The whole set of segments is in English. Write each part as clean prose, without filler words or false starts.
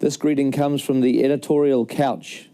This greeting comes from the editorial couch.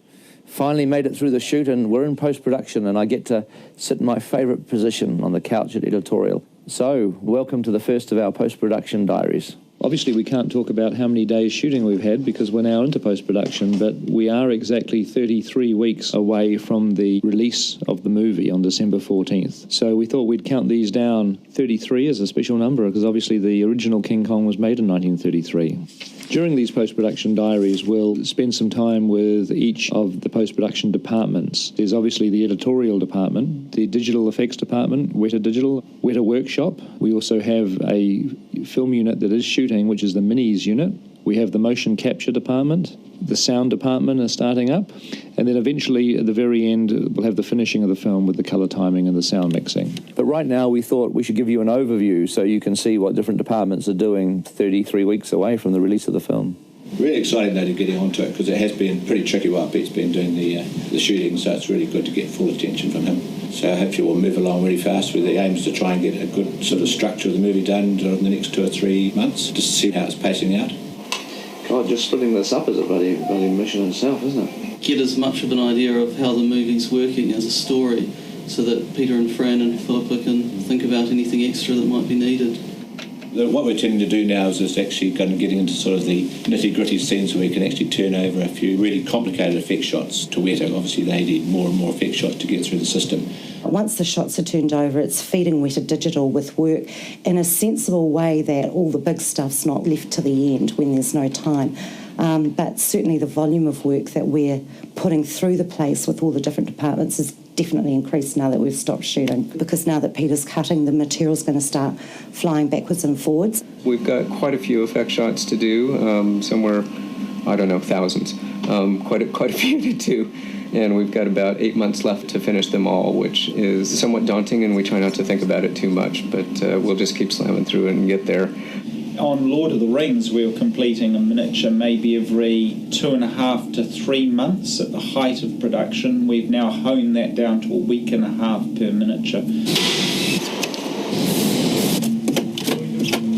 Finally made it through the shoot and we're in post-production and I get to sit in my favourite position on the couch at editorial. So, welcome to the first of our post-production diaries. Obviously we can't talk about how many days shooting we've had because we're now into post-production, but we are exactly 33 weeks away from the release of the movie on December 14th. So we thought we'd count these down. 33 is a special number because obviously the original King Kong was made in 1933. During these post-production diaries, we'll spend some time with each of the post-production departments. There's obviously the editorial department, the digital effects department, Weta Digital, Weta Workshop. We also have a film unit that is shooting, which is the Minis unit. We have the motion capture department. The sound department is starting up. And then eventually, at the very end, we'll have the finishing of the film with the colour timing and the sound mixing. But right now, we thought we should give you an overview so you can see what different departments are doing 33 weeks away from the release of the film. Really exciting though to getting onto it because it has been pretty tricky while Pete's been doing the shooting, so it's really good to get full attention from him. So hopefully we'll move along really fast with the aims to try and get a good sort of structure of the movie done in the next 2 or 3 months, just to see how it's pacing out. God, just splitting this up is a bloody mission in itself, isn't it? Get as much of an idea of how the movie's working as a story so that Peter and Fran and Philippa can think about anything extra that might be needed. What we're tending to do now is actually kind of getting into sort of the nitty-gritty scenes where we can actually turn over a few really complicated effect shots to Weta. Obviously, they need more and more effect shots to get through the system. Once the shots are turned over, it's feeding Weta Digital with work in a sensible way that all the big stuff's not left to the end when there's no time. But certainly the volume of work that we're putting through the place with all the different departments is definitely increased now that we've stopped shooting, because now that Peter's cutting, the material's going to start flying backwards and forwards. We've got quite a few effect shots to do, somewhere, I don't know, thousands, quite a few to do, and we've got about 8 months left to finish them all, which is somewhat daunting, and we try not to think about it too much, but we'll just keep slamming through it and get there. On Lord of the Rings, we were completing a miniature maybe every 2.5 to 3 months at the height of production. We've now honed that down to a week and a half per miniature.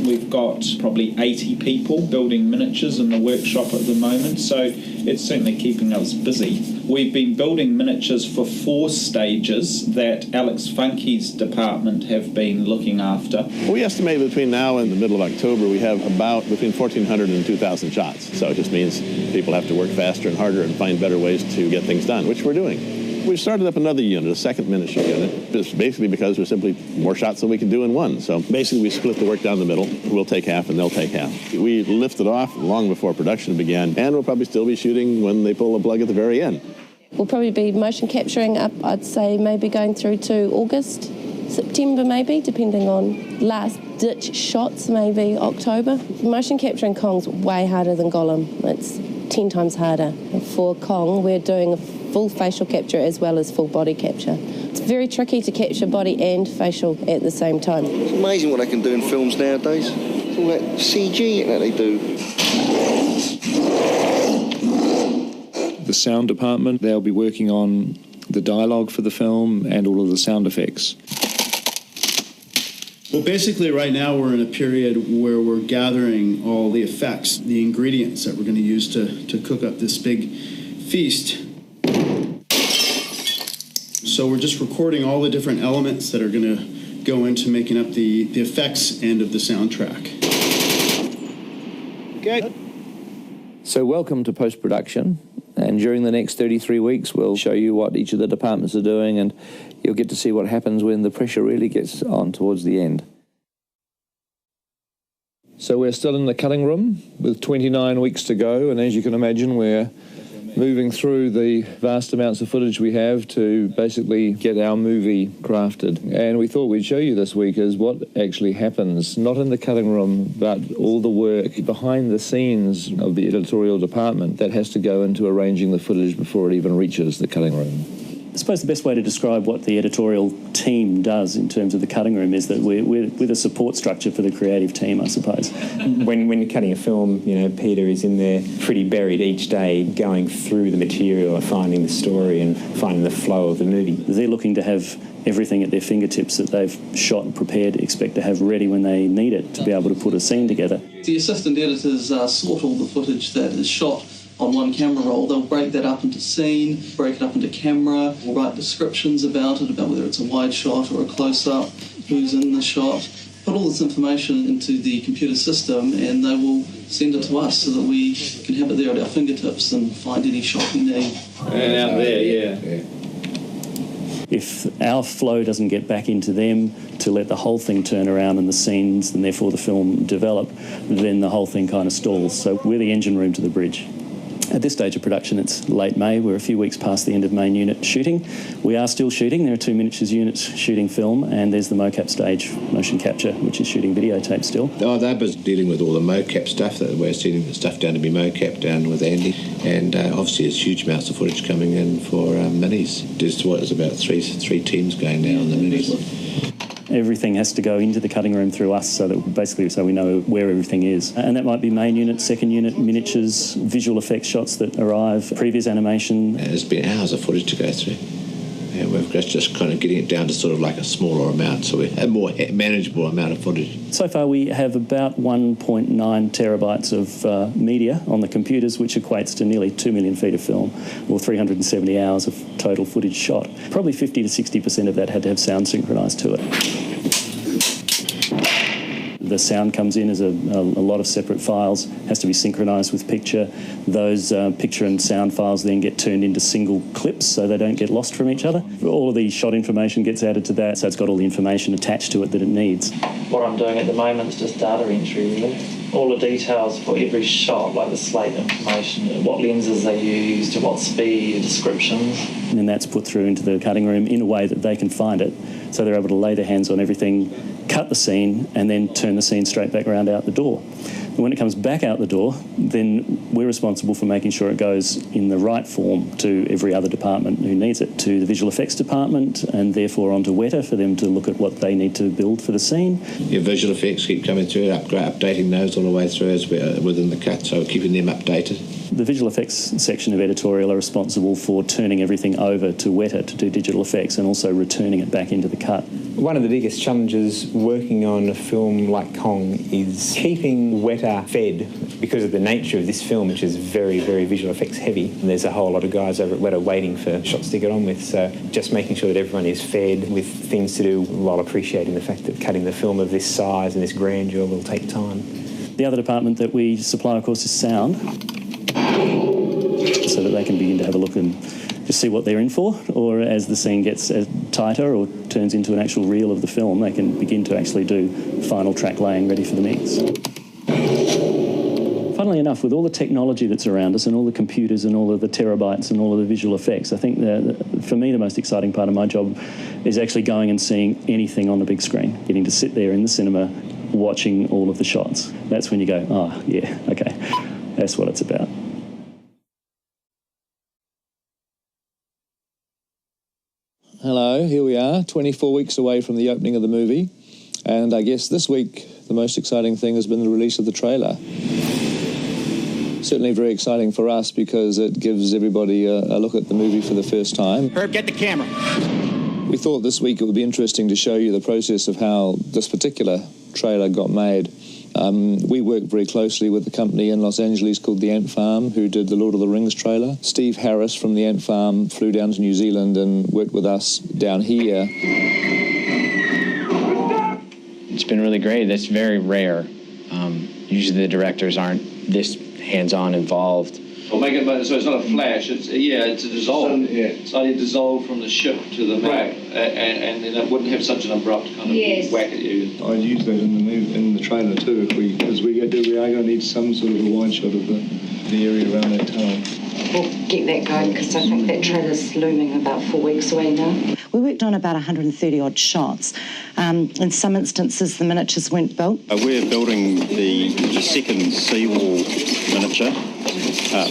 We've got probably 80 people building miniatures in the workshop at the moment, so it's certainly keeping us busy. We've been building miniatures for 4 stages that Alex Funke's department have been looking after. We estimate between now and the middle of October we have about between 1,400 and 2,000 shots. So it just means people have to work faster and harder and find better ways to get things done, which we're doing. We've started up another unit, a second miniature unit, just basically because there's simply more shots than we can do in one. So basically we split the work down the middle. We'll take half and they'll take half. We lifted off long before production began, and we'll probably still be shooting when they pull the plug at the very end. We'll probably be motion capturing up, I'd say, maybe going through to August, September maybe, depending on last-ditch shots, maybe October. Motion capturing Kong's way harder than Gollum. It's 10 times harder. For Kong, we're doing a full facial capture as well as full body capture. It's very tricky to capture body and facial at the same time. It's amazing what they can do in films nowadays. It's all that CG that they do. The sound department, they'll be working on the dialogue for the film and all of the sound effects. Well, basically right now we're in a period where we're gathering all the effects, the ingredients that we're going to use to cook up this big feast. So we're just recording all the different elements that are going to go into making up the effects end of the soundtrack. Okay. So welcome to post-production, and during the next 33 weeks we'll show you what each of the departments are doing, and you'll get to see what happens when the pressure really gets on towards the end. So we're still in the cutting room with 29 weeks to go, and as you can imagine we're moving through the vast amounts of footage we have to basically get our movie crafted. And we thought we'd show you this week is what actually happens, not in the cutting room, but all the work behind the scenes of the editorial department that has to go into arranging the footage before it even reaches the cutting room. suppose the best way to describe what the editorial team does in terms of the cutting room is that we're a support structure for the creative team, I suppose. When you're cutting a film, Peter is in there pretty buried each day, going through the material and finding the story and finding the flow of the movie. They're looking to have everything at their fingertips that they've shot and prepared, expect to have ready when they need it to be able to put a scene together. The assistant editors sort all the footage that is shot on one camera roll. They'll break that up into scene, break it up into camera, we'll write descriptions about it, about whether it's a wide shot or a close-up, who's in the shot, put all this information into the computer system, and they will send it to us so that we can have it there at our fingertips and find any shot we need. And out there, yeah. If our flow doesn't get back into them to let the whole thing turn around and the scenes and therefore the film develop, then the whole thing kind of stalls. So we're the engine room to the bridge. At this stage of production, it's late May. We're a few weeks past the end of main unit shooting. We are still shooting. There are 2 miniatures units shooting film, and there's the mocap stage, motion capture, which is shooting videotape still. Oh, they're busy dealing with all the mocap stuff. That we're sending the stuff down to be mocap down with Andy. And obviously there's huge amounts of footage coming in for minis. There's about three teams going now on the minis. Everything has to go into the cutting room through us so we know where everything is. And that might be main unit, second unit, miniatures, visual effects shots that arrive, previous animation. There's been hours of footage to go through. And we're just kind of getting it down to sort of like a smaller amount, so we have a more manageable amount of footage. So far we have about 1.9 terabytes of media on the computers, which equates to nearly 2 million feet of film, or 370 hours of total footage shot. Probably 50 to 60% of that had to have sound synchronised to it. The sound comes in as a lot of separate files, has to be synchronised with picture. Those picture and sound files then get turned into single clips so they don't get lost from each other. All of the shot information gets added to that, so it's got all the information attached to it that it needs. What I'm doing at the moment is just data entry, really. All the details for every shot, like the slate information, what lenses they use, to what speed, descriptions. And then that's put through into the cutting room in a way that they can find it, so they're able to lay their hands on everything, cut the scene, and then turn the scene straight back around out the door. And when it comes back out the door, then we're responsible for making sure it goes in the right form to every other department who needs it, to the visual effects department, and therefore onto Weta for them to look at what they need to build for the scene. Your visual effects keep coming through, updating those all the way through as we're within the cut, so keeping them updated. The visual effects section of editorial are responsible for turning everything over to Weta to do digital effects and also returning it back into the cut. One of the biggest challenges working on a film like Kong is keeping Weta fed because of the nature of this film, which is very, very visual effects heavy. And there's a whole lot of guys over at Weta waiting for shots to get on with, so just making sure that everyone is fed with things to do while appreciating the fact that cutting the film of this size and this grandeur will take time. The other department that we supply, of course, is sound, so that they can begin to have a look and just see what they're in for, or as the scene gets tighter or turns into an actual reel of the film, they can begin to actually do final track laying ready for the mix. Funnily enough, with all the technology that's around us and all the computers and all of the terabytes and all of the visual effects, I think that for me the most exciting part of my job is actually going and seeing anything on the big screen, getting to sit there in the cinema watching all of the shots. That's when you go, oh yeah, okay, that's what it's about. Hello, here we are, 24 weeks away from the opening of the movie, and I guess this week the most exciting thing has been the release of the trailer. Certainly very exciting for us because it gives everybody a look at the movie for the first time. Herb, get the camera. We thought this week it would be interesting to show you the process of how this particular trailer got made. We worked very closely with the company in Los Angeles called The Ant Farm, who did the Lord of the Rings trailer. Steve Harris from The Ant Farm flew down to New Zealand and worked with us down here. It's been really great. That's very rare. Usually the directors aren't this hands-on involved. We'll make it so it's not a flash. It's a dissolve. It's like a dissolve from the ship to the map. Right. and then it wouldn't have such an abrupt kind of whack at you. I'd use that in the trailer too, because we are going to need some sort of a wide shot of the area around that town. We'll get that going because I think that trailer's looming about 4 weeks away now. We worked on about 130 odd shots. In some instances, the miniatures weren't built. We're building the second seawall miniature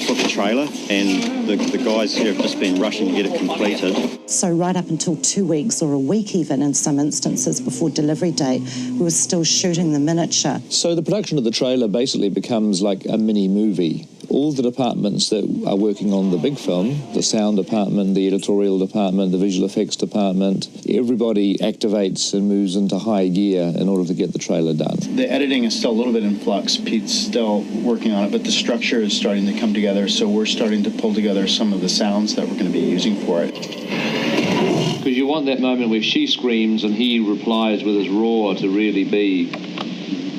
for the trailer, and the guys here have just been rushing to get it completed. So right up until 2 weeks or a week even in some instances before delivery date, we were still shooting the miniature. So the production of the trailer basically becomes like a mini movie. All the departments that are working on the big film, the sound department, the editorial department, the visual effects department, everybody activates and moves into high gear in order to get the trailer done. The editing is still a little bit in flux. Pete's still working on it, but the structure is starting to come together, so we're starting to pull together some of the sounds that we're going to be using for it. Because you want that moment where she screams and he replies with his roar to really be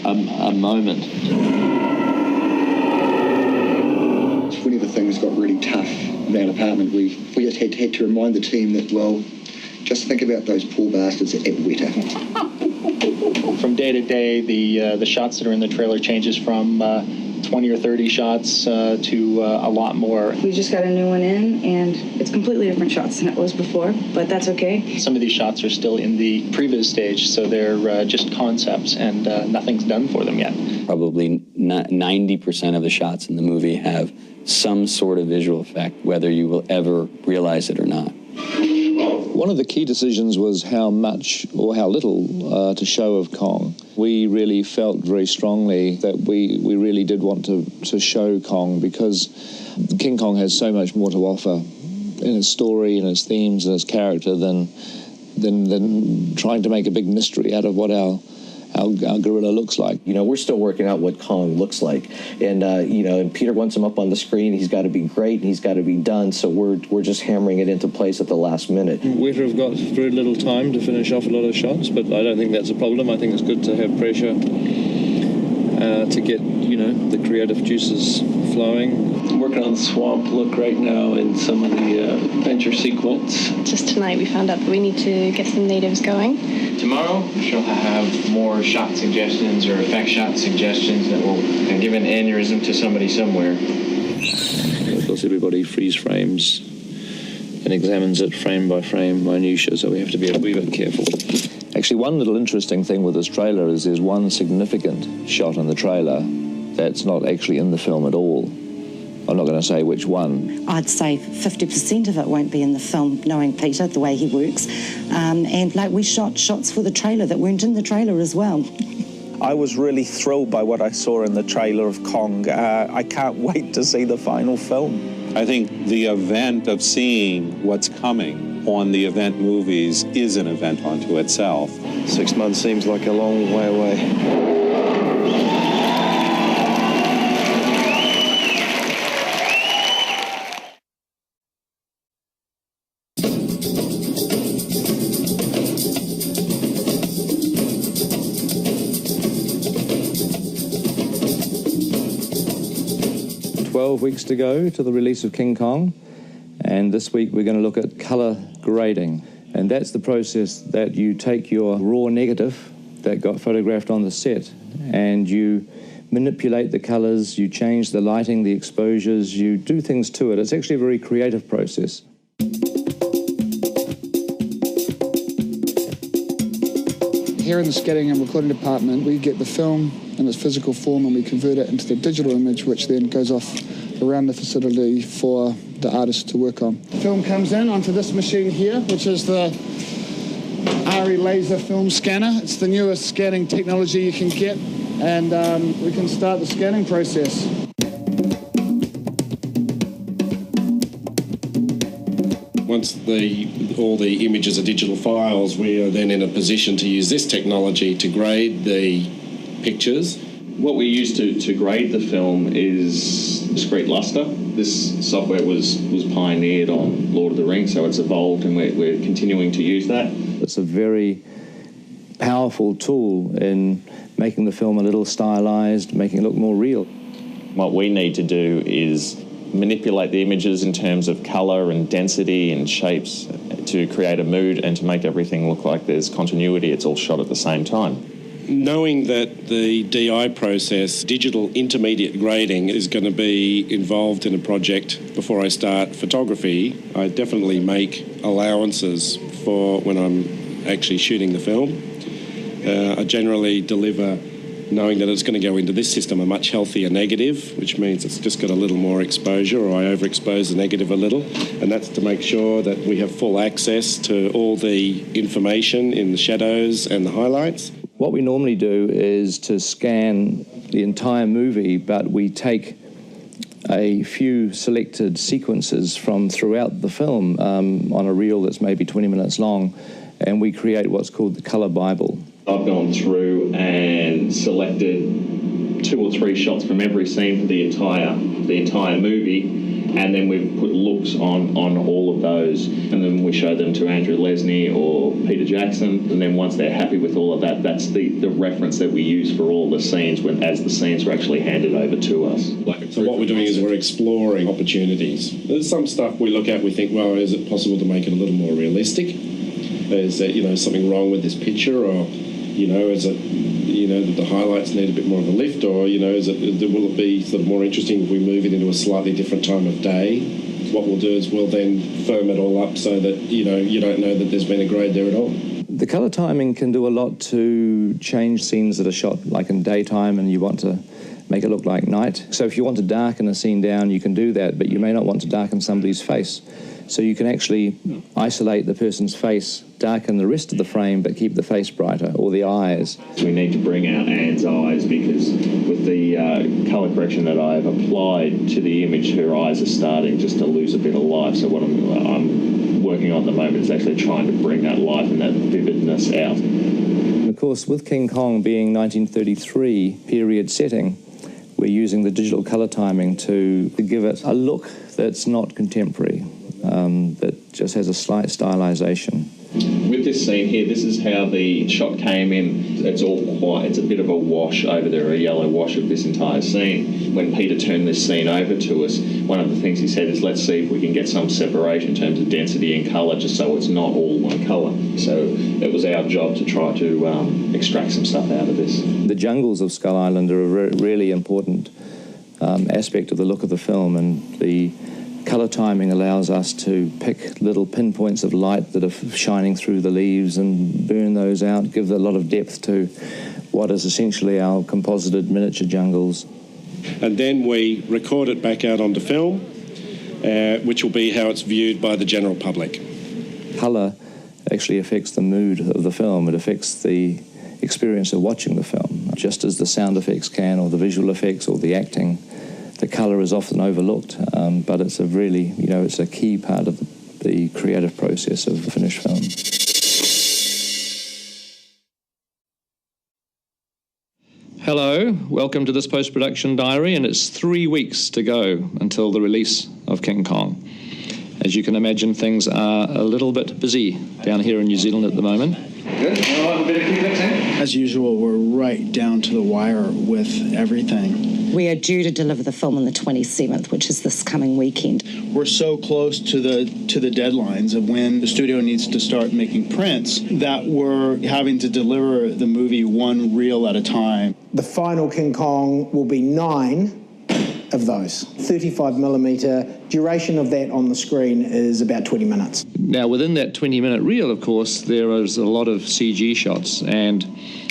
a moment. Whenever things got really tough in that apartment, we just had to remind the team that, well, just think about those poor bastards at Weta. From day to day, the shots that are in the trailer changes from 20 or 30 shots to a lot more. We just got a new one in, and it's completely different shots than it was before, but that's okay. Some of these shots are still in the previs stage, so they're just concepts, and nothing's done for them yet. Probably 90% of the shots in the movie have some sort of visual effect, whether you will ever realize it or not. One of the key decisions was how much or how little to show of Kong. We really felt very strongly that we really did want to show Kong because King Kong has so much more to offer in its story, in its themes, and its character than trying to make a big mystery out of what our gorilla looks like. You know, we're still working out what Kong looks like, and and Peter wants him up on the screen. He's got to be great, and he's got to be done. So we're just hammering it into place at the last minute. Weta have got very little time to finish off a lot of shots, but I don't think that's a problem. I think it's good to have pressure to get the creative juices flowing. I'm working on the swamp look right now and some of the adventure sequence. Just tonight we found out that we need to get some natives going. Tomorrow she'll have more shot suggestions or effect shot suggestions that will give an aneurysm to somebody somewhere. Of course, everybody freeze frames and examines it frame by frame, minutiae, so we have to be a wee bit careful. Actually, one little interesting thing with this trailer is there's one significant shot in the trailer that's not actually in the film at all. I'm not going to say which one. I'd say 50% of it won't be in the film, knowing Peter, the way he works. And we shot shots for the trailer that weren't in the trailer as well. I was really thrilled by what I saw in the trailer of Kong. I can't wait to see the final film. I think the event of seeing what's coming on the event movies is an event unto itself. 6 months seems like a long way away. 12 weeks to go to the release of King Kong, and this week we're going to look at colour grading, and that's the process that you take your raw negative that got photographed on the set and you manipulate the colours, you change the lighting, the exposures, you do things to it. It's actually a very creative process. Here in the scanning and recording department, we get the film in its physical form and we convert it into the digital image, which then goes off around the facility for the artist to work on. The film comes in onto this machine here, which is the ARRI laser film scanner. It's the newest scanning technology you can get, and we can start the scanning process. Once all the images are digital files, we are then in a position to use this technology to grade the pictures. What we use to grade the film is discrete luster. This software was pioneered on Lord of the Rings, so it's evolved and we're continuing to use that. It's a very powerful tool in making the film a little stylized, making it look more real. What we need to do is manipulate the images in terms of colour and density and shapes to create a mood and to make everything look like there's continuity. It's all shot at the same time. Knowing that the DI process, digital intermediate grading, is going to be involved in a project before I start photography, I definitely make allowances for when I'm actually shooting the film. I generally deliver knowing that it's going to go into this system a much healthier negative, which means it's just got a little more exposure, or I overexpose the negative a little, and that's to make sure that we have full access to all the information in the shadows and the highlights. What we normally do is to scan the entire movie, but we take a few selected sequences from throughout the film on a reel that's maybe 20 minutes long, and we create what's called the Colour Bible. I've gone through and selected 2 or 3 shots from every scene for the entire movie, and then we've put looks on all of those, and then we show them to Andrew Lesnie or Peter Jackson, and then once they're happy with all of that, that's the reference that we use for all the scenes as the scenes are actually handed over to us. So what we're doing is we're exploring opportunities. There's some stuff we look at, we think, well, is it possible to make it a little more realistic? Is there, something wrong with this picture, or is it, that the highlights need a bit more of a lift, or, will it be sort of more interesting if we move it into a slightly different time of day? What we'll do is we'll then firm it all up so that, you don't know that there's been a grade there at all. The colour timing can do a lot to change scenes that are shot like in daytime and you want to make it look like night. So if you want to darken a scene down, you can do that, but you may not want to darken somebody's face. So you can actually isolate the person's face, darken the rest of the frame, but keep the face brighter, or the eyes. We need to bring out Anne's eyes, because with the colour correction that I've applied to the image, her eyes are starting just to lose a bit of life. So what I'm working on at the moment is actually trying to bring that life and that vividness out. And of course, with King Kong being 1933 period setting, we're using the digital colour timing to give it a look that's not contemporary. That just has a slight stylisation. With this scene here, this is how the shot came in. It's a bit of a wash over there, a yellow wash of this entire scene. When Peter turned this scene over to us, one of the things he said is, let's see if we can get some separation in terms of density and colour, just so it's not all one colour. So it was our job to try to extract some stuff out of this. The jungles of Skull Island are a really important aspect of the look of the film, and the colour timing allows us to pick little pinpoints of light that are shining through the leaves and burn those out, give a lot of depth to what is essentially our composited miniature jungles. And then we record it back out onto film, which will be how it's viewed by the general public. Colour actually affects the mood of the film. It affects the experience of watching the film, just as the sound effects can, or the visual effects, or the acting. The colour is often overlooked, but it's a really, it's a key part of the creative process of the finished film. Hello, welcome to this post-production diary, and it's 3 weeks to go until the release of King Kong. As you can imagine, things are a little bit busy down here in New Zealand at the moment. Good. As usual, we're right down to the wire with everything. We are due to deliver the film on the 27th, which is this coming weekend. We're so close to the deadlines of when the studio needs to start making prints that we're having to deliver the movie one reel at a time. The final King Kong will be 9 of those. 35mm, duration of that on the screen is about 20 minutes. Now, within that 20-minute reel, of course, there is a lot of CG shots, and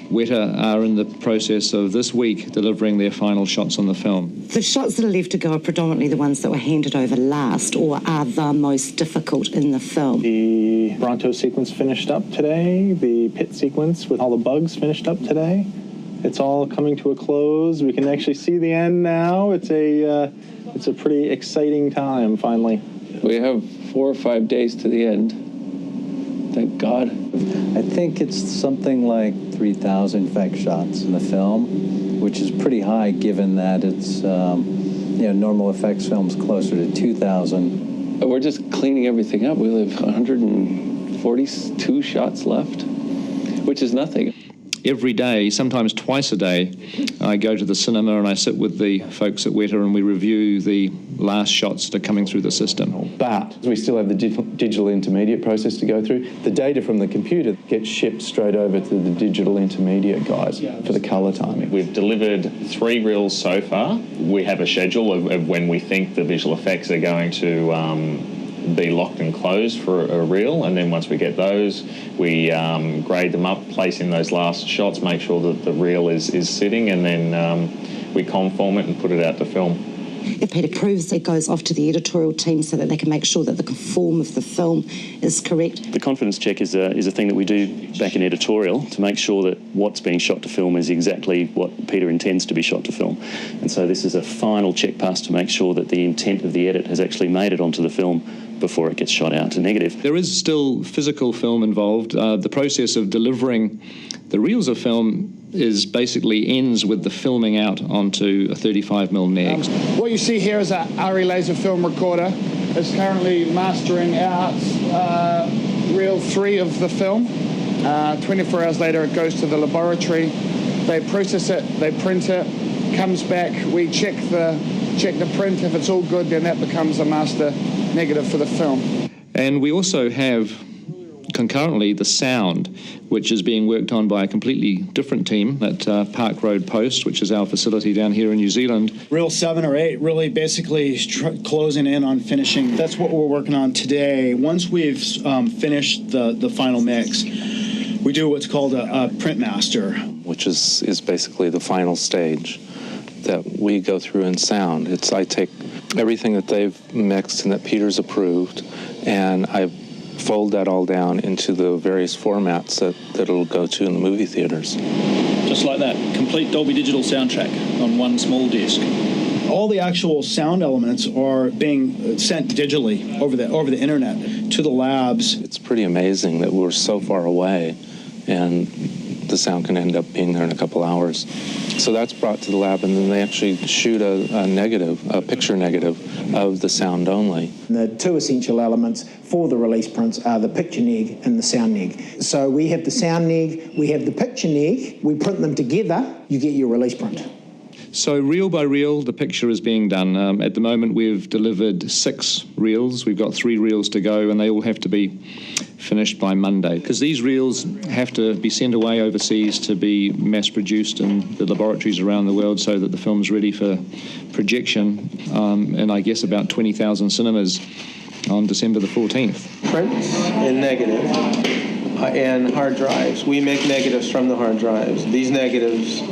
Weta are in the process of this week delivering their final shots on the film. The shots that are left to go are predominantly the ones that were handed over last, or are the most difficult in the film. The Bronto sequence finished up today. The pit sequence with all the bugs finished up today. It's all coming to a close. We can actually see the end now. It's a pretty exciting time, finally. We have 4 or 5 days to the end. Thank God. I think it's something like 3,000 effect shots in the film, which is pretty high given that it's, normal effects films closer to 2,000. We're just cleaning everything up. We have 142 shots left, which is nothing. every day, sometimes twice a day, I go to the cinema and I sit with the folks at Weta and we review the last shots that are coming through the system. But we still have the digital intermediate process to go through. The data from the computer gets shipped straight over to the digital intermediate guys for the colour timing. We've delivered 3 reels so far. We have a schedule of when we think the visual effects are going to be locked and closed for a reel, and then once we get those, we grade them up, place in those last shots, make sure that the reel is sitting, and then we conform it and put it out to film. If Peter approves, it goes off to the editorial team so that they can make sure that the form of the film is correct. The confidence check is a thing that we do back in editorial to make sure that what's being shot to film is exactly what Peter intends to be shot to film. And so this is a final check pass to make sure that the intent of the edit has actually made it onto the film before it gets shot out to negative. There is still physical film involved. The process of delivering the reels of film basically ends with the filming out onto a 35mm neg. What you see here is a ARRI laser film recorder. It's currently mastering out reel 3 of the film. 24 hours later, it goes to the laboratory. They process it, they print it, comes back. We check the print. If it's all good, then that becomes a master negative for the film. And we also have concurrently the sound, which is being worked on by a completely different team at Park Road Post, which is our facility down here in New Zealand. Reel 7 or 8 really basically closing in on finishing. That's what we're working on today. Once we've finished the final mix, we do what's called a print master, which is basically the final stage that we go through in sound. I take everything that they've mixed and that Peter's approved, and I fold that all down into the various formats that it'll go to in the movie theaters. Just like that, complete Dolby Digital soundtrack on one small disc. All the actual sound elements are being sent digitally over the internet to the labs. It's pretty amazing that we're so far away and the sound can end up being there in a couple hours. So that's brought to the lab, and then they actually shoot a picture negative of the sound only. The 2 essential elements for the release prints are the picture neg and the sound neg. So we have the sound neg, we have the picture neg, we print them together, you get your release print. So reel by reel, the picture is being done. At the moment, we've delivered 6 reels. We've got 3 reels to go, and they all have to be finished by Monday, because these reels have to be sent away overseas to be mass-produced in the laboratories around the world so that the film's ready for projection in, I guess, about 20,000 cinemas on December the 14th. Prints and negative and hard drives. We make negatives from the hard drives. These negatives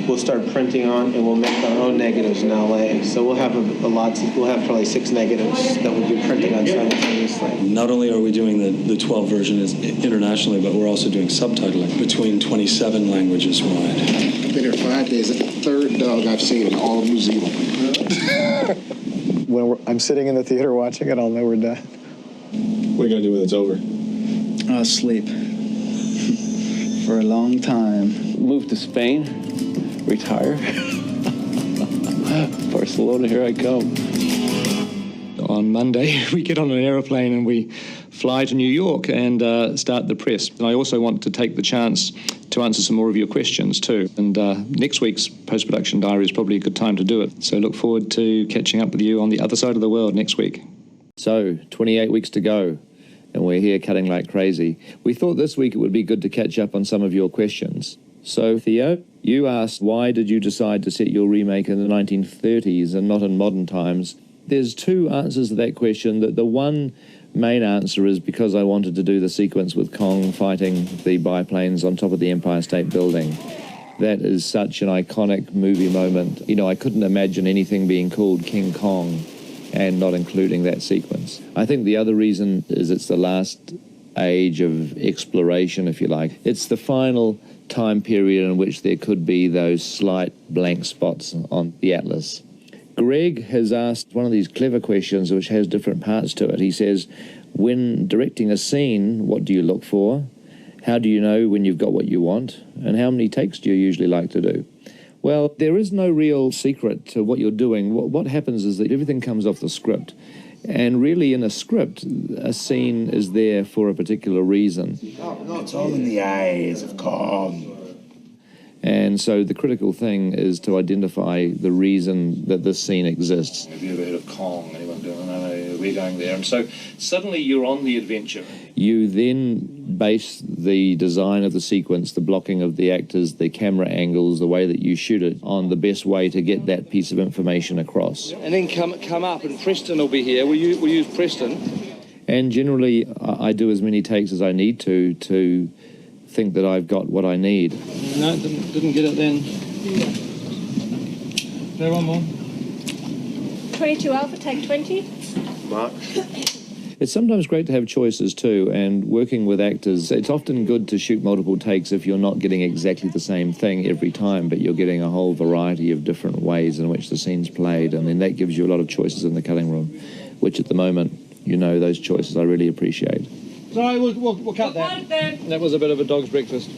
we'll start printing on, and we'll make our own negatives in LA. So we'll have we'll have probably 6 negatives that we'll be printing on simultaneously. Not only are we doing the 12 version internationally, but we're also doing subtitling between 27 languages wide. I've been here 5 days. It's the 3rd dog I've seen in all of New Zealand. When I'm sitting in the theater watching it, I'll know we're done. What are you going to do when it's over? Sleep. For a long time. Move to Spain. Retire. Barcelona, here I come. On Monday, we get on an aeroplane and we fly to New York and start the press. And I also want to take the chance to answer some more of your questions too. And next week's post-production diary is probably a good time to do it. So look forward to catching up with you on the other side of the world next week. So, 28 weeks to go, and we're here cutting like crazy. We thought this week it would be good to catch up on some of your questions. So, Theo, you asked, why did you decide to set your remake in the 1930s and not in modern times? There's 2 answers to that question. The one main answer is because I wanted to do the sequence with Kong fighting the biplanes on top of the Empire State Building. That is such an iconic movie moment. You know, I couldn't imagine anything being called King Kong and not including that sequence. I think the other reason is it's the last age of exploration, if you like. It's the final time period in which there could be those slight blank spots on the atlas. Greg has asked one of these clever questions which has different parts to it. He says, when directing a scene, what do you look for? How do you know when you've got what you want? And how many takes do you usually like to do? Well, there is no real secret to what you're doing. What happens is that everything comes off the script. And really, in a script, a scene is there for a particular reason. It's all in the eyes of Kong. And so the critical thing is to identify the reason that this scene exists. Have you ever heard of Kong? Anyone doing? No, we're going there. And so suddenly you're on the adventure. You then base the design of the sequence, the blocking of the actors, the camera angles, the way that you shoot it, on the best way to get that piece of information across. And then come up, and Preston will be here. We'll use Preston. And generally, I do as many takes as I need to think that I've got what I need. No, didn't get it then. Go one more. 22 Alpha, take 20. Mark. It's sometimes great to have choices too, and working with actors, it's often good to shoot multiple takes if you're not getting exactly the same thing every time, but you're getting a whole variety of different ways in which the scene's played, and then that gives you a lot of choices in the cutting room, which at the moment, you know, those choices I really appreciate. Sorry, we'll cut that. That was a bit of a dog's breakfast.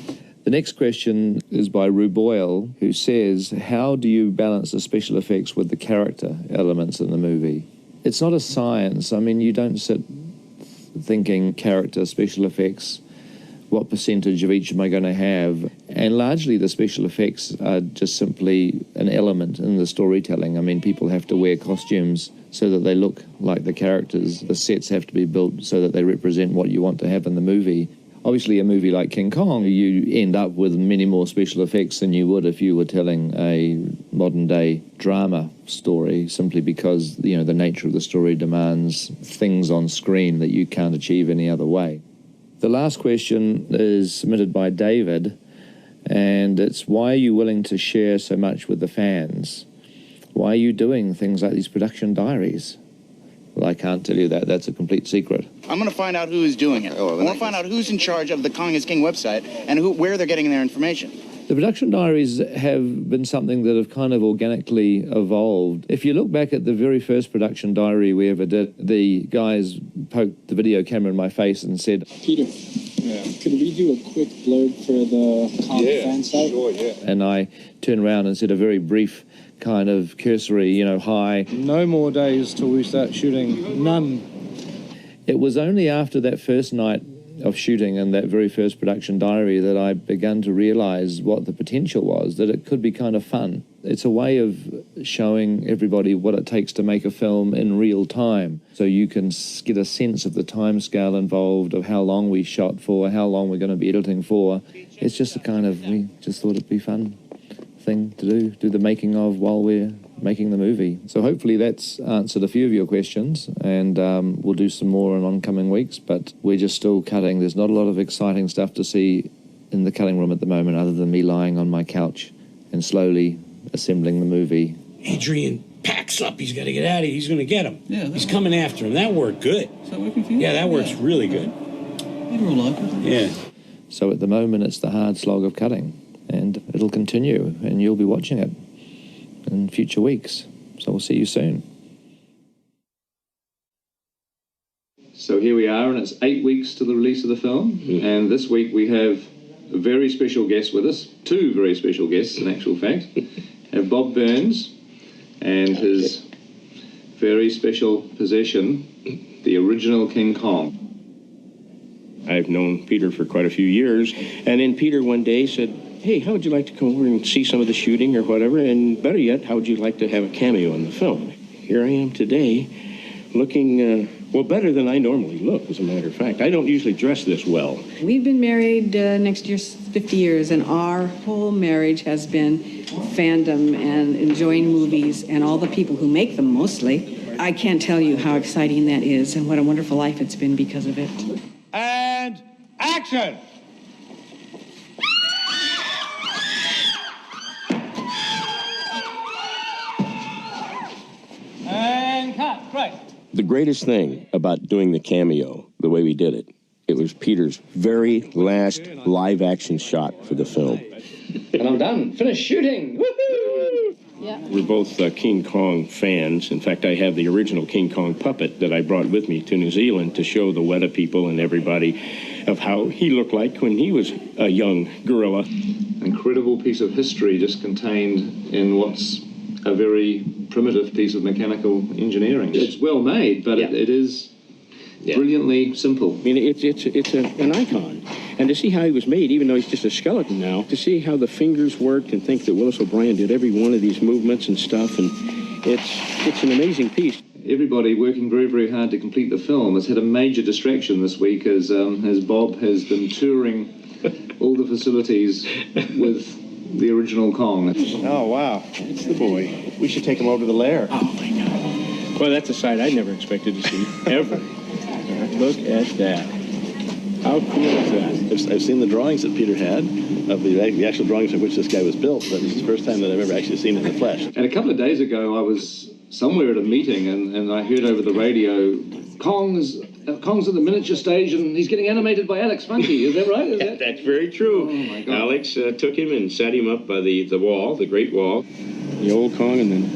The next question is by Rue Boyle, who says, how do you balance the special effects with the character elements in the movie? It's not a science. I mean, you don't sit thinking character, special effects, what percentage of each am I going to have? And largely the special effects are just simply an element in the storytelling. I mean, people have to wear costumes so that they look like the characters. The sets have to be built so that they represent what you want to have in the movie. Obviously, a movie like King Kong, you end up with many more special effects than you would if you were telling a modern-day drama story, simply because, you know, the nature of the story demands things on screen that you can't achieve any other way. The last question is submitted by David, and it's, why are you willing to share so much with the fans? Why are you doing things like these production diaries? Well, I can't tell you that. That's a complete secret. I'm going to find out who is doing it. I want to find out who's in charge of the Kong is King website and where they're getting their information. The production diaries have been something that have kind of organically evolved. If you look back at the very first production diary we ever did, the guys poked the video camera in my face and said, Peter, could we do a quick blurb for the Kong fan site? Sure, yeah. And I turned around and said a very brief kind of cursory, you know, hi. No more days till we start shooting. None. It was only after that first night of shooting and that very first production diary that I began to realize what the potential was, that it could be kind of fun. It's a way of showing everybody what it takes to make a film in real time, so you can get a sense of the time scale involved, of how long we shot for, how long we're going to be editing for. It's just a kind of, we just thought it'd be fun thing to do the making of while we're making the movie. So hopefully that's answered a few of your questions, and we'll do some more in oncoming weeks, but we're just still cutting. There's not a lot of exciting stuff to see in the cutting room at the moment other than me lying on my couch and slowly assembling the movie. Adrian packs up. He's got to get out of here. He's going to get him. Yeah, he's coming after him. That worked good. Is that working for you? Yeah, that works really good. Yeah. So at the moment it's the hard slog of cutting, and it'll continue, and you'll be watching it in future weeks. So we'll see you soon. So here we are, and it's 8 weeks to the release of the film. And this week we have a very special guest with us, two very special guests in actual fact. We have Bob Burns and his very special possession, the original King Kong. I've known Peter for quite a few years, and then Peter one day said, hey, how would you like to come over and see some of the shooting or whatever, and better yet, how would you like to have a cameo in the film? Here I am today, looking, well, better than I normally look, as a matter of fact. I don't usually dress this well. We've been married next year's 50 years, and our whole marriage has been fandom and enjoying movies and all the people who make them mostly. I can't tell you how exciting that is and what a wonderful life it's been because of it. And action! And cut. Right. The greatest thing about doing the cameo, the way we did it, it was Peter's very last live-action shot for the film. And I'm done. Finished shooting. Woohoo! Yeah. We're both King Kong fans. In fact, I have the original King Kong puppet that I brought with me to New Zealand to show the Weta people and everybody of how he looked like when he was a young gorilla. Incredible piece of history just contained in what's a very primitive piece of mechanical engineering. It's well made, but it is brilliantly simple. I mean, it's an icon. And to see how he was made, even though he's just a skeleton now, to see how the fingers worked and think that Willis O'Brien did every one of these movements and stuff, and it's an amazing piece. Everybody working very, very hard to complete the film has had a major distraction this week as Bob has been touring all the facilities with the original Kong. Oh, wow. It's the boy. We should take him over to the lair. Oh, my God. Well, that's a sight I never expected to see, ever. Look at that. How cool is that? I've seen the drawings that Peter had of the actual drawings of which this guy was built, but this is the first time that I've ever actually seen it in the flesh. And a couple of days ago, I was somewhere at a meeting and I heard over the radio, Kong's at the miniature stage and he's getting animated by Alex Funky. Is that right? That's very true. Oh, my God. Alex took him and set him up by the wall, the Great Wall. The old Kong and then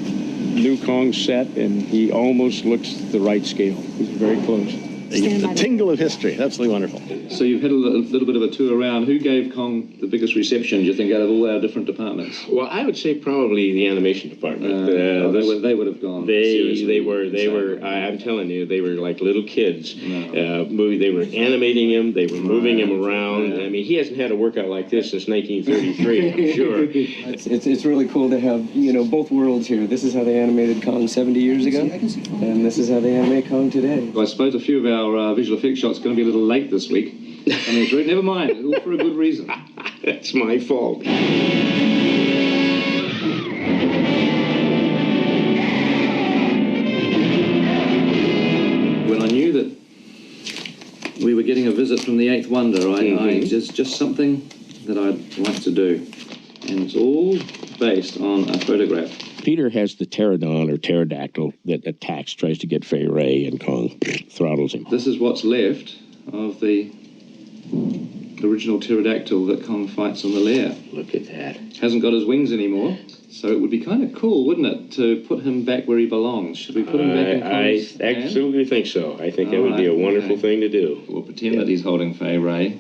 new Kong set, and he almost looks the right scale. He's very close. The tingle of history. Absolutely wonderful. So you've had a little bit of a tour around. Who gave Kong the biggest reception, do you think, out of all our different departments? Well, I would say probably the animation department. They would have gone. They were. I'm telling you, they were like little kids. They were animating him. They were moving him around. I mean, he hasn't had a workout like this since 1933. I'm sure. It's really cool to have both worlds here. This is how they animated Kong 70 years ago, and this is how they animate Kong today. I suppose a few of our visual effects shots are going to be a little late this week. I mean, never mind. It's all for a good reason. That's my fault. When I knew that we were getting a visit from the Eighth Wonder, it's just something that I'd like to do. And it's all based on a photograph. Peter has the pterodon or pterodactyl that attacks, tries to get Fay Ray, and Kong throttles him. This is what's left of the original pterodactyl that Kong fights on the lair. Look at that. Hasn't got his wings anymore, so it would be kind of cool, wouldn't it, to put him back where he belongs? Should we put him back in Kong's I absolutely think so. I think that would be a wonderful thing to do. We'll pretend that he's holding Fay Ray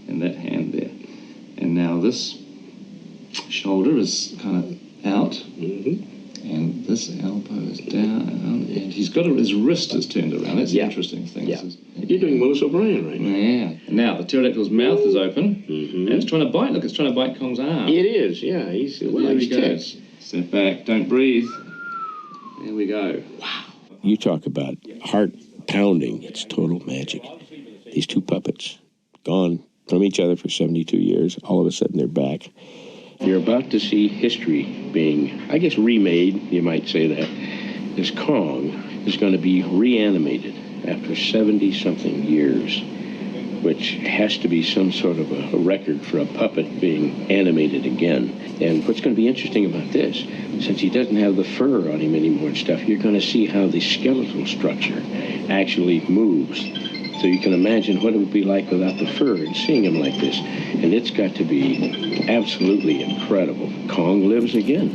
in that hand there. And now this shoulder is kind of out, and this elbow is down, and he's got his wrist is turned around. That's the interesting thing. Yeah. You're doing Willis O'Brien right now. Yeah. Now the pterodactyl's mouth is open, and it's trying to bite. Look, it's trying to bite Kong's arm. It is, yeah. He's there he goes. Step back, don't breathe. There we go. Wow. You talk about heart pounding. It's total magic. These two puppets, gone from each other for 72 years, all of a sudden they're back. You're about to see history being, I guess, remade, you might say that. This Kong is going to be reanimated after 70-something years, which has to be some sort of a record for a puppet being animated again. And what's going to be interesting about this, since he doesn't have the fur on him anymore and stuff, you're going to see how the skeletal structure actually moves. So you can imagine what it would be like without the fur and seeing him like this. And it's got to be absolutely incredible. Kong lives again.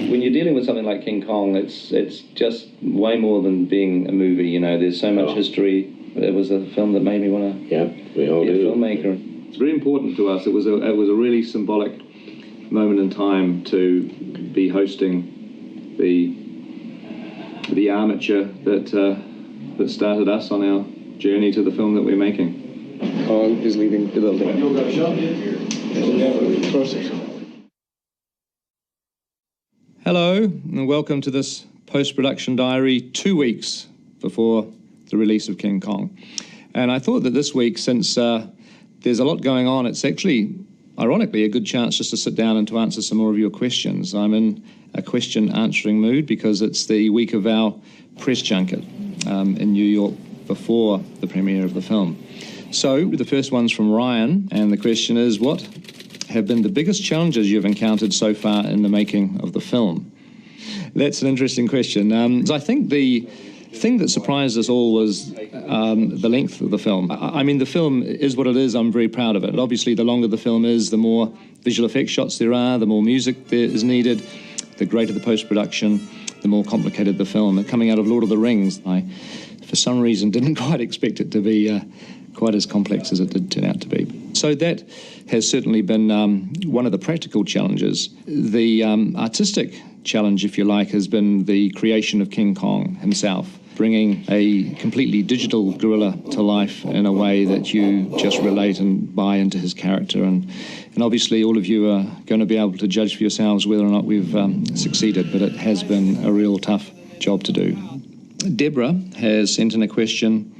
When you're dealing with something like King Kong, it's just way more than being a movie. There's so much history. It was a film that made me want to we all be a do. filmmaker. It's very important to us. It was a really symbolic moment in time to be hosting the armature that started us on our journey to the film that we're making. Kong is leaving the building. Hello, and welcome to this post-production diary 2 weeks before the release of King Kong. And I thought that this week, since there's a lot going on, it's actually, ironically, a good chance just to sit down and to answer some more of your questions. I'm in a question-answering mood because it's the week of our press junket in New York before the premiere of the film. So the first one's from Ryan, and the question is, what have been the biggest challenges you've encountered so far in the making of the film? That's an interesting question. I think the thing that surprised us all was the length of the film. I mean, the film is what it is. I'm very proud of it. Obviously, the longer the film is, the more visual effects shots there are, the more music there is needed, the greater the post-production, the more complicated the film. Coming out of Lord of the Rings, I, for some reason, didn't quite expect it to be quite as complex as it did turn out to be. So that has certainly been one of the practical challenges. The artistic challenge, if you like, has been the creation of King Kong himself, bringing a completely digital gorilla to life in a way that you just relate and buy into his character. And obviously all of you are going to be able to judge for yourselves whether or not we've succeeded, but it has been a real tough job to do. Deborah has sent in a question: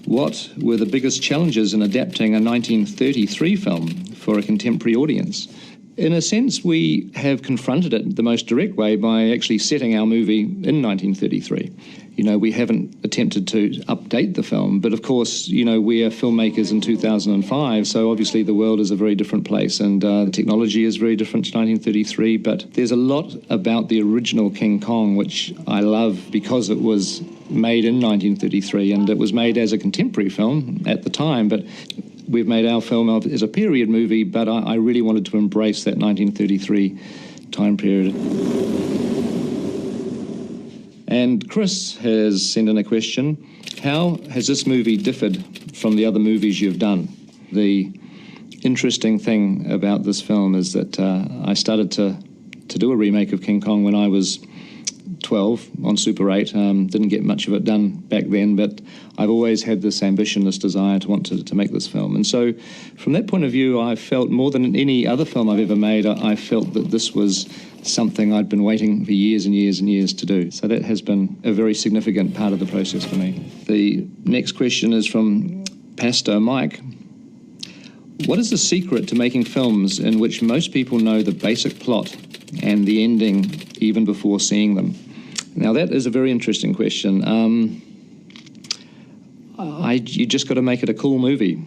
what were the biggest challenges in adapting a 1933 film for a contemporary audience? In a sense, we have confronted it the most direct way by actually setting our movie in 1933. You know, we haven't attempted to update the film, but of course, you know, we are filmmakers in 2005, so obviously the world is a very different place, and the technology is very different to 1933, but there's a lot about the original King Kong which I love because it was made in 1933, and it was made as a contemporary film at the time, but we've made our film as a period movie, but I really wanted to embrace that 1933 time period. And Chris has sent in a question: how has this movie differed from the other movies you've done? The interesting thing about this film is that I started to do a remake of King Kong when I was 12 on Super 8. Didn't get much of it done back then, but I've always had this ambition, this desire to want to make this film. And so from that point of view, I felt more than any other film I've ever made, I felt that this was something I'd been waiting for years and years and years to do. So that has been a very significant part of the process for me. The next question is from Pastor Mike. What is the secret to making films in which most people know the basic plot and the ending even before seeing them? Now, that is a very interesting question. You just got to make it a cool movie.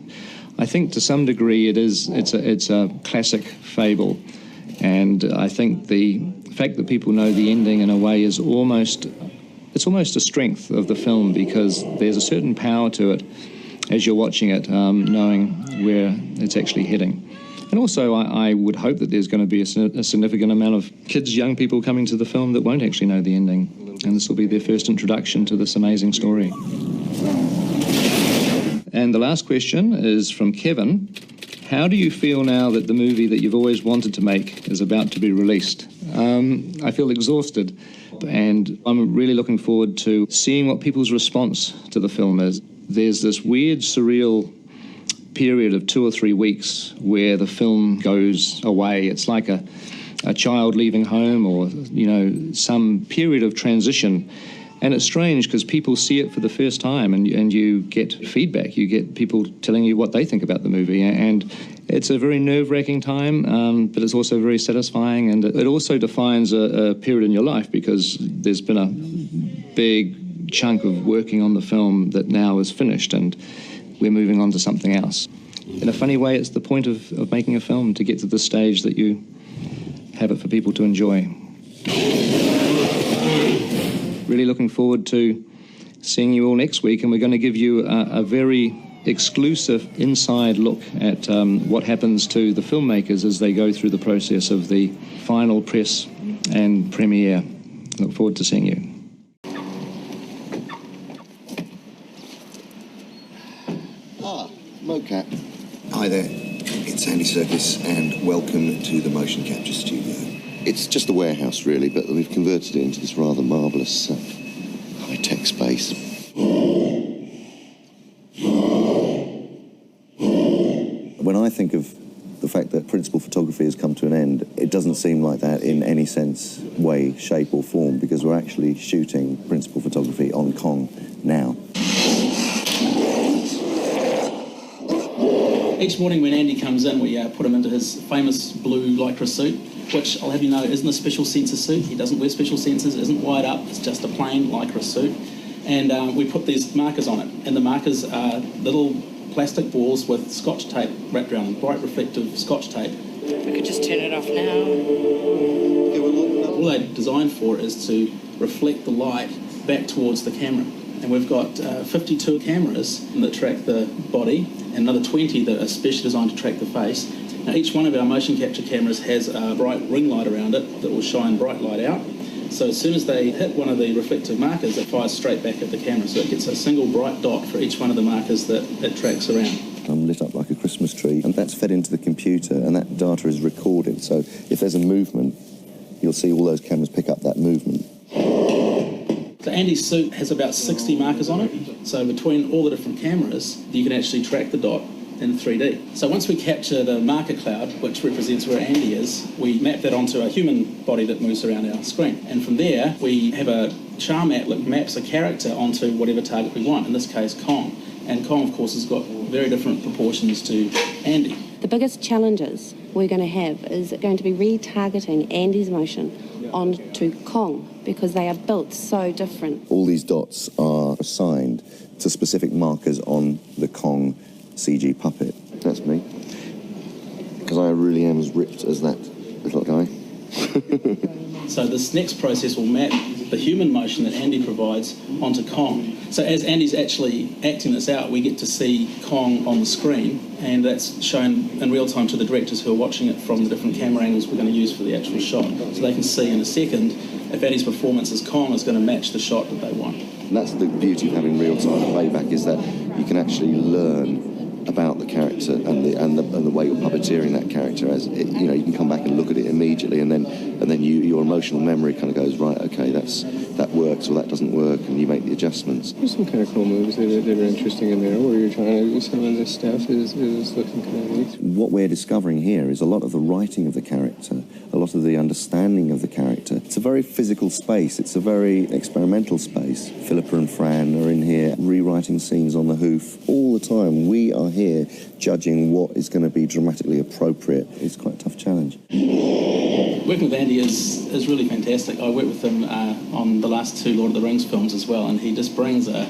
I think to some degree it's a classic fable, and I think the fact that people know the ending in a way is almost a strength of the film, because there's a certain power to it as you're watching it, knowing where it's actually heading. And also, I would hope that there's going to be a significant amount of kids, young people coming to the film that won't actually know the ending. And this will be their first introduction to this amazing story. And the last question is from Kevin. How do you feel now that the movie that you've always wanted to make is about to be released? I feel exhausted, and I'm really looking forward to seeing what people's response to the film is. There's this weird, surreal period of 2 or 3 weeks where the film goes away. It's like a child leaving home, or, you know, some period of transition. And it's strange because people see it for the first time, and you get feedback. You get people telling you what they think about the movie. And it's a very nerve-wracking time, but it's also very satisfying. And it also defines a period in your life, because there's been a big chunk of working on the film that now is finished, and we're moving on to something else. In a funny way, it's the point of making a film, to get to the stage that you have it for people to enjoy. Really looking forward to seeing you all next week, and we're going to give you a very exclusive inside look at what happens to the filmmakers as they go through the process of the final press and premiere. Look forward to seeing you. Mocap. Hi there, it's Andy Serkis, and welcome to the Motion Capture Studio. It's just a warehouse, really, but we've converted it into this rather marvellous high-tech space. When I think of the fact that principal photography has come to an end, it doesn't seem like that in any sense, way, shape or form, because we're actually shooting principal photography on Kong now. Each morning when Andy comes in, we put him into his famous blue lycra suit, which I'll have you know isn't a special sensor suit. He doesn't wear special sensors, it isn't wired up, it's just a plain lycra suit. And we put these markers on it, and the markers are little plastic balls with scotch tape wrapped around them, bright reflective scotch tape. We could just turn it off now. All they're designed for is to reflect the light back towards the camera. And we've got 52 cameras that track the body, and another 20 that are specially designed to track the face. Now, each one of our motion capture cameras has a bright ring light around it that will shine bright light out. So as soon as they hit one of the reflective markers, it fires straight back at the camera. So it gets a single bright dot for each one of the markers that it tracks around. I'm lit up like a Christmas tree, and that's fed into the computer, and that data is recorded. So if there's a movement, you'll see all those cameras pick up that movement. So Andy's suit has about 60 markers on it. So between all the different cameras, you can actually track the dot in 3D. So once we capture the marker cloud, which represents where Andy is, we map that onto a human body that moves around our screen. And from there, we have a char map that maps a character onto whatever target we want, in this case, Kong. And Kong, of course, has got very different proportions to Andy. The biggest challenges we're going to have is going to be retargeting Andy's motion onto Kong, because they are built so different. All these dots are assigned to specific markers on the Kong CG puppet. That's me. Because I really am as ripped as that little guy. So this next process will map the human motion that Andy provides onto Kong. So as Andy's actually acting this out, we get to see Kong on the screen, and that's shown in real time to the directors who are watching it from the different camera angles we're going to use for the actual shot. So they can see in a second if Andy's performance as Kong is going to match the shot that they want. And that's the beauty of having real-time playback, is that you can actually learn about the character and the way you're puppeteering that character. As it, you know, you can come back and look at it immediately, and then your emotional memory kind of goes, right, okay, that works or that doesn't work, and you make the adjustments. There's some kind of cool moves that are interesting in there, where you're trying to do some of this stuff is looking kind of neat. What we're discovering here is a lot of the writing of the character, a lot of the understanding of the character. It's a very physical space. It's a very experimental space. Philippa and Fran are in here rewriting scenes on the hoof all the time. We are here judging what is going to be dramatically appropriate. It's quite a tough challenge. Working with Andy is really fantastic. I worked with him on the last 2 Lord of the Rings films as well, and he just brings a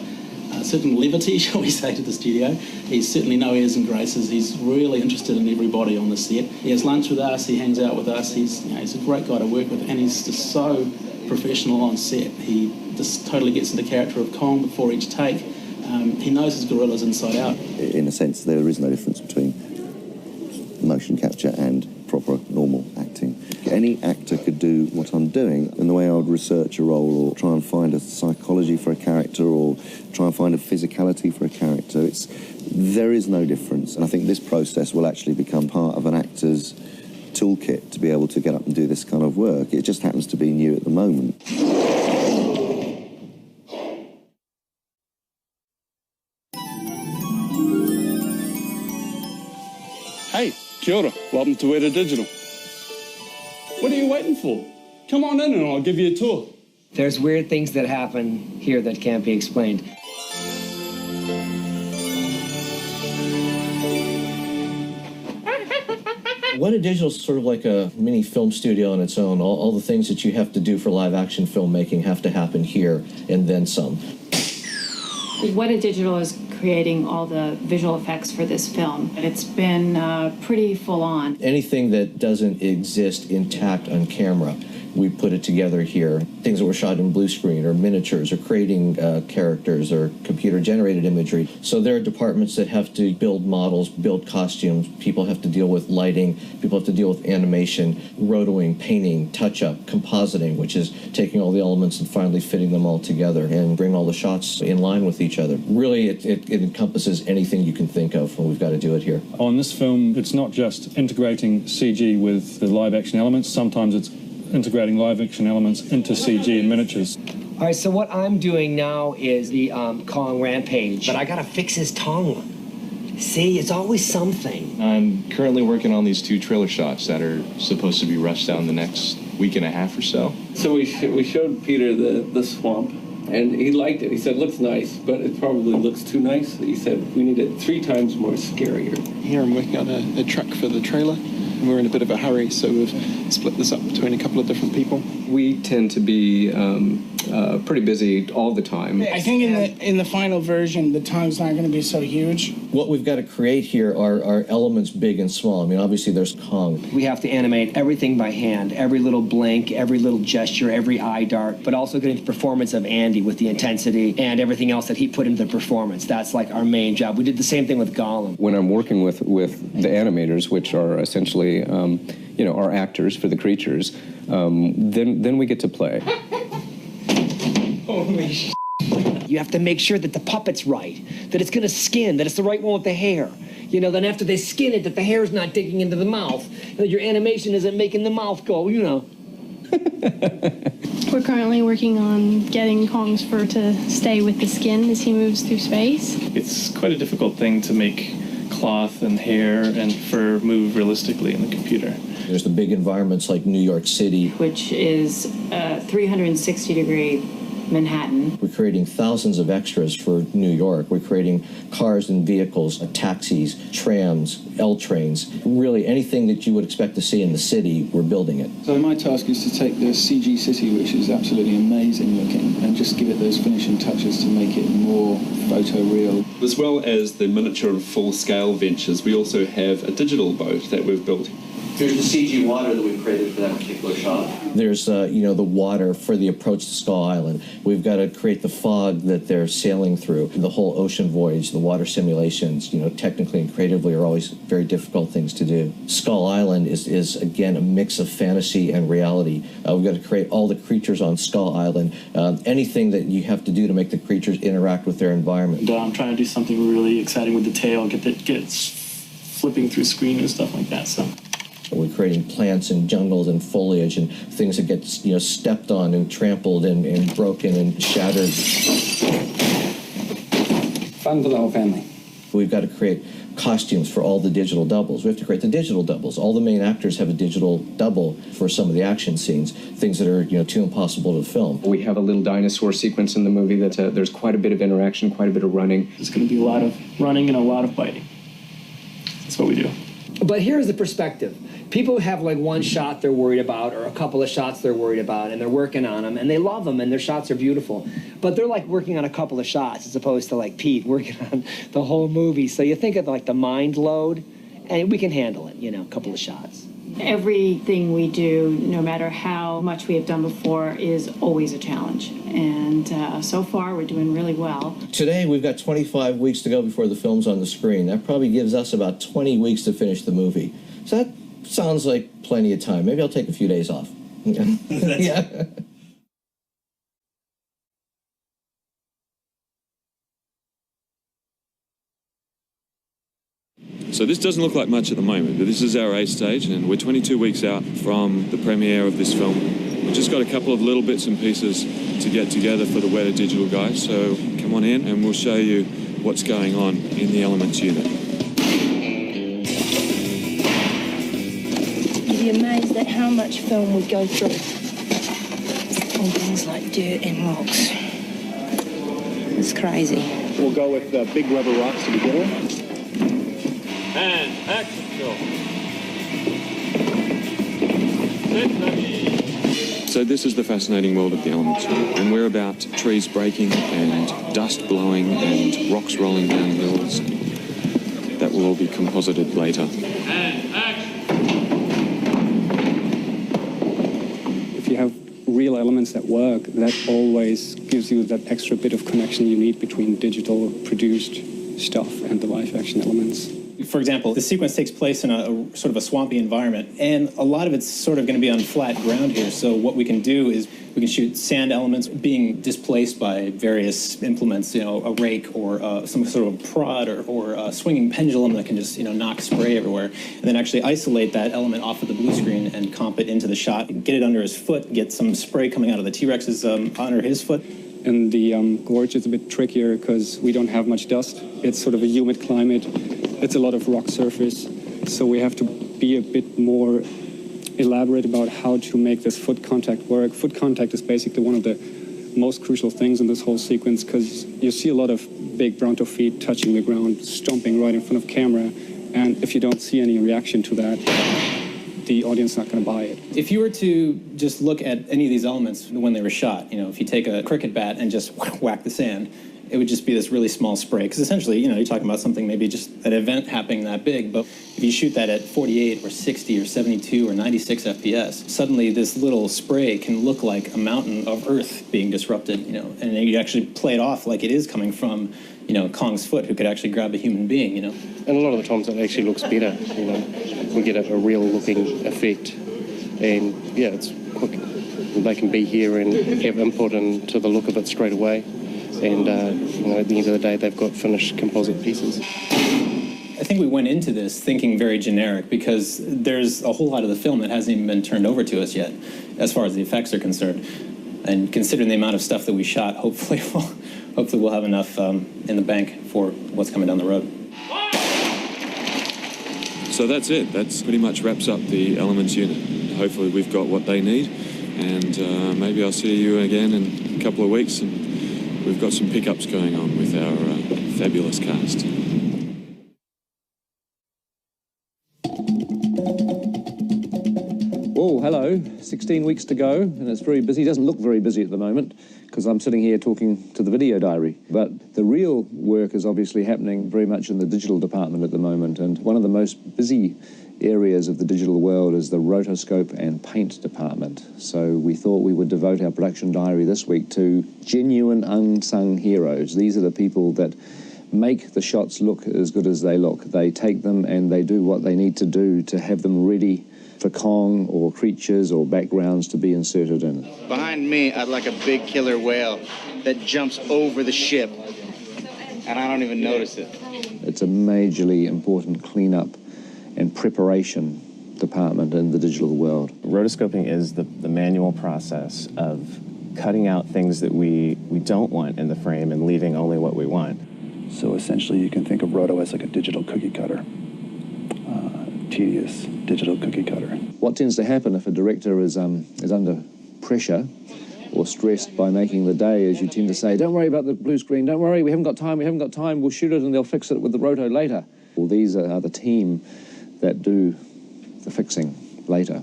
certain levity, shall we say, to the studio. He's certainly no airs and graces. He's really interested in everybody on the set. He has lunch with us, he hangs out with us. He's a great guy to work with, and he's just so professional on set. He just totally gets into the character of Kong before each take. He knows his gorillas inside out. In a sense, there is no difference between motion capture and proper normal acting. Any actor could do what I'm doing, and the way I would research a role or try and find a psychology for a character or try and find a physicality for a character, there is no difference. And I think this process will actually become part of an actor's toolkit to be able to get up and do this kind of work. It just happens to be new at the moment. Hey, kia ora. Welcome to Weta Digital. What are you waiting for? Come on in and I'll give you a tour. There's weird things that happen here that can't be explained. Weta Digital is sort of like a mini film studio on its own. All the things that you have to do for live-action filmmaking have to happen here, and then some. Weta Digital is creating all the visual effects for this film. It's been pretty full-on. Anything that doesn't exist intact on camera, we put it together here. Things that were shot in blue screen or miniatures or creating characters or computer-generated imagery. So there are departments that have to build models, build costumes. People have to deal with lighting. People have to deal with animation, rotoing, painting, touch-up, compositing, which is taking all the elements and finally fitting them all together and bring all the shots in line with each other. Really, it encompasses anything you can think of when we've got to do it here. On this film, it's not just integrating CG with the live-action elements. Sometimes it's integrating live-action elements into CG and miniatures. All right, so what I'm doing now is the Kong Rampage, but I gotta fix his tongue. See, it's always something. I'm currently working on these 2 trailer shots that are supposed to be rushed out in the next week and a half or so. So we showed Peter the swamp, and he liked it. He said, looks nice, but it probably looks too nice. He said, we need it 3 times more scarier. Here I'm working on a truck for the trailer. We're in a bit of a hurry, so we've split this up between a couple of different people. We tend to be pretty busy all the time. I think in the final version, the tongue's not going to be so huge. What we've got to create here are elements big and small. I mean, obviously there's Kong. We have to animate everything by hand, every little blink, every little gesture, every eye dart, but also getting the performance of Andy with the intensity and everything else that he put into the performance. That's like our main job. We did the same thing with Gollum. When I'm working with the animators, which are essentially our actors for the creatures, then we get to play. Holy shit. You have to make sure that the puppet's right, that it's going to skin, that it's the right one with the hair. You know, then after they skin it, that the hair's not digging into the mouth. That your animation isn't making the mouth go, you know. We're currently working on getting Kong's fur to stay with the skin as he moves through space. It's quite a difficult thing to make cloth and hair and fur move realistically in the computer. There's the big environments like New York City, Which is 360-degree Manhattan. We're creating thousands of extras for New York. We're creating cars and vehicles, taxis, trams, L trains. Really anything that you would expect to see in the city, we're building it. So my task is to take the CG city, which is absolutely amazing looking, and just give it those finishing touches to make it more photoreal. As well as the miniature and full-scale ventures, we also have a digital boat that we've built. Here's the CG water that we created for that particular shot. There's, the water for the approach to Skull Island. We've got to create the fog that they're sailing through. The whole ocean voyage, the water simulations, technically and creatively are always very difficult things to do. Skull Island is again, a mix of fantasy and reality. We've got to create all the creatures on Skull Island, anything that you have to do to make the creatures interact with their environment. I'm trying to do something really exciting with the tail, get it flipping through screen and stuff like that, so. We're creating plants and jungles and foliage and things that get stepped on and trampled and broken and shattered. Fun for the whole family. We've got to create costumes for all the digital doubles. We have to create the digital doubles. All the main actors have a digital double for some of the action scenes, things that are too impossible to film. We have a little dinosaur sequence in the movie that there's quite a bit of interaction, quite a bit of running. There's going to be a lot of running and a lot of biting. That's what we do. But here's the perspective. People have like one shot they're worried about or a couple of shots they're worried about, and they're working on them and they love them and their shots are beautiful. But they're like working on a couple of shots as opposed to like Pete working on the whole movie. So you think of like the mind load, and we can handle it, a couple of shots. Everything we do, no matter how much we have done before, is always a challenge. And so far, we're doing really well. Today, we've got 25 weeks to go before the film's on the screen. That probably gives us about 20 weeks to finish the movie. So that sounds like plenty of time. Maybe I'll take a few days off. Yeah. So this doesn't look like much at the moment, but this is our A stage, and we're 22 weeks out from the premiere of this film. We've just got a couple of little bits and pieces to get together for the Weta Digital guys, so come on in and we'll show you what's going on in the Elements unit. You'd be amazed at how much film we go through on things like dirt and rocks. It's crazy. We'll go with big rubber rocks to begin with. And action. So this is the fascinating world of the Elements unit, and we're about trees breaking and dust blowing and rocks rolling down hills. That will all be composited later. And action. If you have real elements that work, that always gives you that extra bit of connection you need between digital produced stuff and the live action elements. For example, the sequence takes place in a sort of a swampy environment, and a lot of it's sort of going to be on flat ground here. So what we can do is we can shoot sand elements being displaced by various implements, a rake or some sort of prod or a swinging pendulum that can just, knock spray everywhere, and then actually isolate that element off of the blue screen and comp it into the shot, get it under his foot, get some spray coming out of the T-Rex's under his foot. And the gorge is a bit trickier because we don't have much dust. It's sort of a humid climate. It's a lot of rock surface. So we have to be a bit more elaborate about how to make this foot contact work. Foot contact is basically one of the most crucial things in this whole sequence because you see a lot of big Bronto feet touching the ground, stomping right in front of camera. And if you don't see any reaction to that, the audience is not going to buy it. If you were to just look at any of these elements when they were shot, if you take a cricket bat and just whack the sand, it would just be this really small spray. Because essentially, you're talking about something maybe just an event happening that big, but if you shoot that at 48 or 60 or 72 or 96 FPS, suddenly this little spray can look like a mountain of earth being disrupted, and you actually play it off like it is coming from, Kong's foot, who could actually grab a human being, And a lot of the times it actually looks better, We get a real looking effect, and yeah, it's quick. They can be here and have input into the look of it straight away. And, at the end of the day, they've got finished composite pieces. I think we went into this thinking very generic because there's a whole lot of the film that hasn't even been turned over to us yet, as far as the effects are concerned. And considering the amount of stuff that we shot, hopefully we'll have enough in the bank for what's coming down the road. So that's it. That's pretty much wraps up the Elements unit. Hopefully we've got what they need, and maybe I'll see you again in a couple of weeks, and we've got some pickups going on with our fabulous cast. Oh, hello. 16 weeks to go, and it's very busy. It doesn't look very busy at the moment because I'm sitting here talking to the video diary. But the real work is obviously happening very much in the digital department at the moment, and one of the most busy areas of the digital world is the rotoscope and paint department. So we thought we would devote our production diary this week to genuine unsung heroes. These are the people that make the shots look as good as they look. They take them and they do what they need to do to have them ready for Kong or creatures or backgrounds to be inserted in. Behind me, I'd like a big killer whale that jumps over the ship, and I don't even notice it. It's a majorly important cleanup and preparation department in the digital world. Rotoscoping is the manual process of cutting out things that we don't want in the frame and leaving only what we want. So essentially you can think of roto as like a digital cookie cutter. Tedious digital cookie cutter. What tends to happen if a director is under pressure or stressed by making the day is you tend to say, don't worry about the blue screen, don't worry, we haven't got time, we'll shoot it and they'll fix it with the roto later. Well, these are the team that do the fixing later.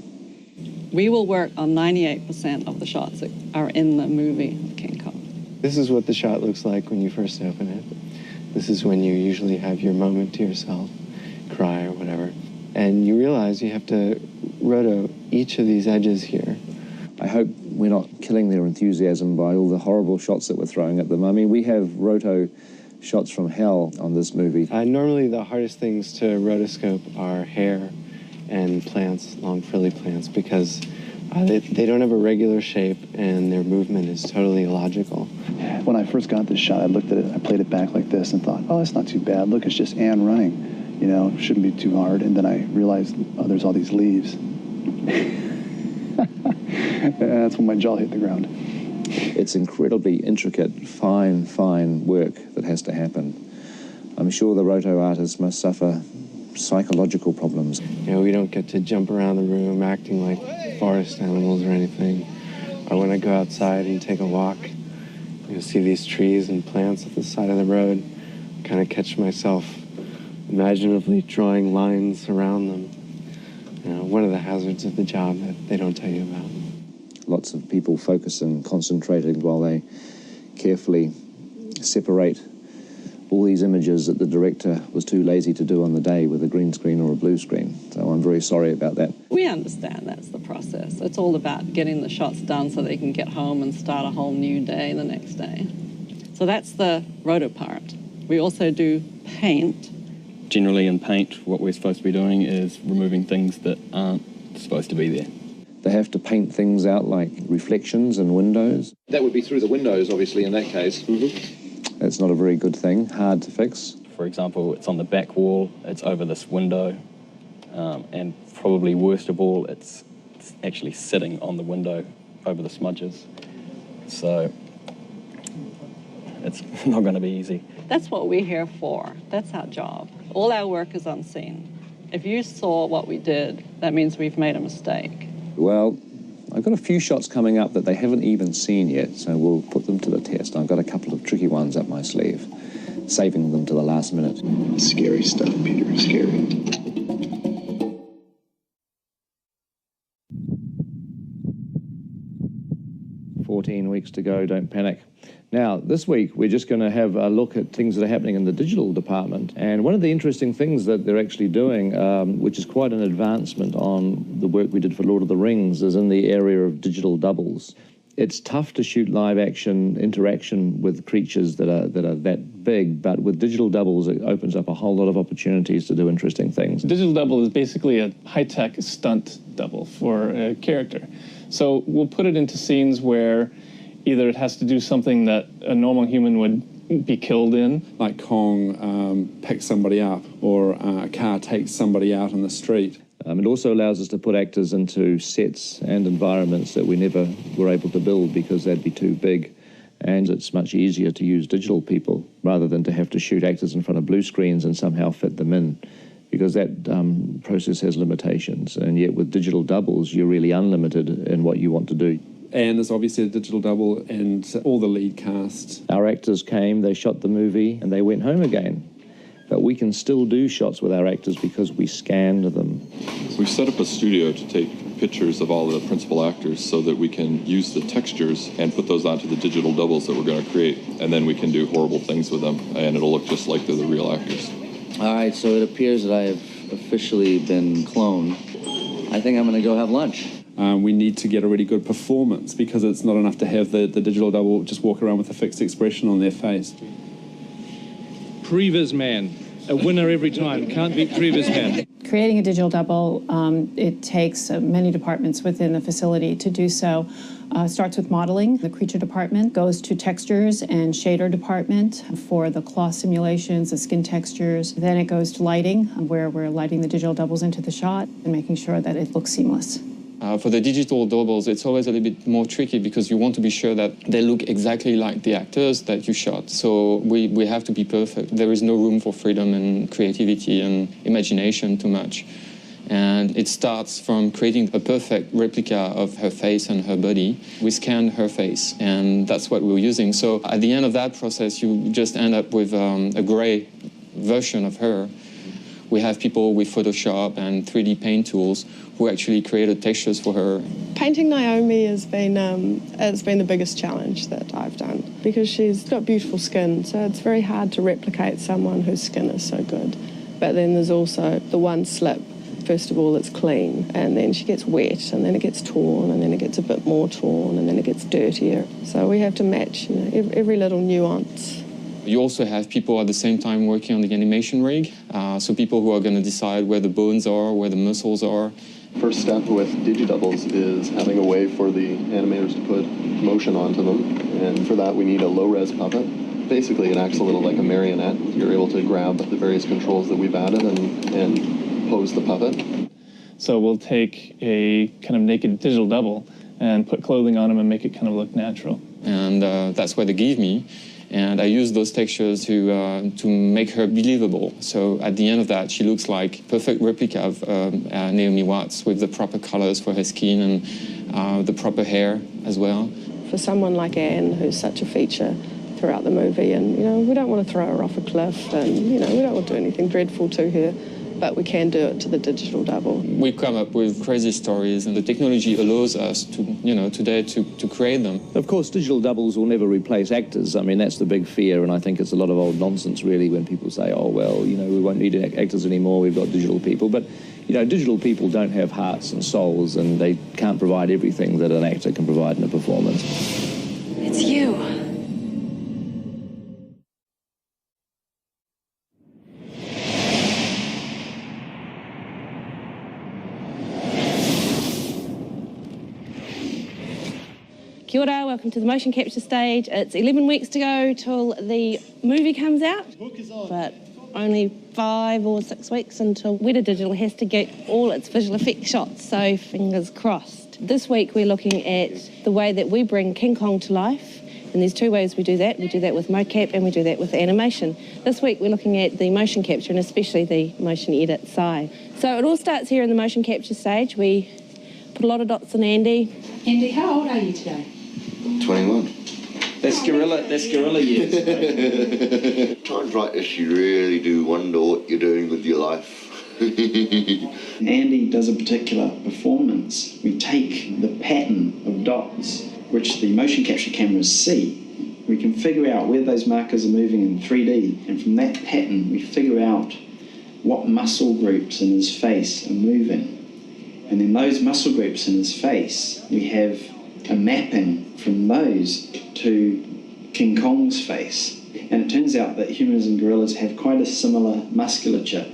We will work on 98% of the shots that are in the movie King Kong. This is what the shot looks like when you first open it. This is when you usually have your moment to yourself, cry or whatever. And you realize you have to roto each of these edges here. I hope we're not killing their enthusiasm by all the horrible shots that we're throwing at them. I mean, we have roto shots from hell on this movie. Normally the hardest things to rotoscope are hair and plants, long frilly plants, because they don't have a regular shape and their movement is totally illogical. When I first got this shot, I looked at it, I played it back like this and thought, oh, that's not too bad. Look, it's just Anne running. You know, shouldn't be too hard. And then I realized, oh, there's all these leaves. That's when my jaw hit the ground. It's incredibly intricate, fine work that has to happen. I'm sure the roto artists must suffer psychological problems. You know, we don't get to jump around the room acting like forest animals or anything. Or when I go outside and take a walk, you see these trees and plants at the side of the road, kind of catch myself imaginatively drawing lines around them. You know, one of the hazards of the job that they don't tell you about. Lots of people focus and concentrating while they carefully separate all these images that the director was too lazy to do on the day with a green screen or a blue screen. So I'm very sorry about that. We understand that's the process. It's all about getting the shots done so they can get home and start a whole new day the next day. So that's the roto part. We also do paint. Generally in paint, what we're supposed to be doing is removing things that aren't supposed to be there. They have to paint things out like reflections and windows. That would be through the windows, obviously, in that case. Mm-hmm. That's not a very good thing, hard to fix. For example, it's on the back wall, it's over this window, and probably worst of all, it's actually sitting on the window over the smudges. So it's not going to be easy. That's what we're here for. That's our job. All our work is unseen. If you saw what we did, that means we've made a mistake. Well, I've got a few shots coming up that they haven't even seen yet, so we'll put them to the test. I've got a couple of tricky ones up my sleeve, saving them to the last minute. Scary stuff, Peter, scary. Weeks to go, don't panic. Now, this week, we're just going to have a look at things that are happening in the digital department. And one of the interesting things that they're actually doing, which is quite an advancement on the work we did for Lord of the Rings, is in the area of digital doubles. It's tough to shoot live action interaction with creatures that are that big, but with digital doubles, it opens up a whole lot of opportunities to do interesting things. Digital double is basically a high-tech stunt double for a character. So we'll put it into scenes where either it has to do something that a normal human would be killed in. Like Kong picks somebody up, or a car takes somebody out in the street. It also allows us to put actors into sets and environments that we never were able to build because they'd be too big. And it's much easier to use digital people rather than to have to shoot actors in front of blue screens and somehow fit them in, because that process has limitations. And yet with digital doubles, you're really unlimited in what you want to do. And there's obviously a digital double and all the lead cast. Our actors came, they shot the movie, and they went home again. But we can still do shots with our actors because we scanned them. We've set up a studio to take pictures of all the principal actors so that we can use the textures and put those onto the digital doubles that we're going to create. And then we can do horrible things with them, and it'll look just like they're the real actors. All right, so it appears that I have officially been cloned. I think I'm going to go have lunch. We need to get a really good performance because it's not enough to have the digital double just walk around with a fixed expression on their face. Previs Man, a winner every time. Can't beat Previs Man. Creating a digital double, it takes many departments within the facility to do so. Starts with modeling. The creature department goes to textures and shader department for the cloth simulations, the skin textures. Then it goes to lighting, where we're lighting the digital doubles into the shot and making sure that it looks seamless. For the digital doubles, it's always a little bit more tricky because you want to be sure that they look exactly like the actors that you shot. So we have to be perfect. There is no room for freedom and creativity and imagination too much. And it starts from creating a perfect replica of her face and her body. We scanned her face, and that's what we were using. So at the end of that process, you just end up with a gray version of her. We have people with Photoshop and 3D paint tools who actually created textures for her. Painting Naomi has been the biggest challenge that I've done because she's got beautiful skin, so it's very hard to replicate someone whose skin is so good. But then there's also the one slip. First of all, it's clean, and then she gets wet, and then it gets torn, and then it gets a bit more torn, and then it gets dirtier. So we have to match, every little nuance. You also have people at the same time working on the animation rig, so people who are going to decide where the bones are, where the muscles are. First step with DigiDoubles is having a way for the animators to put motion onto them, and for that we need a low-res puppet. Basically, it acts a little like a marionette. You're able to grab the various controls that we've added and pose the puppet. So we'll take a kind of naked digital double and put clothing on them and make it kind of look natural. And that's what they give me. And I use those textures to make her believable. So at the end of that, she looks like a perfect replica of Naomi Watts with the proper colors for her skin and the proper hair as well. For someone like Anne, who's such a feature throughout the movie, and we don't want to throw her off a cliff, and we don't want to do anything dreadful to her, but we can do it to the digital double. We come up with crazy stories, and the technology allows us to, today to create them. Of course, digital doubles will never replace actors. I mean, that's the big fear, and I think it's a lot of old nonsense, really, when people say, oh, well, we won't need actors anymore, we've got digital people. But, digital people don't have hearts and souls, and they can't provide everything that an actor can provide in a performance. It's you. Kia ora, welcome to the motion capture stage. It's 11 weeks to go till the movie comes out, but only 5 or 6 weeks until Weta Digital has to get all its visual effects shots, so fingers crossed. This week we're looking at the way that we bring King Kong to life, and there's 2 ways we do that. We do that with mocap and we do that with animation. This week we're looking at the motion capture and especially the motion edit side. So it all starts here in the motion capture stage. We put a lot of dots on Andy. Andy, how old are you today? 21. That's gorilla years. Times like this, you really do wonder what you're doing with your life. Andy does a particular performance. We take the pattern of dots, which the motion capture cameras see. We can figure out where those markers are moving in 3D, and from that pattern, we figure out what muscle groups in his face are moving. And in those muscle groups in his face, we have a mapping from those to King Kong's face. And it turns out that humans and gorillas have quite a similar musculature.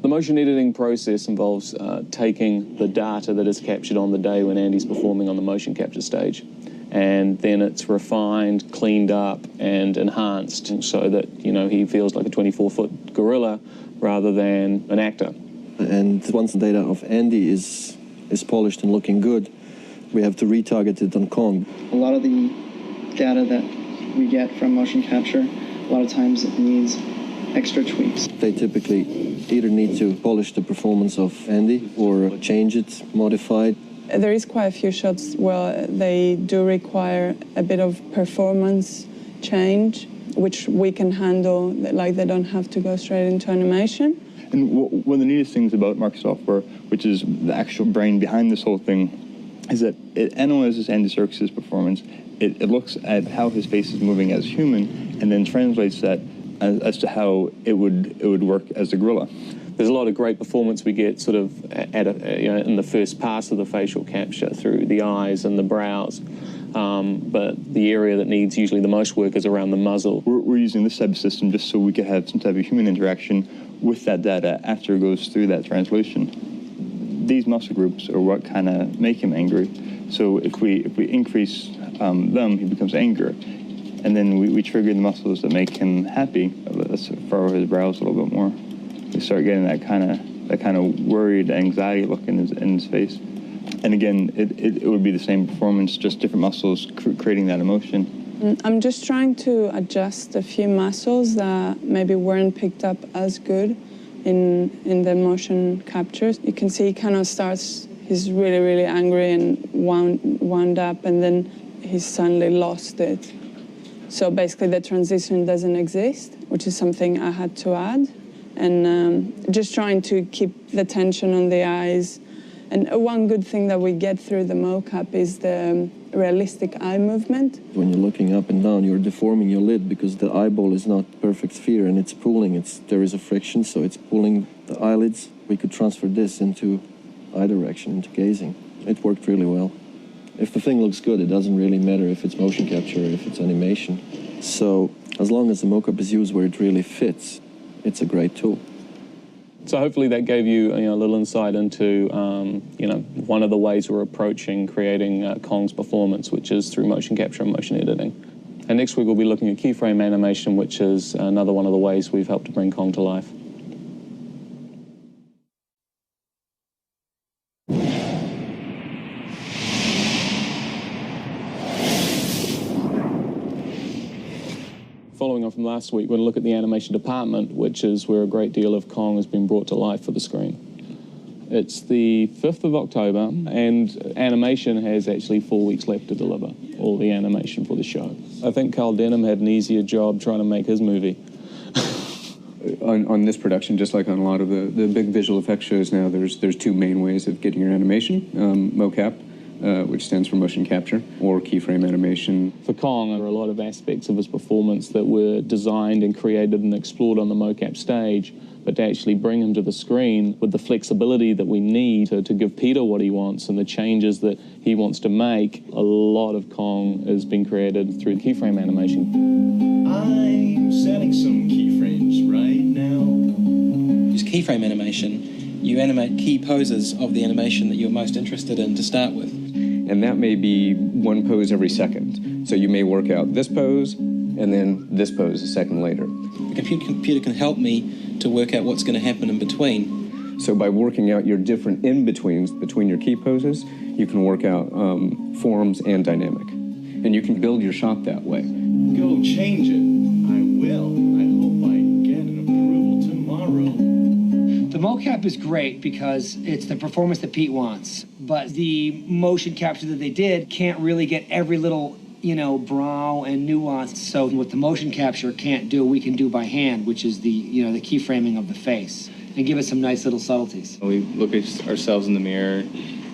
The motion editing process involves taking the data that is captured on the day when Andy's performing on the motion capture stage, and then it's refined, cleaned up, and enhanced so that, you know, he feels like a 24-foot gorilla rather than an actor. And once the data of Andy is polished and looking good, we have to retarget it on Kong. A lot of the data that we get from motion capture, a lot of times it needs extra tweaks. They typically either need to polish the performance of Andy or change it, modify it. There is quite a few shots where they do require a bit of performance change, which we can handle, like they don't have to go straight into animation. And one of the neatest things about Mark software, which is the actual brain behind this whole thing, is that it analyzes Andy Serkis's performance. It looks at how his face is moving as human, and then translates that as to how it would work as a gorilla. There's a lot of great performance we get sort of in the first pass of the facial capture through the eyes and the brows. But the area that needs usually the most work is around the muzzle. We're using this type of system just so we can have some type of human interaction with that data after it goes through that translation. These muscle groups are what kind of make him angry. So if we increase them, he becomes angrier. And then we trigger the muscles that make him happy. Let's furrow his brows a little bit more. We start getting that kind of worried anxiety look in his face. And again, it would be the same performance, just different muscles creating that emotion. I'm just trying to adjust a few muscles that maybe weren't picked up as good in the motion captures. You can see he kind of starts, he's really, really angry and wound up, and then he suddenly lost it. So basically the transition doesn't exist, which is something I had to add. And just trying to keep the tension on the eyes. And one good thing that we get through the mocap is the realistic eye movement. When you're looking up and down, you're deforming your lid because the eyeball is not perfect sphere and it's pulling. There is a friction, so it's pulling the eyelids. We could transfer this into eye direction, into gazing. It worked really well. If the thing looks good, it doesn't really matter if it's motion capture or if it's animation. So as long as the mocap is used where it really fits, it's a great tool. So hopefully that gave you, a little insight into one of the ways we're approaching creating Kong's performance, which is through motion capture and motion editing. And next week we'll be looking at keyframe animation, which is another one of the ways we've helped to bring Kong to life. Following on from last week, we're going to look at the animation department, which is where a great deal of Kong has been brought to life for the screen. It's the 5th of October, and animation has actually 4 weeks left to deliver all the animation for the show. I think Carl Denham had an easier job trying to make his movie. On this production, just like on a lot of the big visual effects shows now, there's two main ways of getting your animation, mocap, which stands for motion capture, or keyframe animation. For Kong, there are a lot of aspects of his performance that were designed and created and explored on the mocap stage, but to actually bring him to the screen with the flexibility that we need to give Peter what he wants and the changes that he wants to make, a lot of Kong has been created through keyframe animation. I'm setting some keyframes right now. Use keyframe animation. You animate key poses of the animation that you're most interested in to start with. And that may be one pose every second. So you may work out this pose, and then this pose a second later. The computer can help me to work out what's going to happen in between. So by working out your different in-betweens between your key poses, you can work out forms and dynamic. And you can build your shot that way. Go change it. I will. I hope I get an approval tomorrow. The mocap is great because it's the performance that Pete wants, but the motion capture that they did can't really get every little, brow and nuance. So what the motion capture can't do, we can do by hand, which is the keyframing of the face, and give it some nice little subtleties. We look at ourselves in the mirror,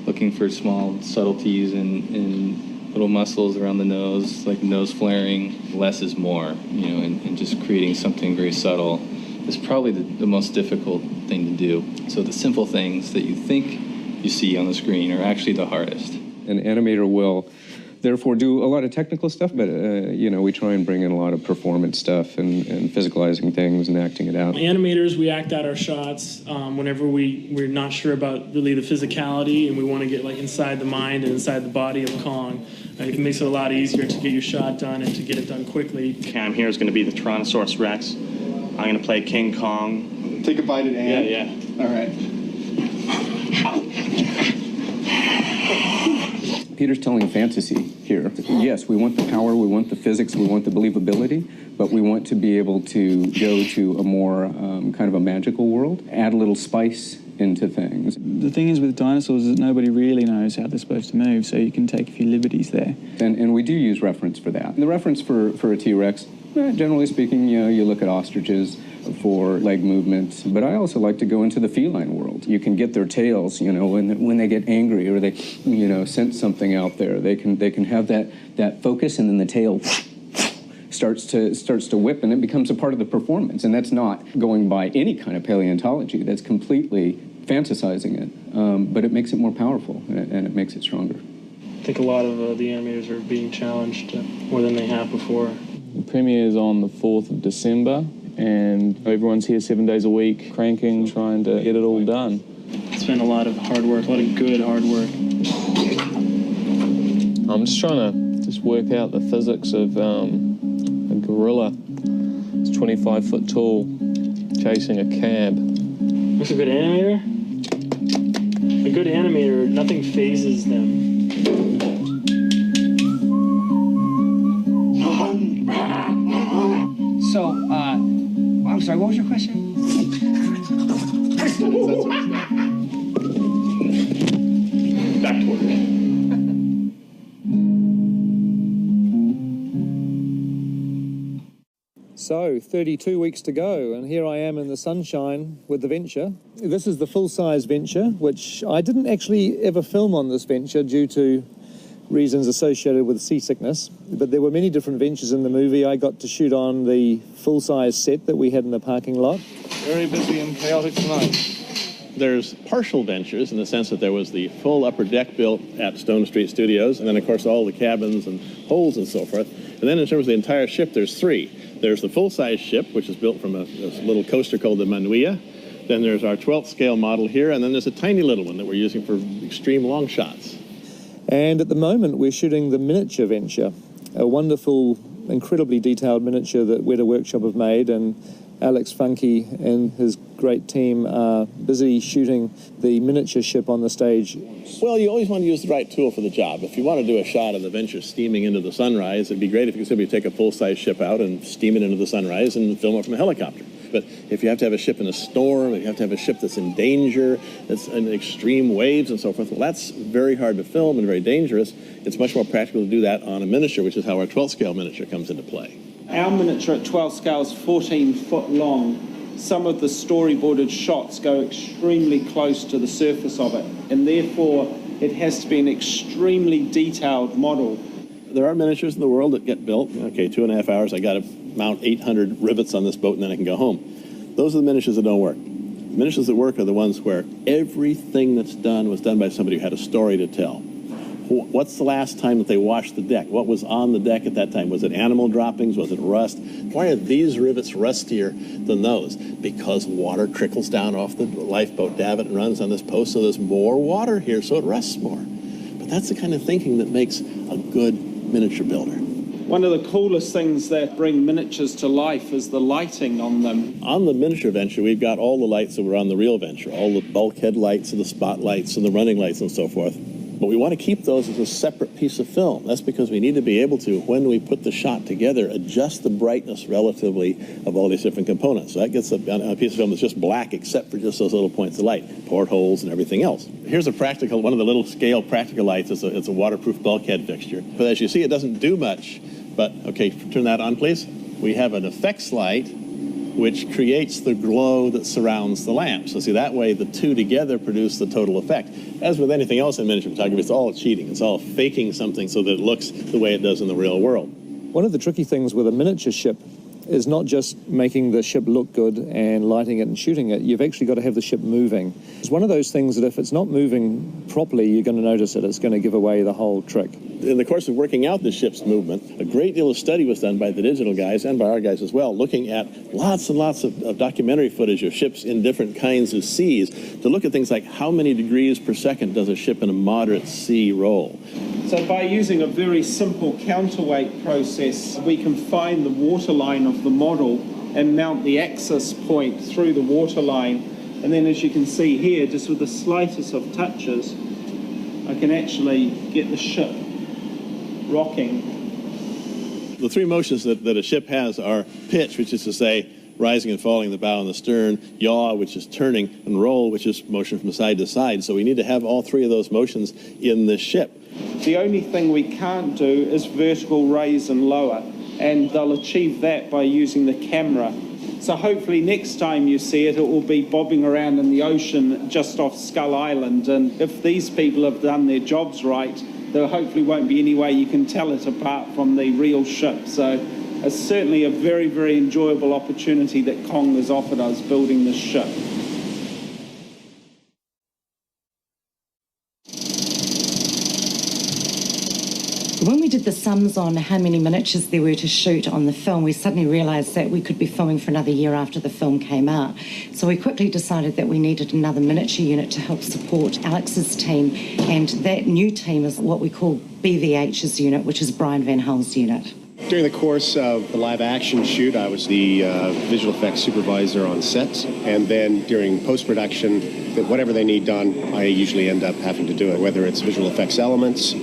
looking for small subtleties and little muscles around the nose, like nose flaring. Less is more, and just creating something very subtle is probably the most difficult thing to do. So the simple things that you think you see on the screen are actually the hardest. An animator will therefore do a lot of technical stuff, but we try and bring in a lot of performance stuff and physicalizing things and acting it out. Animators, we act out our shots whenever we're not sure about really the physicality and we want to get like inside the mind and inside the body of Kong. It makes it a lot easier to get your shot done and to get it done quickly. Cam here is going to be the Tyrannosaurus Rex. I'm going to play King Kong. Take a bite at Anne? Yeah. All right. Peter's telling a fantasy here. Yes, we want the power, we want the physics, we want the believability, but we want to be able to go to a more kind of a magical world, add a little spice into things. The thing is with dinosaurs is that nobody really knows how they're supposed to move, so you can take a few liberties there. And we do use reference for that. And the reference for a T-Rex, generally speaking, you look at ostriches for leg movements, but I also like to go into the feline world. You can get their tails, when they get angry or they, sense something out there. They can have that focus, and then the tail starts to whip, and it becomes a part of the performance. And that's not going by any kind of paleontology. That's completely fantasizing it, but it makes it more powerful and it makes it stronger. I think a lot of the animators are being challenged more than they have before. The premiere is on the 4th of December, and everyone's here 7 days a week, cranking, trying to get it all done. It's been a lot of hard work, a lot of good hard work. I'm just trying to work out the physics of a gorilla. It's 25 foot tall, chasing a cab. What's a good animator? A good animator, nothing phases them. So, I'm sorry, what was your question? Back to work. So, 32 weeks to go, and here I am in the sunshine with the Venture. This is the full-size Venture, which I didn't actually ever film on this Venture due to reasons associated with seasickness, but there were many different Ventures in the movie. I got to shoot on the full-size set that we had in the parking lot. Very busy and chaotic tonight. There's partial Ventures in the sense that there was the full upper deck built at Stone Street Studios, and then of course all the cabins and holds and so forth. And then in terms of the entire ship, there's three. There's the full-size ship, which is built from a little coaster called the Manuia. Then there's our 12th scale model here, and then there's a tiny little one that we're using for extreme long shots. And at the moment, we're shooting the miniature Venture, a wonderful, incredibly detailed miniature that Weta Workshop have made, and Alex Funky and his great team are busy shooting the miniature ship on the stage. Well, you always want to use the right tool for the job. If you want to do a shot of the Venture steaming into the sunrise, it'd be great if you could simply take a full-size ship out and steam it into the sunrise and film it from a helicopter. But if you have to have a ship in a storm, if you have to have a ship that's in danger, that's in extreme waves and so forth, well, that's very hard to film and very dangerous. It's much more practical to do that on a miniature, which is how our 12th scale miniature comes into play. Our miniature at 12 scale is 14 foot long. Some of the storyboarded shots go extremely close to the surface of it, and therefore it has to be an extremely detailed model. There are miniatures in the world that get built. Okay, 2.5 hours, I got to mount 800 rivets on this boat and then I can go home. Those are the miniatures that don't work. The miniatures that work are the ones where everything that's done was done by somebody who had a story to tell. What's the last time that they washed the deck? What was on the deck at that time? Was it animal droppings? Was it rust? Why are these rivets rustier than those? Because water trickles down off the lifeboat davit and runs on this post, so there's more water here, so it rusts more. But that's the kind of thinking that makes a good miniature builder. One of the coolest things that bring miniatures to life is the lighting on them. On the miniature Venture, we've got all the lights that were on the real Venture, all the bulkhead lights and the spotlights and the running lights and so forth. But we want to keep those as a separate piece of film. That's because we need to be able to, when we put the shot together, adjust the brightness relatively of all these different components. So that gets a piece of film that's just black except for just those little points of light, portholes and everything else. Here's a practical, one of the little scale practical lights. It's a waterproof bulkhead fixture. But as you see, it doesn't do much. But, okay, turn that on, please. We have an effects light which creates the glow that surrounds the lamp. So see, that way the two together produce the total effect. As with anything else in miniature photography, it's all cheating. It's all faking something so that it looks the way it does in the real world. One of the tricky things with a miniature ship is not just making the ship look good and lighting it and shooting it. You've actually got to have the ship moving. It's one of those things that if it's not moving properly, you're going to notice it. It's going to give away the whole trick. In the course of working out the ship's movement, a great deal of study was done by the digital guys and by our guys as well, looking at lots and lots of documentary footage of ships in different kinds of seas to look at things like how many degrees per second does a ship in a moderate sea roll. So by using a very simple counterweight process, we can find the waterline of the model and mount the axis point through the waterline. And then as you can see here, just with the slightest of touches, I can actually get the ship rocking. The three motions that a ship has are pitch, which is to say rising and falling the bow and the stern, yaw, which is turning, and roll, which is motion from side to side. So we need to have all three of those motions in this ship. The only thing we can't do is vertical raise and lower, and they'll achieve that by using the camera. So hopefully next time you see it, it will be bobbing around in the ocean just off Skull Island. And if these people have done their jobs right, there hopefully won't be any way you can tell it apart from the real ship. So it's certainly a very, very enjoyable opportunity that Kong has offered us building this ship. When we did the sums on how many miniatures there were to shoot on the film, we suddenly realised that we could be filming for another year after the film came out. So we quickly decided that we needed another miniature unit to help support Alex's team, and that new team is what we call BVH's unit, which is Brian Van Hul's unit. During the course of the live-action shoot, I was the visual effects supervisor on set, and then during post-production, whatever they need done, I usually end up having to do it, whether it's visual effects elements.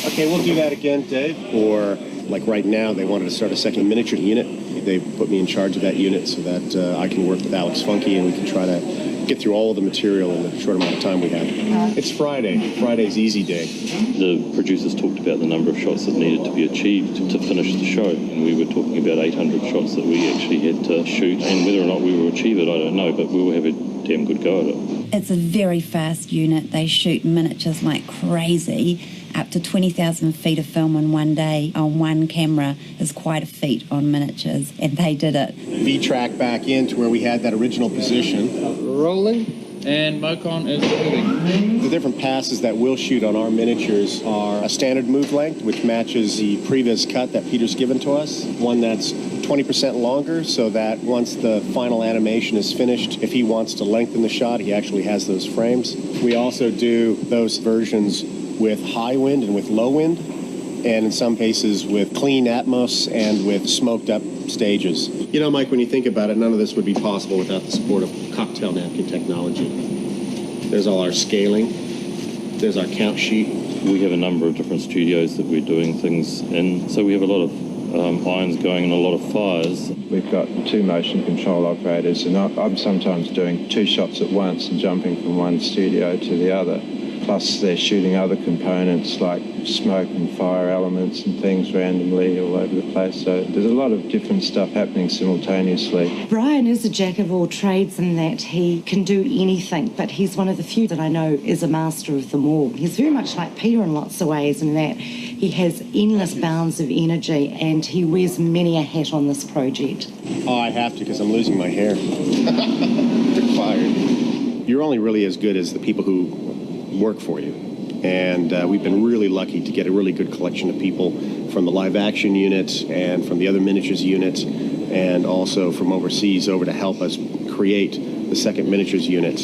Okay, we'll do that again, Dave. Or, like right now, they wanted to start a second miniature unit. They put me in charge of that unit so that I can work with Alex Funky and we can try to get through all of the material in the short amount of time we have. It's Friday. Friday's easy day. The producers talked about the number of shots that needed to be achieved to finish the show, and we were talking about 800 shots that we actually had to shoot, and whether or not we will achieve it, I don't know, but we will have a damn good go at it. It's a very fast unit. They shoot miniatures like crazy. Up to 20,000 feet of film in one day on one camera is quite a feat on miniatures, and they did it. V-track back into where we had that original position. Rolling, and Mocon is moving. The different passes that we'll shoot on our miniatures are a standard move length, which matches the previs cut that Peter's given to us. One that's 20% longer, so that once the final animation is finished, if he wants to lengthen the shot, he actually has those frames. We also do those versions with high wind and with low wind, and in some cases with clean atmos and with smoked up stages. You know, Mike, when you think about it, none of this would be possible without the support of cocktail napkin technology. There's all our scaling, there's our count sheet. We have a number of different studios that we're doing things in, so we have a lot of irons going and a lot of fires. We've got 2 motion control operators, and I'm sometimes doing 2 shots at once and jumping from one studio to the other. Plus they're shooting other components like smoke and fire elements and things randomly all over the place. So there's a lot of different stuff happening simultaneously. Brian is a jack of all trades in that he can do anything, but he's one of the few that I know is a master of them all. He's very much like Peter in lots of ways in that he has endless bounds of energy and he wears many a hat on this project. Oh, I have to because I'm losing my hair. You're fired. You're only really as good as the people who work for you. And we've been really lucky to get a really good collection of people from the live action unit and from the other miniatures unit and also from overseas over to help us create the second miniatures unit.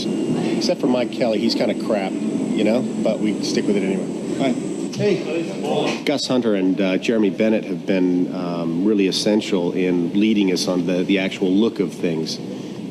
Except for Mike Kelly, he's kind of crap, you know, but we stick with it anyway. Hi. Hey. Gus Hunter and Jeremy Bennett have been really essential in leading us on the actual look of things.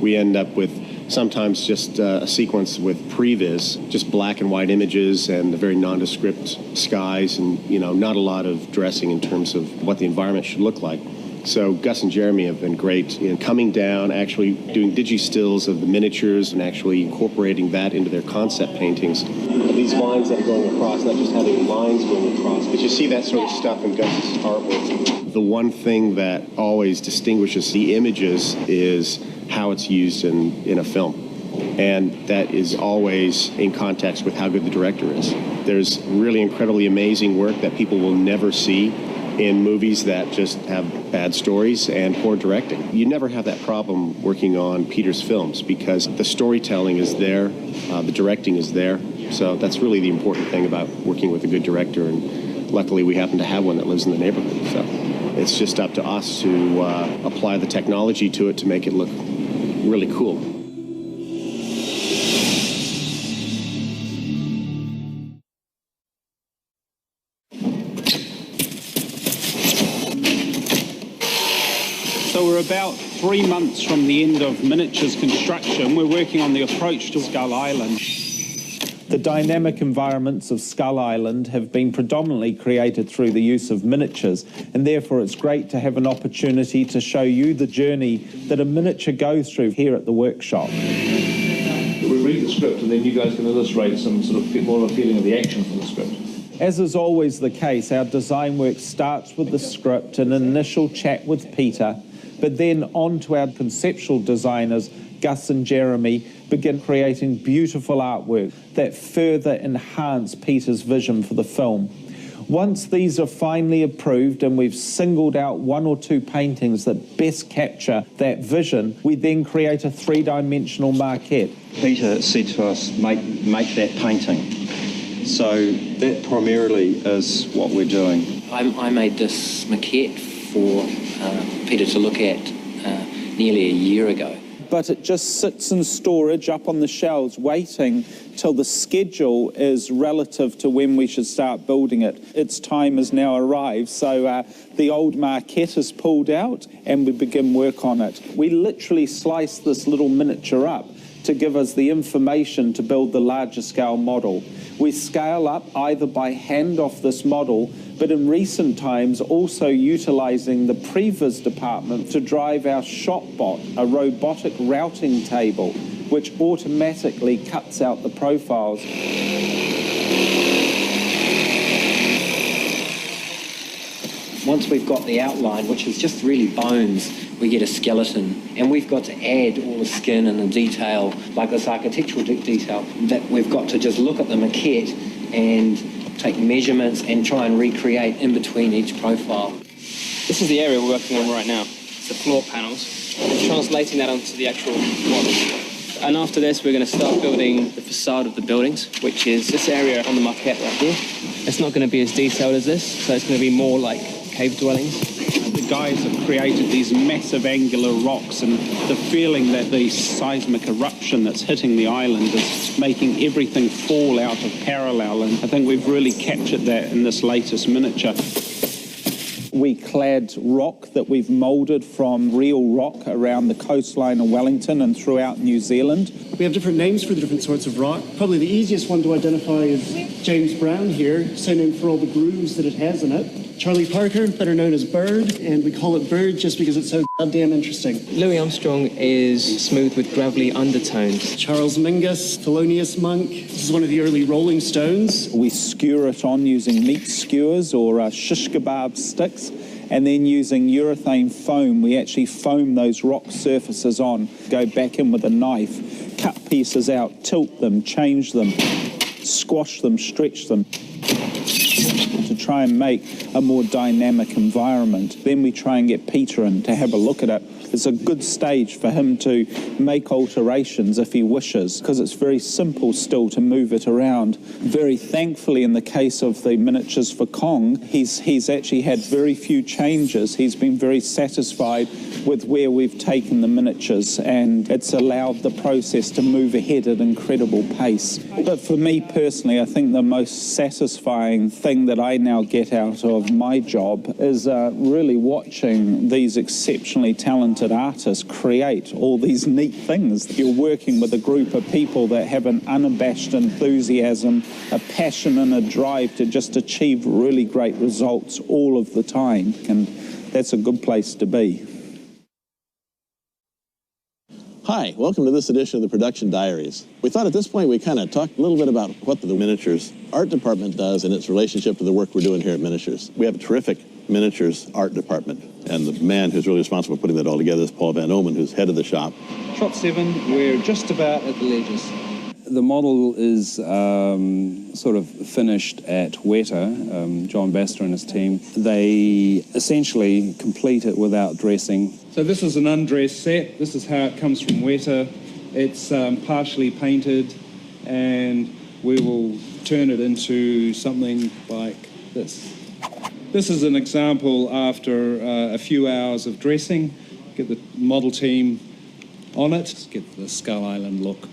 We end up with sometimes just a sequence with previs, just black and white images and very nondescript skies and, you know, not a lot of dressing in terms of what the environment should look like. So Gus and Jeremy have been great in coming down, actually doing digi-stills of the miniatures and actually incorporating that into their concept paintings. These lines that are going across, not just having lines going across, but you see that sort of stuff in Gus's artwork. The one thing that always distinguishes the images is how it's used in a film. And that is always in context with how good the director is. There's really incredibly amazing work that people will never see in movies that just have bad stories and poor directing. You never have that problem working on Peter's films because the storytelling is there, the directing is there. So that's really the important thing about working with a good director, and luckily we happen to have one that lives in the neighborhood. So it's just up to us to apply the technology to it to make it look really cool. So we're about 3 months from the end of miniatures construction. We're working on the approach to Skull Island. The dynamic environments of Skull Island have been predominantly created through the use of miniatures, and therefore it's great to have an opportunity to show you the journey that a miniature goes through here at the workshop. We read the script and then you guys can illustrate some sort of more of a feeling of the action from the script. As is always the case, our design work starts with the script, an initial chat with Peter, but then on to our conceptual designers, Gus and Jeremy, begin creating beautiful artwork that further enhance Peter's vision for the film. Once these are finally approved and we've singled out 1 or 2 paintings that best capture that vision, we then create a 3-dimensional maquette. Peter said to us, make that painting. So that primarily is what we're doing. I made this maquette for Peter to look at nearly a year ago. But it just sits in storage up on the shelves waiting till the schedule is relative to when we should start building it. Its time has now arrived, so the old maquette is pulled out and we begin work on it. We literally slice this little miniature up to give us the information to build the larger scale model. We scale up either by hand off this model, but in recent times also utilising the previs department to drive our ShotBot, a robotic routing table, which automatically cuts out the profiles. Once we've got the outline, which is just really bones, we get a skeleton, and we've got to add all the skin and the detail, like this architectural detail, that we've got to just look at the maquette and take measurements and try and recreate in between each profile. This is the area we're working on right now. It's the floor panels, and translating that onto the actual model. And after this, we're going to start building the facade of the buildings, which is this area on the maquette right here. It's not going to be as detailed as this, so it's going to be more like cave dwellings. The guys have created these massive angular rocks, and the feeling that the seismic eruption that's hitting the island is making everything fall out of parallel, and I think we've really captured that in this latest miniature. We clad rock that we've moulded from real rock around the coastline of Wellington and throughout New Zealand. We have different names for the different sorts of rock. Probably the easiest one to identify is James Brown here, same for all the grooves that it has in it. Charlie Parker, better known as Bird, and we call it Bird just because it's so goddamn interesting. Louis Armstrong is smooth with gravelly undertones. Charles Mingus, Thelonious Monk. This is one of the early Rolling Stones. We skewer it on using meat skewers or shish kebab sticks, and then using urethane foam, we actually foam those rock surfaces on, go back in with a knife, cut pieces out, tilt them, change them, squash them, stretch them, to try and make a more dynamic environment. Then we try and get Peter in to have a look at it. It's a good stage for him to make alterations if he wishes, because it's very simple still to move it around. Very thankfully, in the case of the miniatures for Kong, he's actually had very few changes. He's been very satisfied with where we've taken the miniatures, and it's allowed the process to move ahead at incredible pace. But for me personally, I think the most satisfying thing that I now get out of my job is really watching these exceptionally talented artists create all these neat things. You're working with a group of people that have an unabashed enthusiasm, a passion and a drive to just achieve really great results all of the time, and that's a good place to be. Hi, welcome to this edition of the Production Diaries. We thought at this point we kind of talked a little bit about what the Miniatures Art Department does and its relationship to the work we're doing here at Miniatures. We have a terrific Miniatures Art Department, and the man who's really responsible for putting that all together is Paul Van Omen, who's head of the shop. Shot 7, we're just about at the ledges. The model is sort of finished at Weta, John Baster and his team. They essentially complete it without dressing. So this is an undressed set. This is how it comes from Weta. It's partially painted, and we will turn it into something like this. This is an example after a few hours of dressing. Get the model team on it, get the Skull Island look.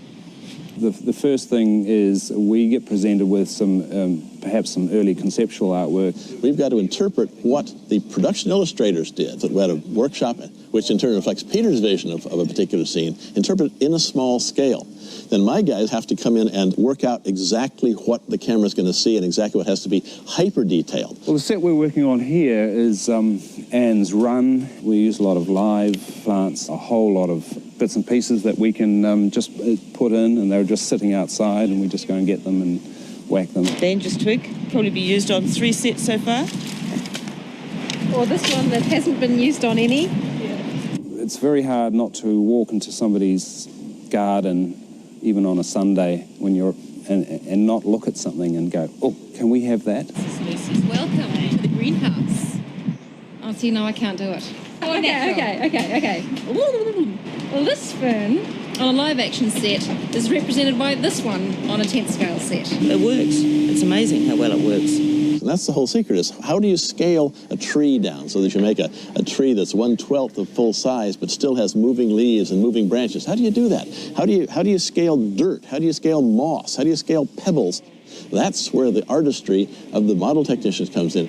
The first thing is we get presented with some, perhaps some early conceptual artwork. We've got to interpret what the production illustrators did. So we had a workshop, which in turn reflects Peter's vision of a particular scene, interpret it in a small scale. Then my guys have to come in and work out exactly what the camera's going to see and exactly what has to be hyper-detailed. Well, the set we're working on here is Anne's Run. We use a lot of live plants, a whole lot of bits and pieces that we can just put in, and they're just sitting outside, and we just go and get them and whack them. Dangerous twig, probably be used on 3 sets so far. Or this one that hasn't been used on any. It's very hard not to walk into somebody's garden, even on a Sunday, when you're and not look at something and go, oh, can we have that? Lucy's welcome to the greenhouse. Oh, see, no, I can't do it. Okay. Well, this fern on a live action set is represented by this one on a 10th scale set. It works. It's amazing how well it works. And that's the whole secret, is how do you scale a tree down so that you make a tree that's 1/12 of full size but still has moving leaves and moving branches? How do you do that? How do you scale dirt? How do you scale moss? How do you scale pebbles? That's where the artistry of the model technicians comes in.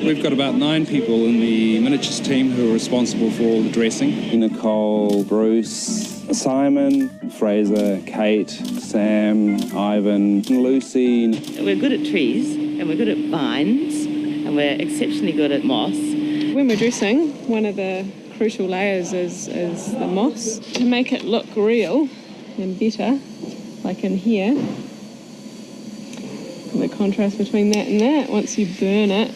We've got about 9 people in the miniatures team who are responsible for all the dressing. Nicole, Bruce, Simon, Fraser, Kate, Sam, Ivan, Lucy. We're good at trees, and we're good at vines, and we're exceptionally good at moss. When we're dressing, one of the crucial layers is the moss. To make it look real and better, like in here, the contrast between that and that, once you burn it.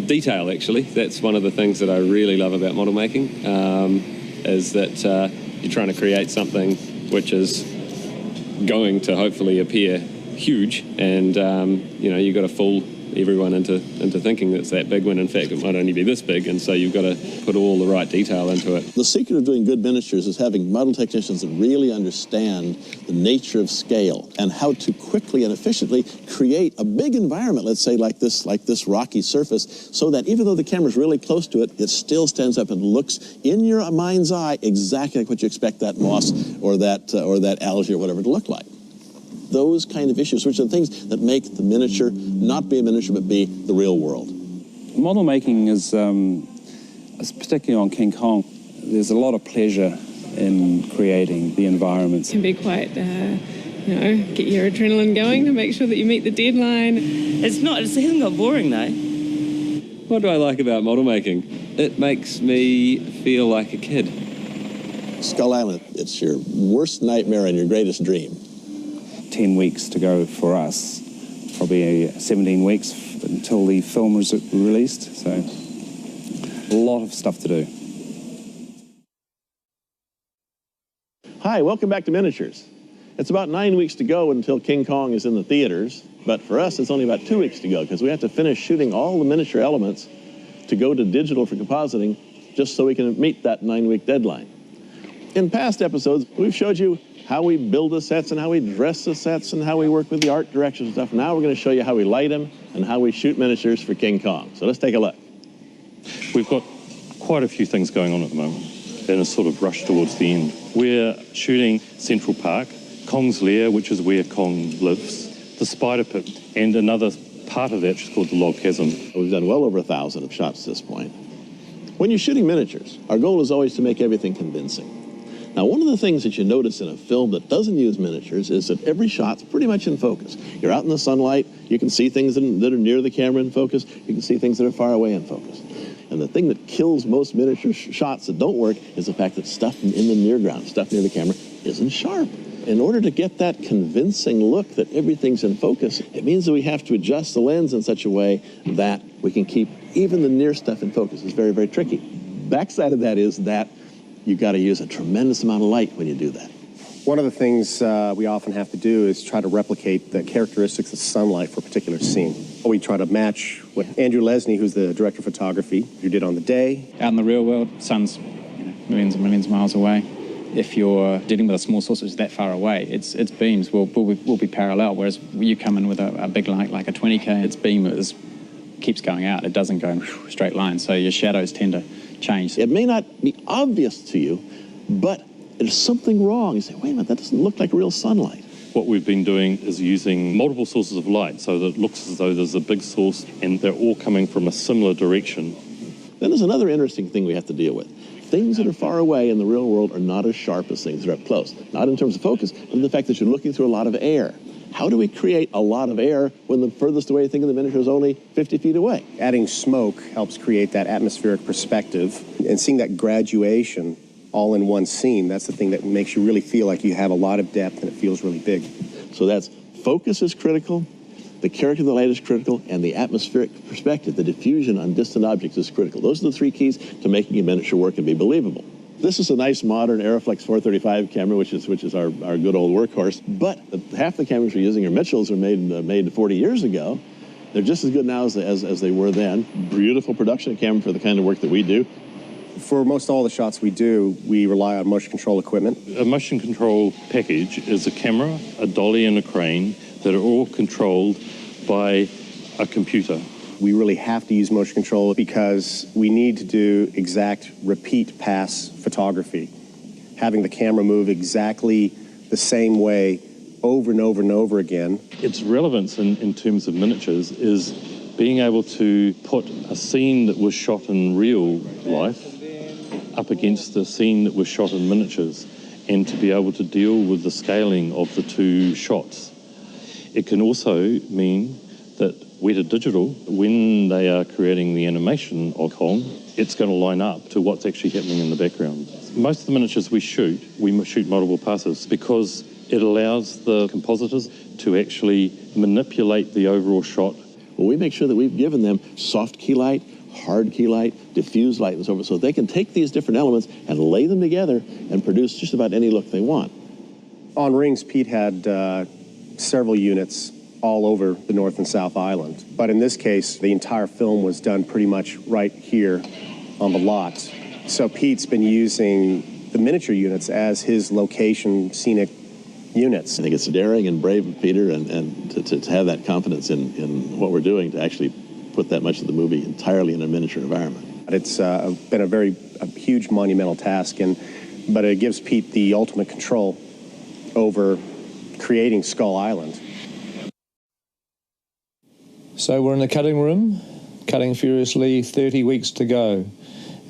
Detail, actually. That's one of the things that I really love about model making, is that you're trying to create something which is going to hopefully appear huge, and you've got to fool everyone into thinking it's that big when in fact it might only be this big, and so you've got to put all the right detail into it. The secret of doing good miniatures is having model technicians that really understand the nature of scale and how to quickly and efficiently create a big environment, let's say like this rocky surface, so that even though the camera's really close to it, it still stands up and looks in your mind's eye exactly like what you expect that moss or that algae or whatever to look like. Those kind of issues, which are the things that make the miniature not be a miniature but be the real world. Model making is particularly on King Kong, there's a lot of pleasure in creating the environments. It can be quite, get your adrenaline going to make sure that you meet the deadline. It hasn't got boring though. What do I like about model making? It makes me feel like a kid. Skull Island, it's your worst nightmare and your greatest dream. 10 weeks to go for us, probably 17 weeks until the film was released, so a lot of stuff to do. Hi, welcome back to Miniatures. It's about 9 weeks to go until King Kong is in the theaters, but for us it's only about 2 weeks to go because we have to finish shooting all the miniature elements to go to digital for compositing just so we can meet that 9-week deadline. In past episodes, we've showed you how we build the sets and how we dress the sets and how we work with the art direction and stuff. Now we're going to show you how we light them and how we shoot miniatures for King Kong. So let's take a look. We've got quite a few things going on at the moment in a sort of rush towards the end. We're shooting Central Park, Kong's Lair, which is where Kong lives, the Spider Pit, and another part of that is called the Log Chasm. We've done well over 1,000 of shots at this point. When you're shooting miniatures, our goal is always to make everything convincing. Now, one of the things that you notice in a film that doesn't use miniatures is that every shot's pretty much in focus. You're out in the sunlight, you can see things that are near the camera in focus, you can see things that are far away in focus. And the thing that kills most miniature shots that don't work is the fact that stuff in the near ground, stuff near the camera, isn't sharp. In order to get that convincing look that everything's in focus, it means that we have to adjust the lens in such a way that we can keep even the near stuff in focus. It's very, very tricky. Backside of that is that you've got to use a tremendous amount of light when you do that. One of the things we often have to do is try to replicate the characteristics of sunlight for a particular scene. We try to match what Andrew Lesney, who's the director of photography, who did on the day. Out in the real world, sun's millions and millions of miles away. If you're dealing with a small source that's that far away, its beams will be parallel, whereas you come in with a big light like a 20K, its beam keeps going out. It doesn't go in a straight line, so your shadows tend to change. It may not be obvious to you, but there's something wrong. You say, wait a minute, that doesn't look like real sunlight. What we've been doing is using multiple sources of light so that it looks as though there's a big source and they're all coming from a similar direction. Then there's another interesting thing we have to deal with. Things that are far away in the real world are not as sharp as things that are up close. Not in terms of focus, but in the fact that you're looking through a lot of air. How do we create a lot of air when the furthest away thing in the miniature is only 50 feet away? Adding smoke helps create that atmospheric perspective, and seeing that graduation all in one scene, that's the thing that makes you really feel like you have a lot of depth and it feels really big. So that's focus is critical, the character of the light is critical, and the atmospheric perspective, the diffusion on distant objects is critical. Those are the three keys to making a miniature work and be believable. This is a nice modern Aeroflex 435 camera, which is our good old workhorse. But half the cameras we're using are Mitchells, are made 40 years ago. They're just as good now as they were then. Beautiful production camera for the kind of work that we do. For most all the shots we do, we rely on motion control equipment. A motion control package is a camera, a dolly, and a crane that are all controlled by a computer. We really have to use motion control because we need to do exact repeat pass photography. Having the camera move exactly the same way over and over and over again. Its relevance in terms of miniatures is being able to put a scene that was shot in real life up against the scene that was shot in miniatures, and to be able to deal with the scaling of the two shots. It can also mean that Weta Digital, when they are creating the animation of Kong, it's going to line up to what's actually happening in the background. Most of the miniatures we shoot multiple passes because it allows the compositors to actually manipulate the overall shot. Well, we make sure that we've given them soft key light, hard key light, diffuse light, and so forth, so they can take these different elements and lay them together and produce just about any look they want. On Rings, Pete had several units all over the North and South Island. But in this case, the entire film was done pretty much right here on the lot. So Pete's been using the miniature units as his location scenic units. I think it's daring and brave of Peter and to have that confidence in what we're doing to actually put that much of the movie entirely in a miniature environment. It's been a huge monumental task, but it gives Pete the ultimate control over creating Skull Island. So we're in the cutting room, cutting furiously, 30 weeks to go.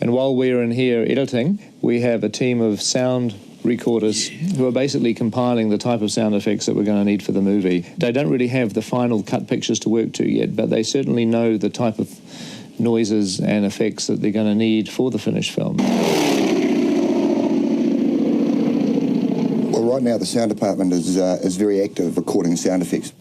And while we're in here editing, we have a team of sound recorders who are basically compiling the type of sound effects that we're going to need for the movie. They don't really have the final cut pictures to work to yet, but they certainly know the type of noises and effects that they're going to need for the finished film. Well, right now the sound department is very active recording sound effects.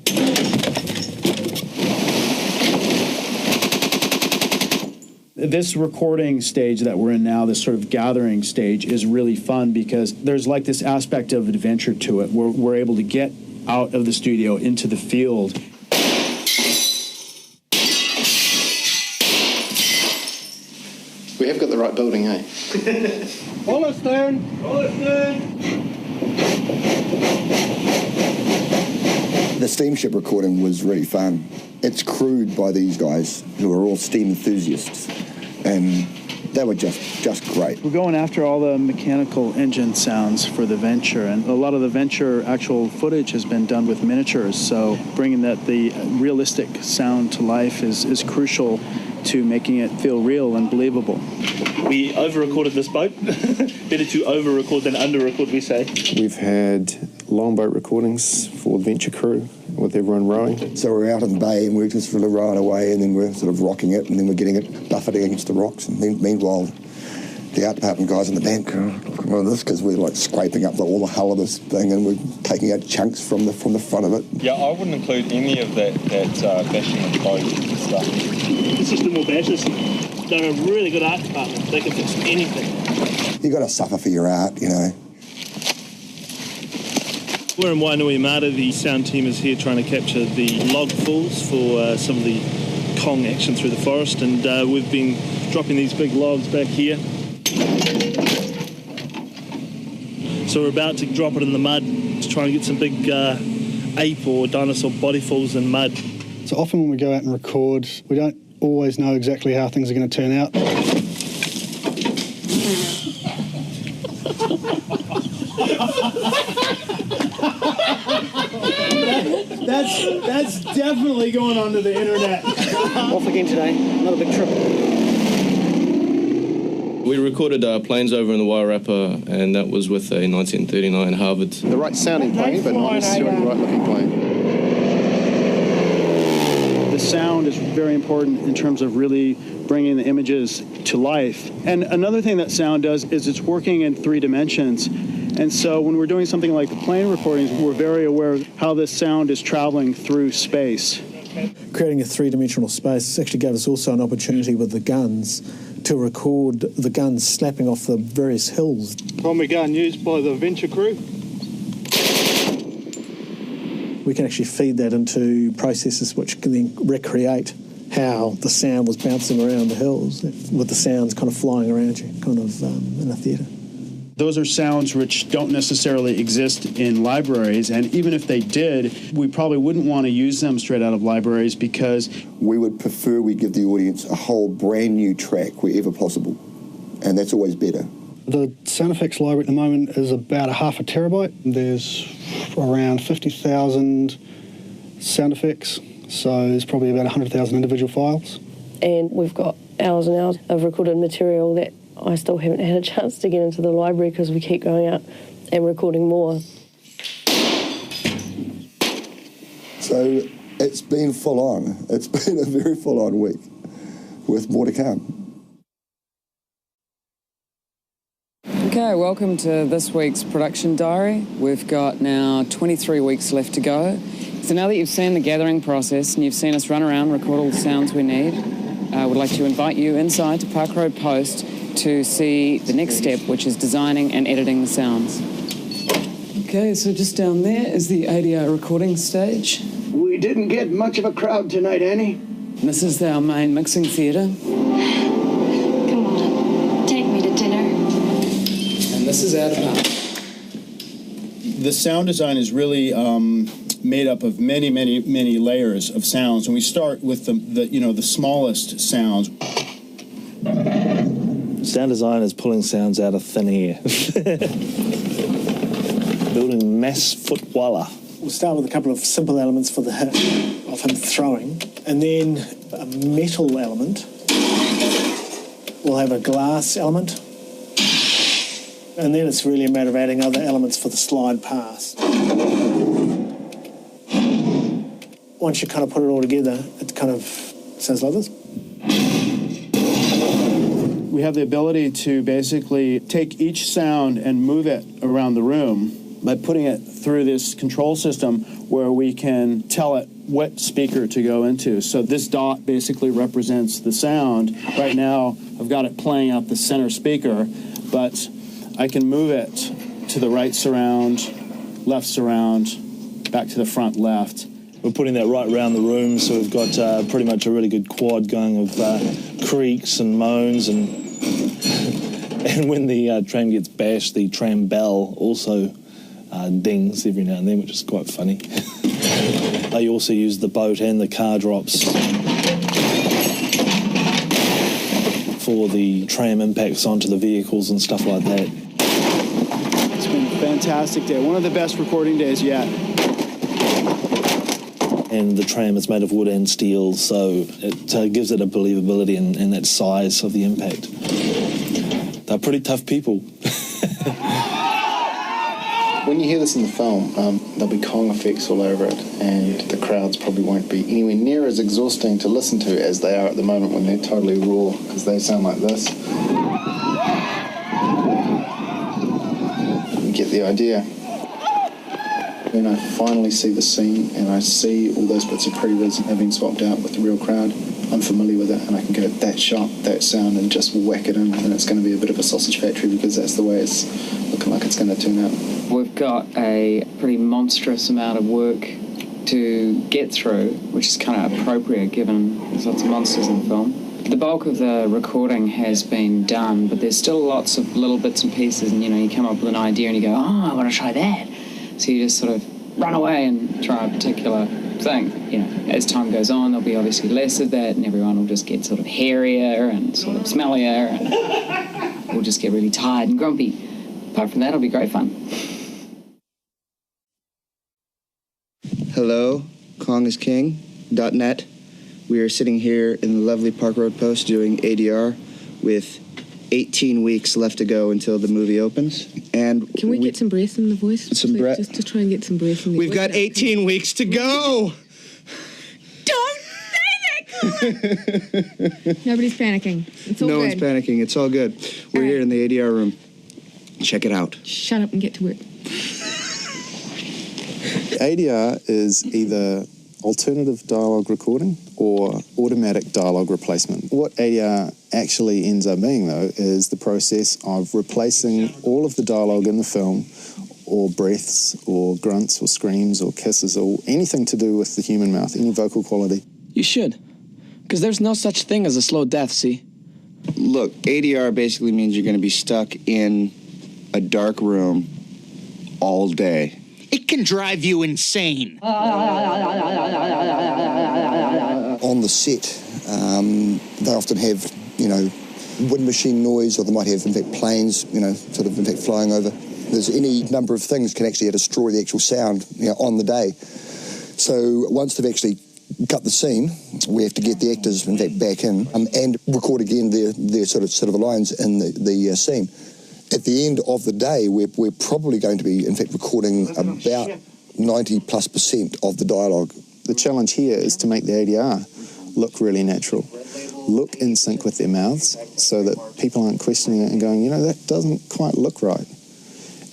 This recording stage that we're in now, this sort of gathering stage, is really fun because there's like this aspect of adventure to it. We're able to get out of the studio into the field. We have got the right building, eh? Holliston! The steamship recording was really fun. It's crewed by these guys who are all steam enthusiasts, and they were just great. We're going after all the mechanical engine sounds for the Venture, and a lot of the Venture actual footage has been done with miniatures, so bringing the realistic sound to life is crucial to making it feel real and believable. We over-recorded this boat. Better to over-record than under-record, we say. We've had longboat recordings for the Venture crew with everyone rowing. So we're out in the bay and we're just sort of rowing away, and then we're sort of rocking it, and then we're getting it buffeting against the rocks, and then meanwhile the art department guys in the bank are looking at this because we're like scraping up all the hull of this thing, and we're taking out chunks from the front of it. Yeah, I wouldn't include any of that bashing of the boat stuff. The system will bash us. They're a really good art department. They can fix anything. You got to suffer for your art, you know. We're in Wainuiomata. The sound team is here trying to capture the log falls for some of the Kong action through the forest, and we've been dropping these big logs back here. So we're about to drop it in the mud to try and get some big ape or dinosaur body falls in mud. So often when we go out and record, we don't always know exactly how things are going to turn out. That's definitely going onto the internet. Off again today, another big trip. We recorded planes over in the Wairarapa, and that was with a 1939 Harvard. The right sounding plane, but not necessarily the right looking plane. The sound is very important in terms of really bringing the images to life. And another thing that sound does is it's working in 3 dimensions. And so when we're doing something like the plane recordings, we're very aware of how this sound is traveling through space. Creating a 3-dimensional space actually gave us also an opportunity with the guns to record the guns snapping off the various hills. Primary gun used by the Venture crew. We can actually feed that into processes which can then recreate how the sound was bouncing around the hills with the sounds kind of flying around you, kind of in a theatre. Those are sounds which don't necessarily exist in libraries, and even if they did, we probably wouldn't want to use them straight out of libraries because we would prefer we give the audience a whole brand new track wherever possible, and that's always better. The sound effects library at the moment is about a half a terabyte. There's around 50,000 sound effects, so there's probably about 100,000 individual files. And we've got hours and hours of recorded material that I still haven't had a chance to get into the library because we keep going out and recording more. So it's been full on. It's been a very full on week with more to come. Okay, welcome to this week's production diary. We've got now 23 weeks left to go. So now that you've seen the gathering process and you've seen us run around, record all the sounds we need, I would like to invite you inside to Park Road Post to see the next step, which is designing and editing the sounds. Okay, so just down there is the ADR recording stage. We didn't get much of a crowd tonight, Annie. And this is our main mixing theatre. Come on, take me to dinner. And this is our department. the sound design is really made up of many, many, many layers of sounds, and we start with the smallest sounds. Sound design is pulling sounds out of thin air. Building mass footwalla. We'll start with a couple of simple elements for the hit of him throwing, and then a metal element. We'll have a glass element, and then it's really a matter of adding other elements for the slide past. Once you kind of put it all together, it kind of sounds like this. We have the ability to basically take each sound and move it around the room by putting it through this control system where we can tell it what speaker to go into. So this dot basically represents the sound. Right now, I've got it playing out the center speaker, but I can move it to the right surround, left surround, back to the front left. We're putting that right around the room, so we've got pretty much a really good quad going of creaks and moans, and when the tram gets bashed, the tram bell also dings every now and then, which is quite funny. They also use the boat and the car drops for the tram impacts onto the vehicles and stuff like that. It's been a fantastic day, one of the best recording days yet. And the tram is made of wood and steel, so it gives it a believability and that size of the impact. They're pretty tough people. When you hear this in the film, there'll be Kong effects all over it, and the crowds probably won't be anywhere near as exhausting to listen to as they are at the moment when they're totally raw, because they sound like this. You get the idea. When I finally see the scene and I see all those bits of pre-res having swapped out with the real crowd, I'm familiar with it, and I can go that shot, that sound, and just whack it in, and it's going to be a bit of a sausage factory because that's the way it's looking like it's going to turn out. We've got a pretty monstrous amount of work to get through, which is kind of appropriate given there's lots of monsters in the film. The bulk of the recording has been done, but there's still lots of little bits and pieces, and you come up with an idea and you go, oh, I want to try that. So you just sort of run away and try a particular thing. As time goes on, there'll be obviously less of that, and everyone will just get sort of hairier and sort of smellier, and we'll just get really tired and grumpy. Apart from that, it'll be great fun. Hello, KongIsKing.net. We are sitting here in the lovely Park Road Post doing ADR with 18 weeks left to go until the movie opens. And can we get some breath in the voice? Some breath. Just to try and get some breath in the voice. We've got 18 weeks to go! Don't say that, Colin! Nobody's panicking. It's all good. No one's panicking. It's all good. We're here in the ADR room. Check it out. Shut up and get to work. ADR is either alternative dialogue recording or automatic dialogue replacement. What ADR actually ends up being, though, is the process of replacing all of the dialogue in the film, or breaths, or grunts, or screams, or kisses, or anything to do with the human mouth, any vocal quality. You should, because there's no such thing as a slow death, see? Look, ADR basically means you're going to be stuck in a dark room all day. It can drive you insane. On the set, they often have, wind machine noise, or they might have, in fact, planes, flying over. There's any number of things can actually destroy the actual sound, on the day. So once they've actually cut the scene, we have to get the actors, in fact, back in and record again their sort of lines in the scene. At the end of the day, we're probably going to be, in fact, recording about 90+% of the dialogue. The challenge here is to make the ADR look really natural, look in sync with their mouths, so that people aren't questioning it and going, that doesn't quite look right,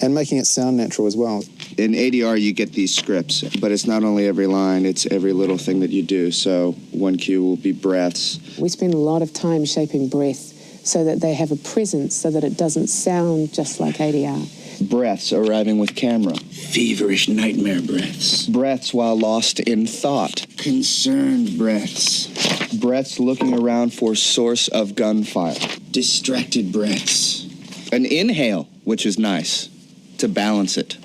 and making it sound natural as well. In ADR, you get these scripts, but it's not only every line, it's every little thing that you do. So one cue will be breaths. We spend a lot of time shaping breath so that they have a presence, so that it doesn't sound just like ADR. Breaths arriving with camera. Feverish nightmare breaths. Breaths while lost in thought. Concerned breaths. Breaths looking around for source of gunfire. Distracted breaths. An inhale, which is nice, to balance it.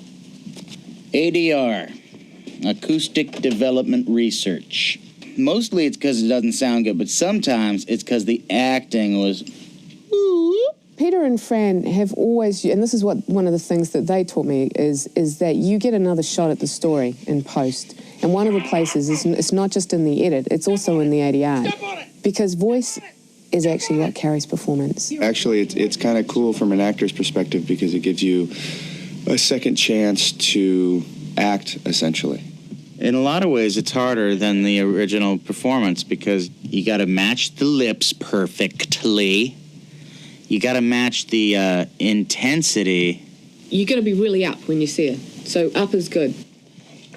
ADR, Acoustic Development Research. Mostly it's because it doesn't sound good, but sometimes it's because the acting was... Peter and Fran have always, and this is what one of the things that they taught me, is that you get another shot at the story in post. And one of the places is it's not just in the edit, it's also in the ADR. Because voice is actually what carries performance. Actually, it's kind of cool from an actor's perspective because it gives you a second chance to act, essentially. In a lot of ways, it's harder than the original performance because you got to match the lips perfectly. You got to match the intensity. You got to be really up when you see it. So up is good.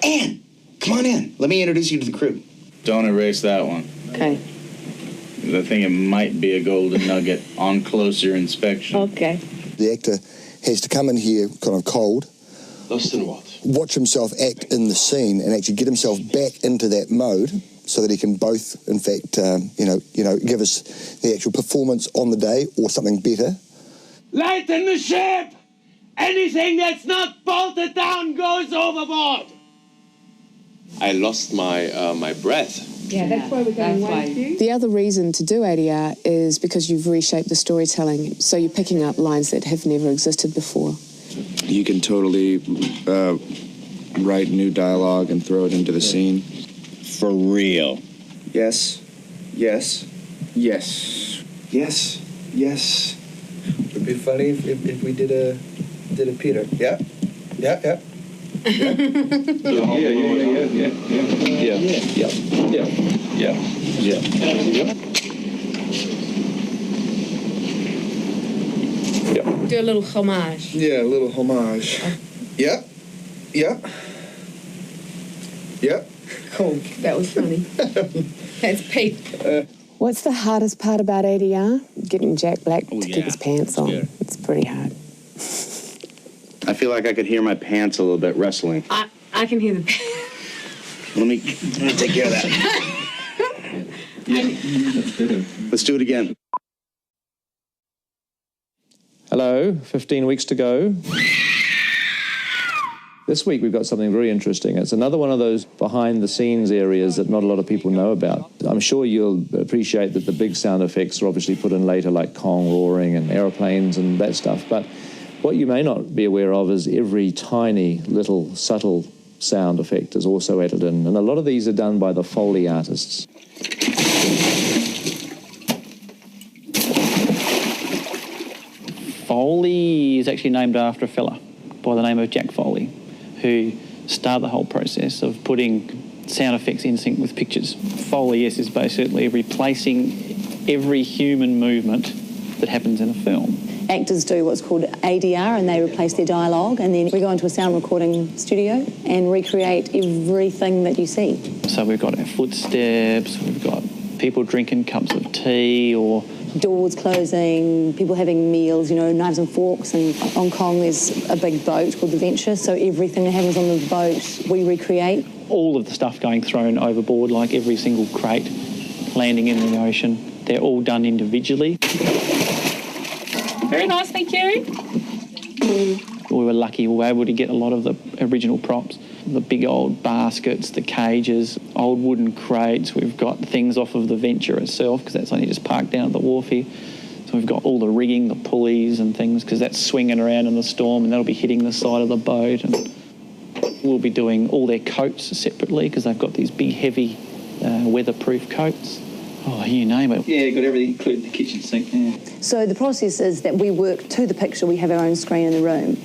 Anne, come on in. Let me introduce you to the crew. Don't erase that one. Okay. I think it might be a golden nugget on closer inspection. Okay. The actor has to come in here kind of cold. Lost in what? Watch himself act in the scene and actually get himself back into that mode so that he can both, in fact, give us the actual performance on the day or something better. Lighten the ship! Anything that's not bolted down goes overboard! I lost my breath. Yeah, that's why we're going one cue. The other reason to do ADR is because you've reshaped the storytelling, so you're picking up lines that have never existed before. You can totally write new dialogue and throw it into the scene. For real. Yes. Yes. Yes. Yes. Yes. It'd be funny if we did a Peter. Yeah. Yeah. Yeah. Yeah. Do a little homage. Yeah, a little homage. Yeah. Yeah. Yeah. Cool. That was funny. That's Pete. What's the hardest part about ADR? Getting Jack Black to keep his pants on. Yeah. It's pretty hard. I feel like I could hear my pants a little bit wrestling. I can hear the. Let me take care of that. Let's do it again. Hello, 15 weeks to go. This week we've got something very interesting. It's another one of those behind-the-scenes areas that not a lot of people know about. I'm sure you'll appreciate that the big sound effects are obviously put in later, like Kong roaring and aeroplanes and that stuff. But what you may not be aware of is every tiny little subtle sound effect is also added in. And a lot of these are done by the Foley artists. Foley is actually named after a fella by the name of Jack Foley, who started the whole process of putting sound effects in sync with pictures. Foley, yes, is basically replacing every human movement that happens in a film. Actors do what's called ADR, and they replace their dialogue, and then we go into a sound recording studio and recreate everything that you see. So we've got our footsteps, we've got people drinking cups of tea, or doors closing, people having meals, knives and forks. And on Kong there's a big boat called the Venture, so everything that happens on the boat we recreate. All of the stuff going thrown overboard, like every single crate landing in the ocean, they're all done individually. Very nice, thank you. We were lucky, we were able to get a lot of the original props. The big old baskets, the cages, old wooden crates. We've got things off of the Venture itself, because that's only just parked down at the wharf here. So we've got all the rigging, the pulleys and things, because that's swinging around in the storm and that'll be hitting the side of the boat. And we'll be doing all their coats separately, because they've got these big, heavy, weatherproof coats. Oh, you name it. Yeah, got everything, including the kitchen sink, yeah. So the process is that we work to the picture. We have our own screen in the room.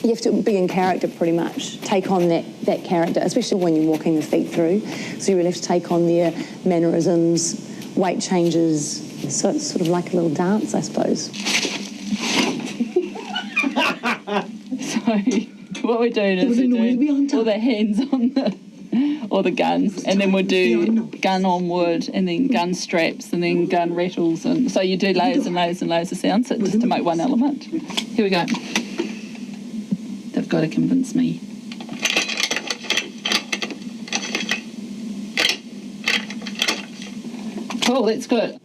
You have to be in character pretty much, take on that character, especially when you're walking the feet through. So you really have to take on their mannerisms, weight changes. So it's sort of like a little dance, I suppose. So what we're doing is we're doing all the hands on the guns, and then we'll do gun on wood, and then gun straps, and then gun rattles, and so you do layers and layers and layers of sounds just to make one element. Here we go. They've got to convince me. Cool, that's good.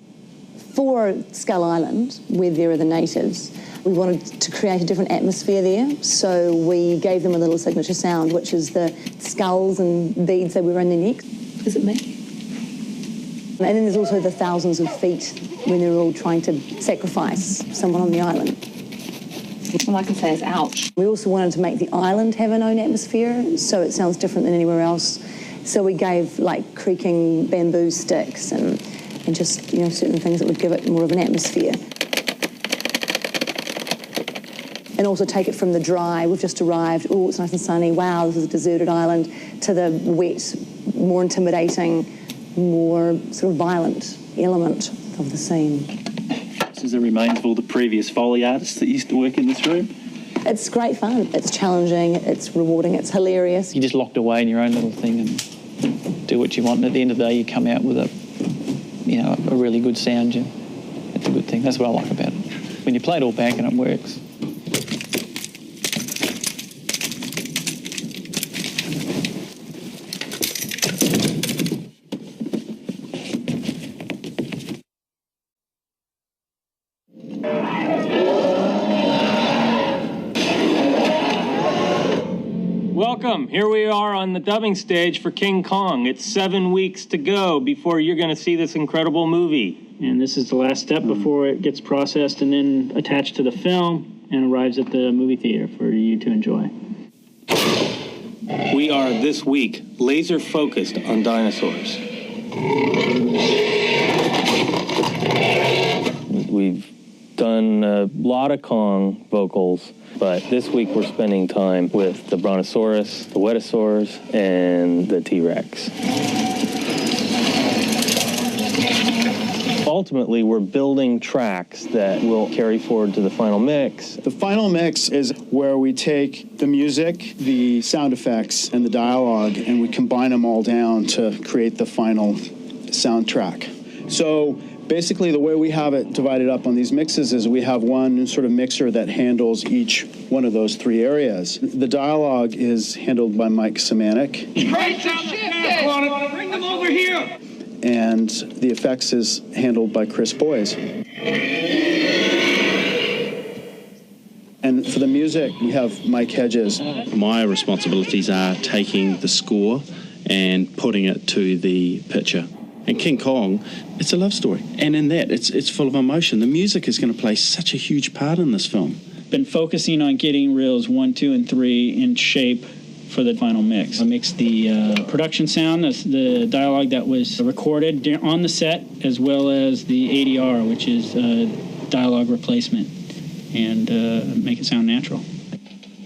For Skull Island, where there are the natives, we wanted to create a different atmosphere there, so we gave them a little signature sound, which is the skulls and beads that were around their necks. Is it me? And then there's also the thousands of feet when they're all trying to sacrifice someone on the island. All I can say is ouch. We also wanted to make the island have an own atmosphere, so it sounds different than anywhere else. So we gave like creaking bamboo sticks and just, certain things that would give it more of an atmosphere. And also take it from the dry, we've just arrived, oh, it's nice and sunny, wow, this is a deserted island, to the wet, more intimidating, more sort of violent element of the scene. This is the remains of all the previous Foley artists that used to work in this room. It's great fun. It's challenging, it's rewarding, it's hilarious. You're just locked away in your own little thing and do what you want, and at the end of the day you come out with a really good sound. It's a good thing. That's what I like about it. When you play it all back and it works. Welcome. Here we are on the dubbing stage for King Kong. It's 7 weeks to go before you're going to see this incredible movie. And this is the last step before it gets processed and then attached to the film and arrives at the movie theater for you to enjoy. We are, this week, laser focused on dinosaurs. We've done a lot of Kong vocals, but this week we're spending time with the Brontosaurus, the Wetosaurs, and the T-Rex. Ultimately, we're building tracks that will carry forward to the final mix. The final mix is where we take the music, the sound effects, and the dialogue, and we combine them all down to create the final soundtrack. So Basically, the way we have it divided up on these mixes is we have one sort of mixer that handles each one of those three areas. The dialogue is handled by Mike Semanek. Bring them over here. And the effects is handled by Chris Boyes. And for the music, we have Mike Hedges. My responsibilities are taking the score and putting it to the picture. And King Kong, it's a love story. And in that, it's full of emotion. The music is going to play such a huge part in this film. Been focusing on getting reels 1, 2, and 3 in shape for the final mix. I mixed the production sound, the dialogue that was recorded on the set, as well as the ADR, which is dialogue replacement, and make it sound natural.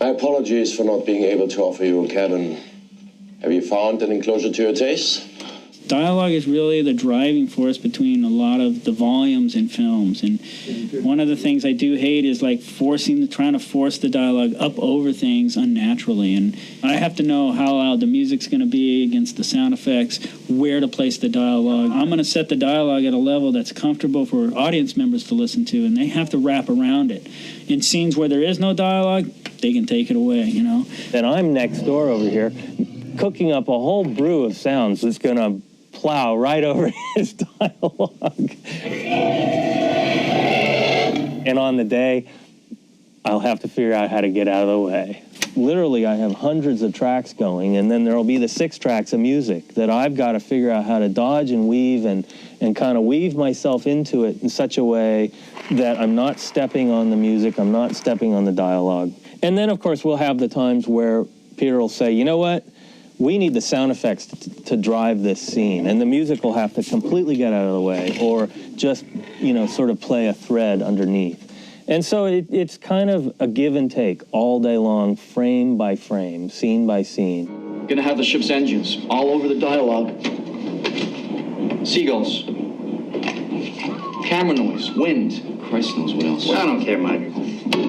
My apologies for not being able to offer you a cabin. Have you found an enclosure to your taste? Dialogue is really the driving force between a lot of the volumes in films, and one of the things I do hate is like trying to force the dialogue up over things unnaturally, and I have to know how loud the music's going to be against the sound effects, where to place the dialogue. I'm going to set the dialogue at a level that's comfortable for audience members to listen to, and they have to wrap around it. In scenes where there is no dialogue, they can take it away, you know. Then I'm next door over here cooking up a whole brew of sounds that's going to plow right over his dialogue. And on the day, I'll have to figure out how to get out of the way. Literally, I have hundreds of tracks going, and then there'll be the 6 tracks of music that I've got to figure out how to dodge and weave and kind of weave myself into it in such a way that I'm not stepping on the music, I'm not stepping on the dialogue. And then, of course, we'll have the times where Peter will say, you know what? We need the sound effects to drive this scene, and the music will have to completely get out of the way or just, sort of play a thread underneath. And so it's kind of a give and take all day long, frame by frame, scene by scene. Gonna have the ship's engines all over the dialogue. Seagulls. Camera noise, wind. Christ knows what else. Well, I don't care, Mike.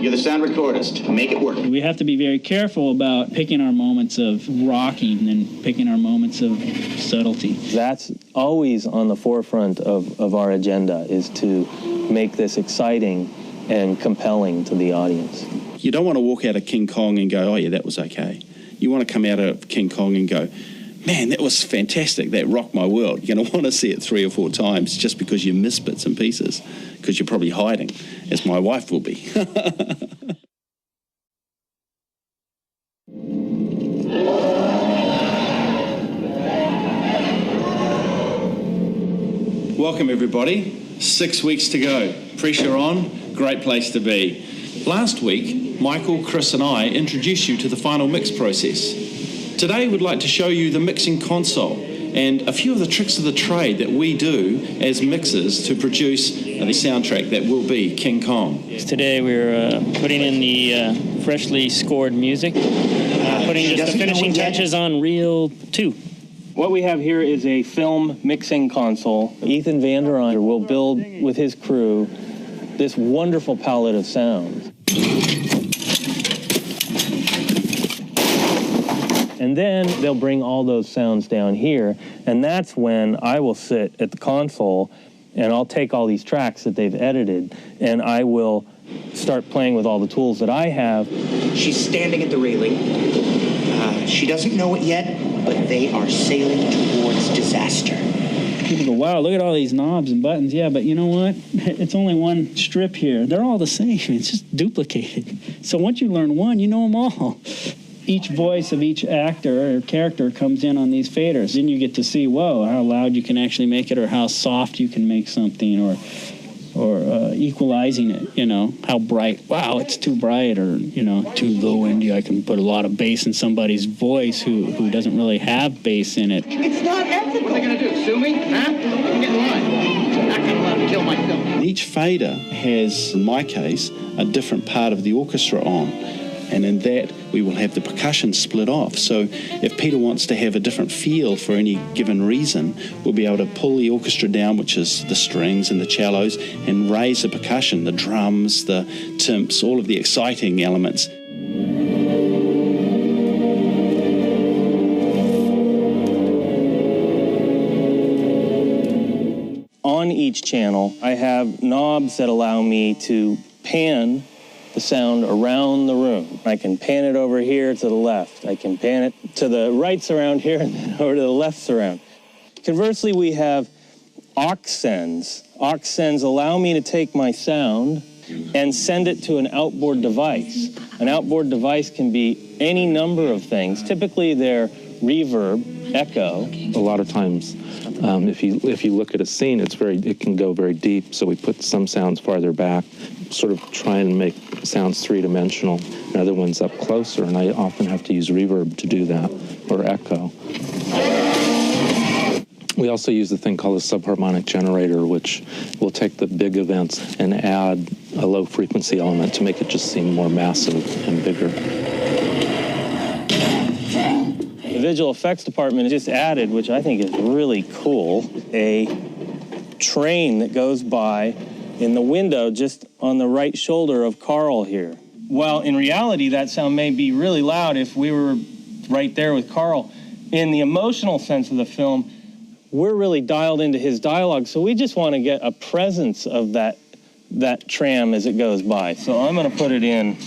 You're the sound recordist. Make it work. We have to be very careful about picking our moments of rocking and picking our moments of subtlety. That's always on the forefront of our agenda, is to make this exciting and compelling to the audience. You don't want to walk out of King Kong and go, oh yeah, that was okay. You want to come out of King Kong and go, man, that was fantastic. That rocked my world. You're going to want to see it 3 or 4 times just because you miss bits and pieces, because you're probably hiding, as my wife will be. Welcome, everybody. 6 weeks to go. Pressure on. Great place to be. Last week, Michael, Chris and I introduced you to the final mix process. Today we'd like to show you the mixing console and a few of the tricks of the trade that we do as mixers to produce the soundtrack that will be King Kong. Today we're putting in the freshly scored music, putting just the finishing touches on reel 2. What we have here is a film mixing console. Ethan Van der Onder will build with his crew this wonderful palette of sounds. And then they'll bring all those sounds down here, and that's when I will sit at the console and I'll take all these tracks that they've edited and I will start playing with all the tools that I have. She's standing at the railing. She doesn't know it yet, but they are sailing towards disaster. People go, wow, look at all these knobs and buttons. Yeah, but you know what? It's only one strip here. They're all the same. It's just duplicated. So once you learn one, you know them all. Each voice of each actor or character comes in on these faders. Then you get to see, whoa, how loud you can actually make it, or how soft you can make something, or equalizing it, how bright. Wow, it's too bright, or, too low-endy. I can put a lot of bass in somebody's voice who doesn't really have bass in it. It's not ethical. What are they going to do, sue me? Huh? Get in line. I'm not going to let them kill my film. Each fader has, in my case, a different part of the orchestra on. And in that, we will have the percussion split off. So if Peter wants to have a different feel for any given reason, we'll be able to pull the orchestra down, which is the strings and the cellos, and raise the percussion, the drums, the timps, all of the exciting elements. On each channel, I have knobs that allow me to pan the sound around the room. I can pan it over here to the left. I can pan it to the right surround here and then over to the left surround. Conversely, we have aux sends. Aux sends allow me to take my sound and send it to an outboard device. An outboard device can be any number of things. Typically, they're reverb, echo. A lot of times, if you look at a scene, it can go very deep. So we put some sounds farther back, sort of try and make sounds three-dimensional, and other ones up closer. And I often have to use reverb to do that, or echo. We also use a thing called a subharmonic generator, which will take the big events and add a low frequency element to make it just seem more massive and bigger. The visual effects department just added, which I think is really cool, a train that goes by in the window just on the right shoulder of Carl here. Well, in reality, that sound may be really loud if we were right there with Carl. In the emotional sense of the film, we're really dialed into his dialogue, so we just want to get a presence of that tram as it goes by. So I'm going to put it in.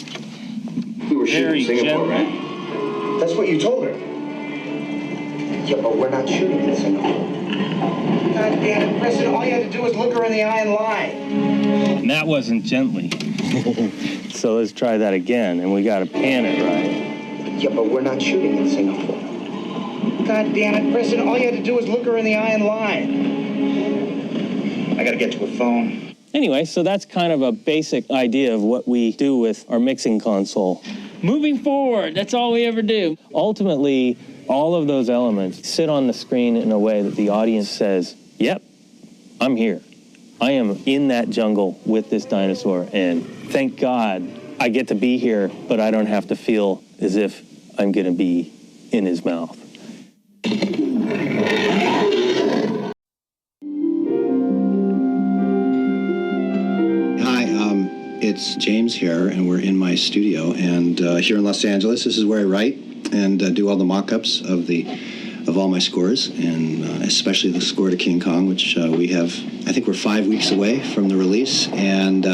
We were very shooting Singapore, gently. right? That's what you told her. Yeah, but we're not shooting in Singapore. God damn it, Preston, all you had to do was look her in the eye and lie. And that wasn't gently. So let's try that again, and we got to pan it right. Yeah, but we're not shooting in Singapore. God damn it, Preston, all you had to do was look her in the eye and lie. I gotta get to a phone. Anyway, so that's kind of a basic idea of what we do with our mixing console. Moving forward, that's all we ever do. Ultimately, all of those elements sit on the screen in a way that the audience says, yep, I'm here. I am in that jungle with this dinosaur, and thank God I get to be here, but I don't have to feel as if I'm going to be in his mouth. Hi, it's James here, and we're in my studio, and here in Los Angeles, this is where I write and do all the mock-ups of all my scores, and especially the score to King Kong, which we have, I think we're 5 weeks away from the release, and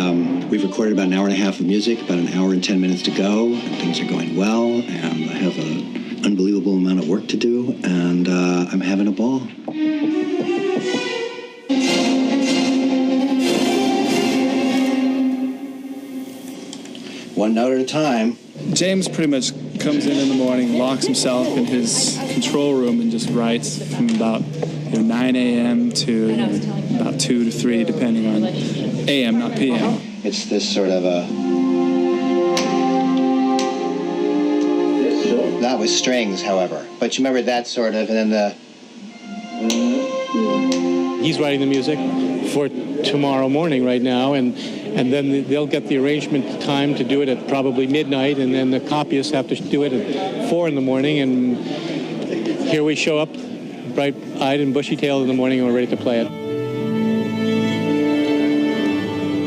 we've recorded about an hour and a half of music, about an hour and 10 minutes to go, and things are going well, and I have an unbelievable amount of work to do, and I'm having a ball. One note at a time. James pretty much comes in the morning, locks himself in his control room, and just writes from about 9 a.m. to about 2 to 3, depending on a.m., not p.m. It's this sort of a... Not with strings, however. But you remember that sort of, and then the... He's writing the music for tomorrow morning right now, and then they'll get the arrangement time to do it at probably midnight, and then the copyists have to do it at 4 in the morning, and here we show up bright-eyed and bushy-tailed in the morning, and we're ready to play it.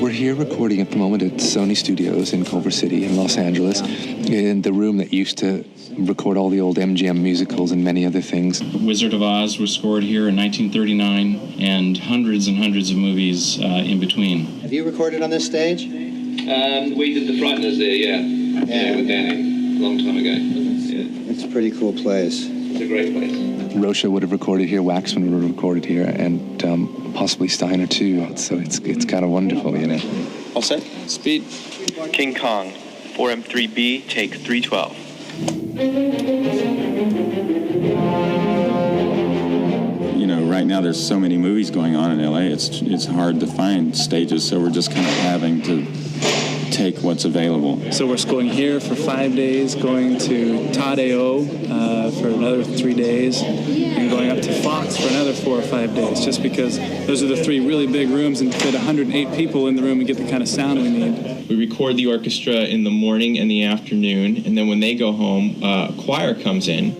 We're here recording at the moment at Sony Studios in Culver City in Los Angeles, in the room that used to record all the old MGM musicals and many other things. Wizard of Oz was scored here in 1939, and hundreds of movies in between. Have you recorded on this stage? We did The Frighteners there, yeah, with Danny, a long time ago. Yeah. It's a pretty cool place. It's a great place. Rocha would have recorded here, Waxman would have recorded here, and possibly Steiner too. So it's kind of wonderful, you know. All set? Speed. King Kong, 4M3B, take 312. You know, right now there's so many movies going on in LA, it's hard to find stages, so we're just kind of having to take what's available. So we're going here for 5 days, going to Tadeo for another 3 days, and going up to Fox for another 4 or 5 days, just because those are the 3 really big rooms and fit 108 people in the room and get the kind of sound we need. We record the orchestra in the morning and the afternoon, and then when they go home, a choir comes in.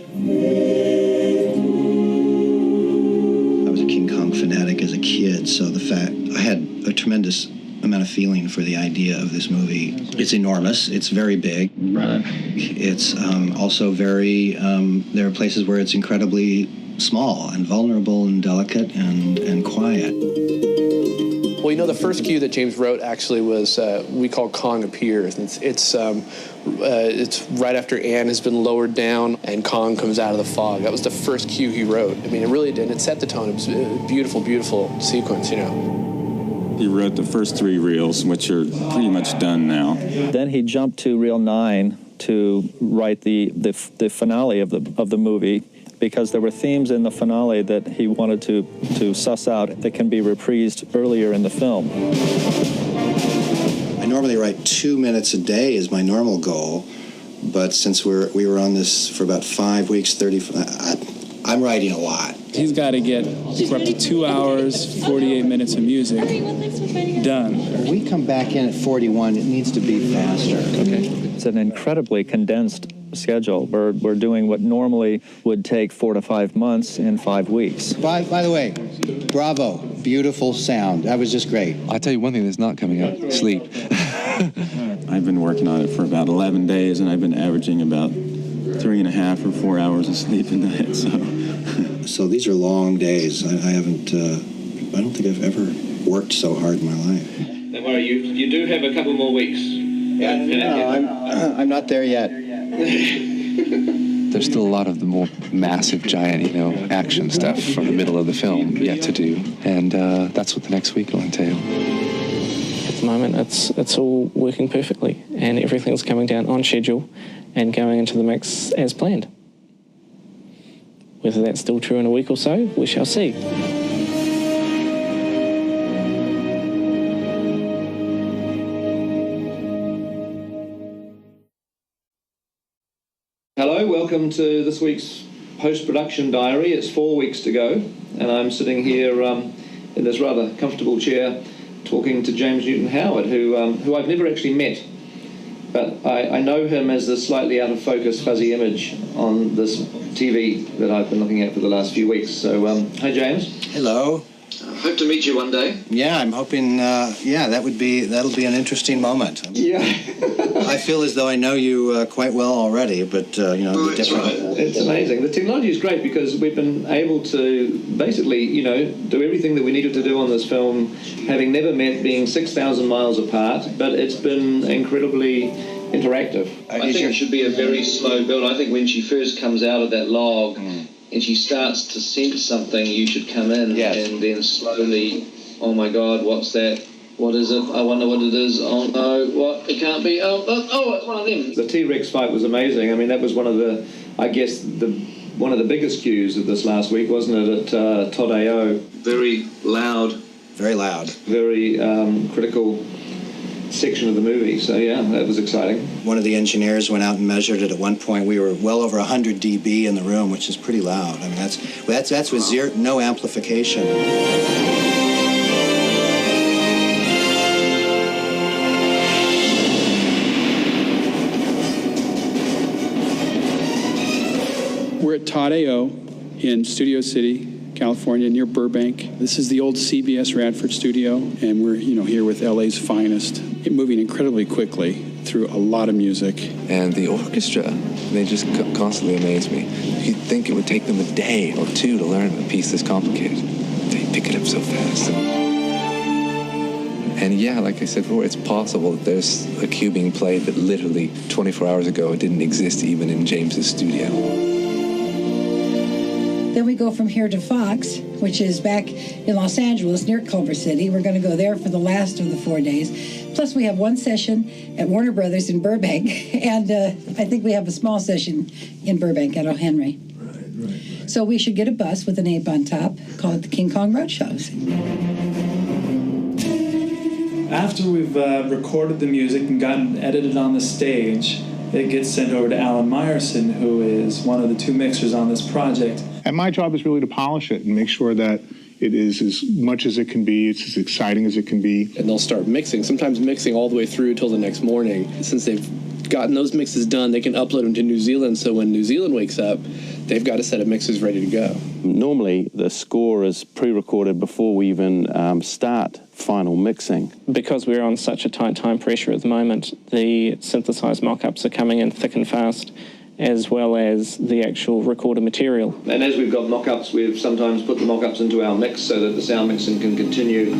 I was a King Kong fanatic as a kid, so the fact I had a tremendous amount of feeling for the idea of this movie. It's enormous. It's very big. Right. It's also very, there are places where it's incredibly small and vulnerable and delicate and quiet. Well, you know, the first cue that James wrote actually was we call Kong Appears. It's right after Anne has been lowered down and Kong comes out of the fog. That was the first cue he wrote. I mean, it really did. It set the tone. It was a beautiful, beautiful sequence, you know. He wrote the first 3 reels, which are pretty much done now. Then he jumped to reel 9 to write the finale of the movie, because there were themes in the finale that he wanted to suss out that can be reprised earlier in the film. I normally write 2 minutes a day is my normal goal, but since we were on this for about 5 weeks, I'm writing a lot. He's got to get for up to 2 hours, 48 minutes of music done. When we come back in at 41, it needs to be faster. Okay. It's an incredibly condensed schedule. We're doing what normally would take 4 to 5 months in 5 weeks. By the way, bravo, beautiful sound. That was just great. I'll tell you one thing that's not coming up: sleep. I've been working on it for about 11 days, and I've been averaging about 3.5 or 4 hours of sleep a night. So these are long days. I don't think I've ever worked so hard in my life. Don't worry, you do have a couple more weeks. Yeah, no, I'm not there yet. There's still a lot of the more massive, giant, action stuff from the middle of the film yet to do, and that's what the next week will entail. At the moment, it's all working perfectly, and everything's coming down on schedule and going into the mix as planned. Whether that's still true in a week or so, we shall see. Hello, welcome to this week's post-production diary. It's 4 weeks to go, and I'm sitting here in this rather comfortable chair talking to James Newton Howard, who I've never actually met. But I know him as the slightly out-of-focus fuzzy image on this TV that I've been looking at for the last few weeks. So, hi, James. Hello. Hope to meet you one day. Yeah, I'm hoping, that'll be an interesting moment. Yeah. I feel as though I know you quite well already, but, different. Right. It's amazing. The technology is great because we've been able to basically, do everything that we needed to do on this film, having never met, being 6,000 miles apart, but it's been incredibly interactive. I think it should be a very slow build. I think when she first comes out of that log and she starts to sense something, you should come in and then slowly, oh my God, what's that? What is it? I wonder what it is. Oh no, what? It can't be. Oh, it's one of them. The T-Rex fight was amazing. I mean, that was one of the, one of the biggest cues of this last week, wasn't it, at Todd AO? Very loud. Very loud. Very critical section of the movie. So yeah, that was exciting. One of the engineers went out and measured it. At one point, we were well over 100 dB in the room, which is pretty loud. I mean, that's with no amplification. We're at Todd AO in Studio City, California, near Burbank. This is the old CBS Radford studio, and we're here with LA's finest, moving incredibly quickly through a lot of music. And the orchestra, they just constantly amaze me. You'd think it would take them a day or two to learn a piece this complicated. They pick it up so fast. And yeah, like I said before, it's possible that there's a cue being played that literally 24 hours ago it didn't exist even in James's studio. Then we go from here to Fox, which is back in Los Angeles near Culver City. We're going to go there for the last of the 4 days. Plus, we have one session at Warner Brothers in Burbank, and I think we have a small session in Burbank at O. Henry. Right. So we should get a bus with an ape on top, call it the King Kong Roadshows. After we've recorded the music and gotten edited on the stage, it gets sent over to Alan Meyerson, who is one of the 2 mixers on this project. And my job is really to polish it and make sure that it is as much as it can be, it's as exciting as it can be. And they'll start mixing, sometimes mixing all the way through till the next morning. Since they've gotten those mixes done, they can upload them to New Zealand, so when New Zealand wakes up, they've got a set of mixes ready to go. Normally, the score is pre-recorded before we even start final mixing. Because we're on such a tight time pressure at the moment, the synthesized mock-ups are coming in thick and fast, as well as the actual recorded material. And as we've got mock-ups, we've sometimes put the mock-ups into our mix so that the sound mixing can continue.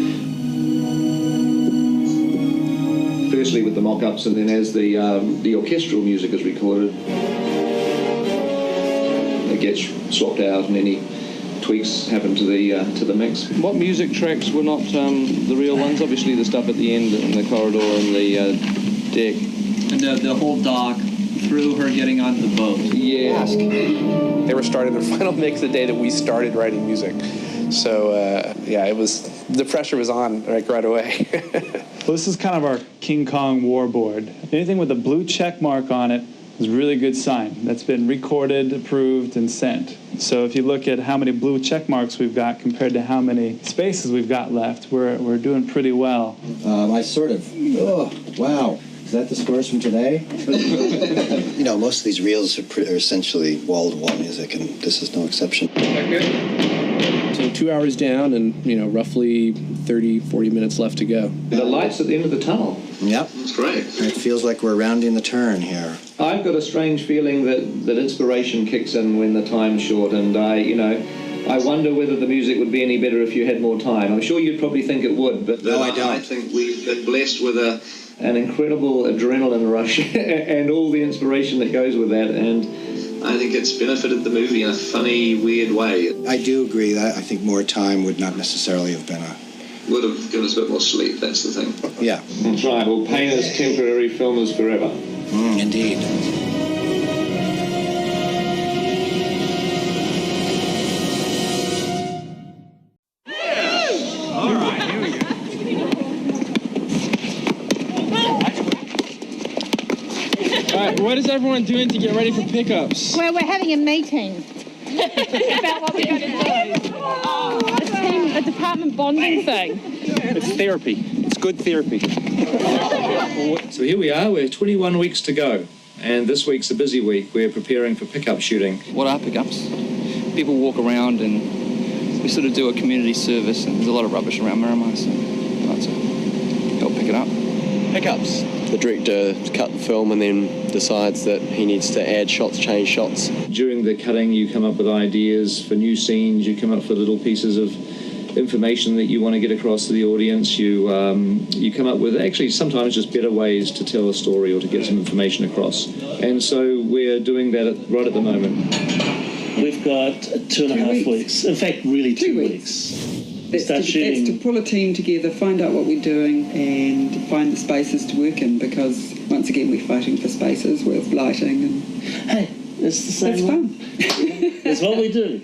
firstly with the mock-ups, and then as the orchestral music is recorded, it gets swapped out, and any tweaks happen to the mix. What music tracks were not the real ones? Obviously the stuff at the end in the corridor and the deck. And the whole dock through her getting on the boat. Yeah. They were starting their final mix the day that we started writing music. So, it was, the pressure was on right away. Well, this is kind of our King Kong war board. Anything with a blue check mark on it is a really good sign. That's been recorded, approved, and sent. So if you look at how many blue check marks we've got compared to how many spaces we've got left, we're doing pretty well. Wow. Is that the scores from today? Most of these reels are essentially wall-to-wall music, and this is no exception. So 2 hours down and, roughly 30, 40 minutes left to go. The lights at the end of the tunnel. Yep. That's great. It feels like we're rounding the turn here. I've got a strange feeling that inspiration kicks in when the time's short, and I wonder whether the music would be any better if you had more time. I'm sure you'd probably think it would, but no, I don't. I think we've been blessed with an incredible adrenaline rush and all the inspiration that goes with that, and I think it's benefited the movie in a funny, weird way. I do agree that I think more time would not necessarily have been would have given us a bit more sleep, that's the thing. Yeah. That's right. Well, pain is temporary, film is forever. Indeed. All right, here we go. All right, what is everyone doing to get ready for pickups? Well, we're having a meeting about what we're going to do. A department bonding thing. It's therapy. It's good therapy. So here we are. We're 21 weeks to go. And this week's a busy week. We're preparing for pickup shooting. What are pickups? People walk around and we sort of do a community service, and there's a lot of rubbish around Miramar, so I'd like to help pick it up. Pickups. The director cut the film and then decides that he needs to add shots, change shots. During the cutting, you come up with ideas for new scenes. You come up with little pieces of information that you want to get across to the audience. You come up with actually sometimes just better ways to tell a story or to get some information across. And so we're doing that right at the moment. We've got 2.5 weeks. In fact, really 2 weeks. It's to pull a team together, find out what we're doing, and find the spaces to work in, because once again we're fighting for spaces with lighting. And hey, it's the same. It's fun. It's what we do.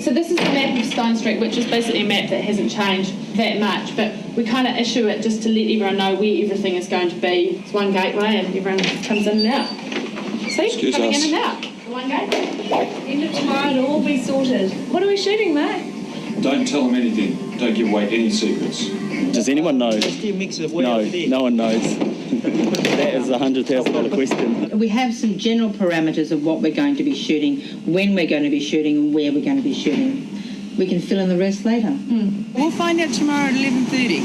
So this is the map of Stone Street, which is basically a map that hasn't changed that much, but we kind of issue it just to let everyone know where everything is going to be. It's one gateway and everyone comes in and out. See? Excuse coming us. in and out. One gateway. End of tomorrow it'll all be sorted. What are we shooting, Matt? Don't tell them anything. Don't give away any secrets. Does anyone know? No, no one knows. That is a $100,000 question. We have some general parameters of what we're going to be shooting, when we're going to be shooting, and where we're going to be shooting. We can fill in the rest later. We'll find out tomorrow at 11:30.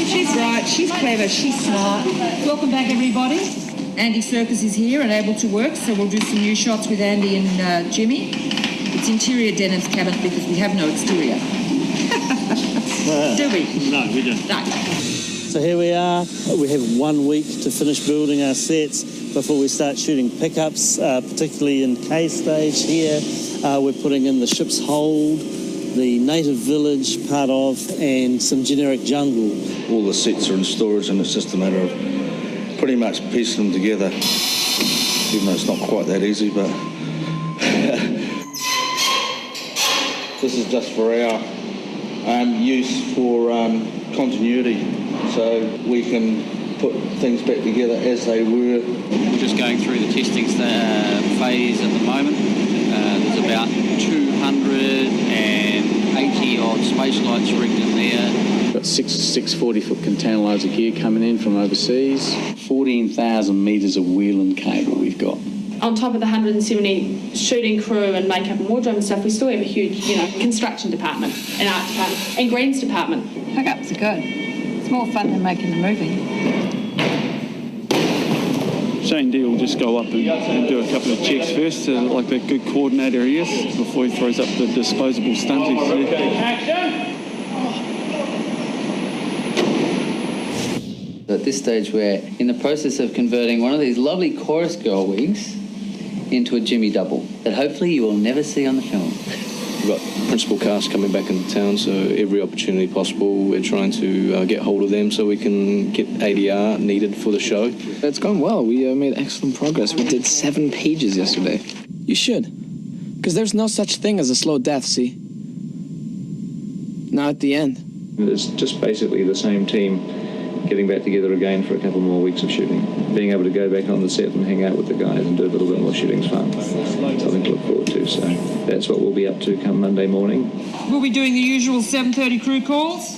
She's bright, she's clever, she's smart. Welcome back, everybody. Andy Serkis is here and able to work, so we'll do some new shots with Andy and Jimmy. It's interior Dennis cabin because we have no exterior. Do we? No, we don't. No. So here we are. We have 1 week to finish building our sets before we start shooting pickups, particularly in K stage here. We're putting in the ship's hold, the native village part of, and some generic jungle. All the sets are in storage, and it's just a matter of pretty much piecing them together, even though it's not quite that easy, but this is just for our use for continuity, so we can put things back together as they were. We're just going through the testing phase at the moment. There's about 280 odd space lights rigged in there. Got 6 40-foot container loads of gear coming in from overseas. 14,000 metres of wheel and cable we've got. On top of the 170 shooting crew and makeup and wardrobe and stuff, we still have a huge, construction department and art department and greens department. Pickups are good. It's more fun than making the movie. Shane D will just go up and do a couple of checks first, like the good coordinator he is, before he throws up the disposable stunties. The at this stage we're in the process of converting one of these lovely chorus girl wigs into a Jimmy double that hopefully you will never see on the film. We've got principal cast coming back into town, so every opportunity possible we're trying to get hold of them so we can get ADR needed for the show. It's gone well. We made excellent progress. We did 7 pages yesterday. You should, because there's no such thing as a slow death, see? Not at the end. It's just basically the same team getting back together again for a couple more weeks of shooting. Being able to go back on the set and hang out with the guys and do a little bit more shooting's fun. Something to look forward to, so that's what we'll be up to come Monday morning. We'll be doing the usual 7:30 crew calls,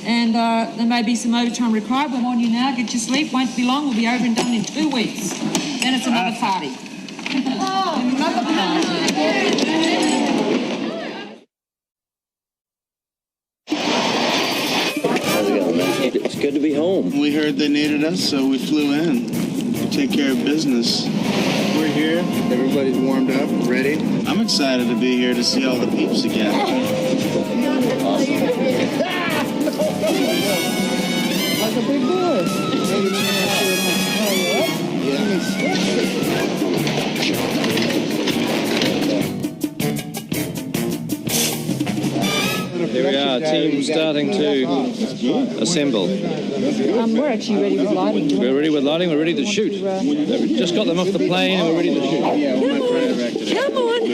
and there may be some overtime required. We're on you now, get your sleep, won't be long, we'll be over and done in 2 weeks. Then it's another party. Another party. It's good to be home. We heard they needed us, so we flew in to take care of business. We're here. Everybody's warmed up, ready. I'm excited to be here to see all the peeps again. Like a big boy. Here we are, team starting to assemble. We're actually ready with lighting. We're ready with lighting, we're ready to shoot. We've just got them off the plane and we're ready to shoot. Come on!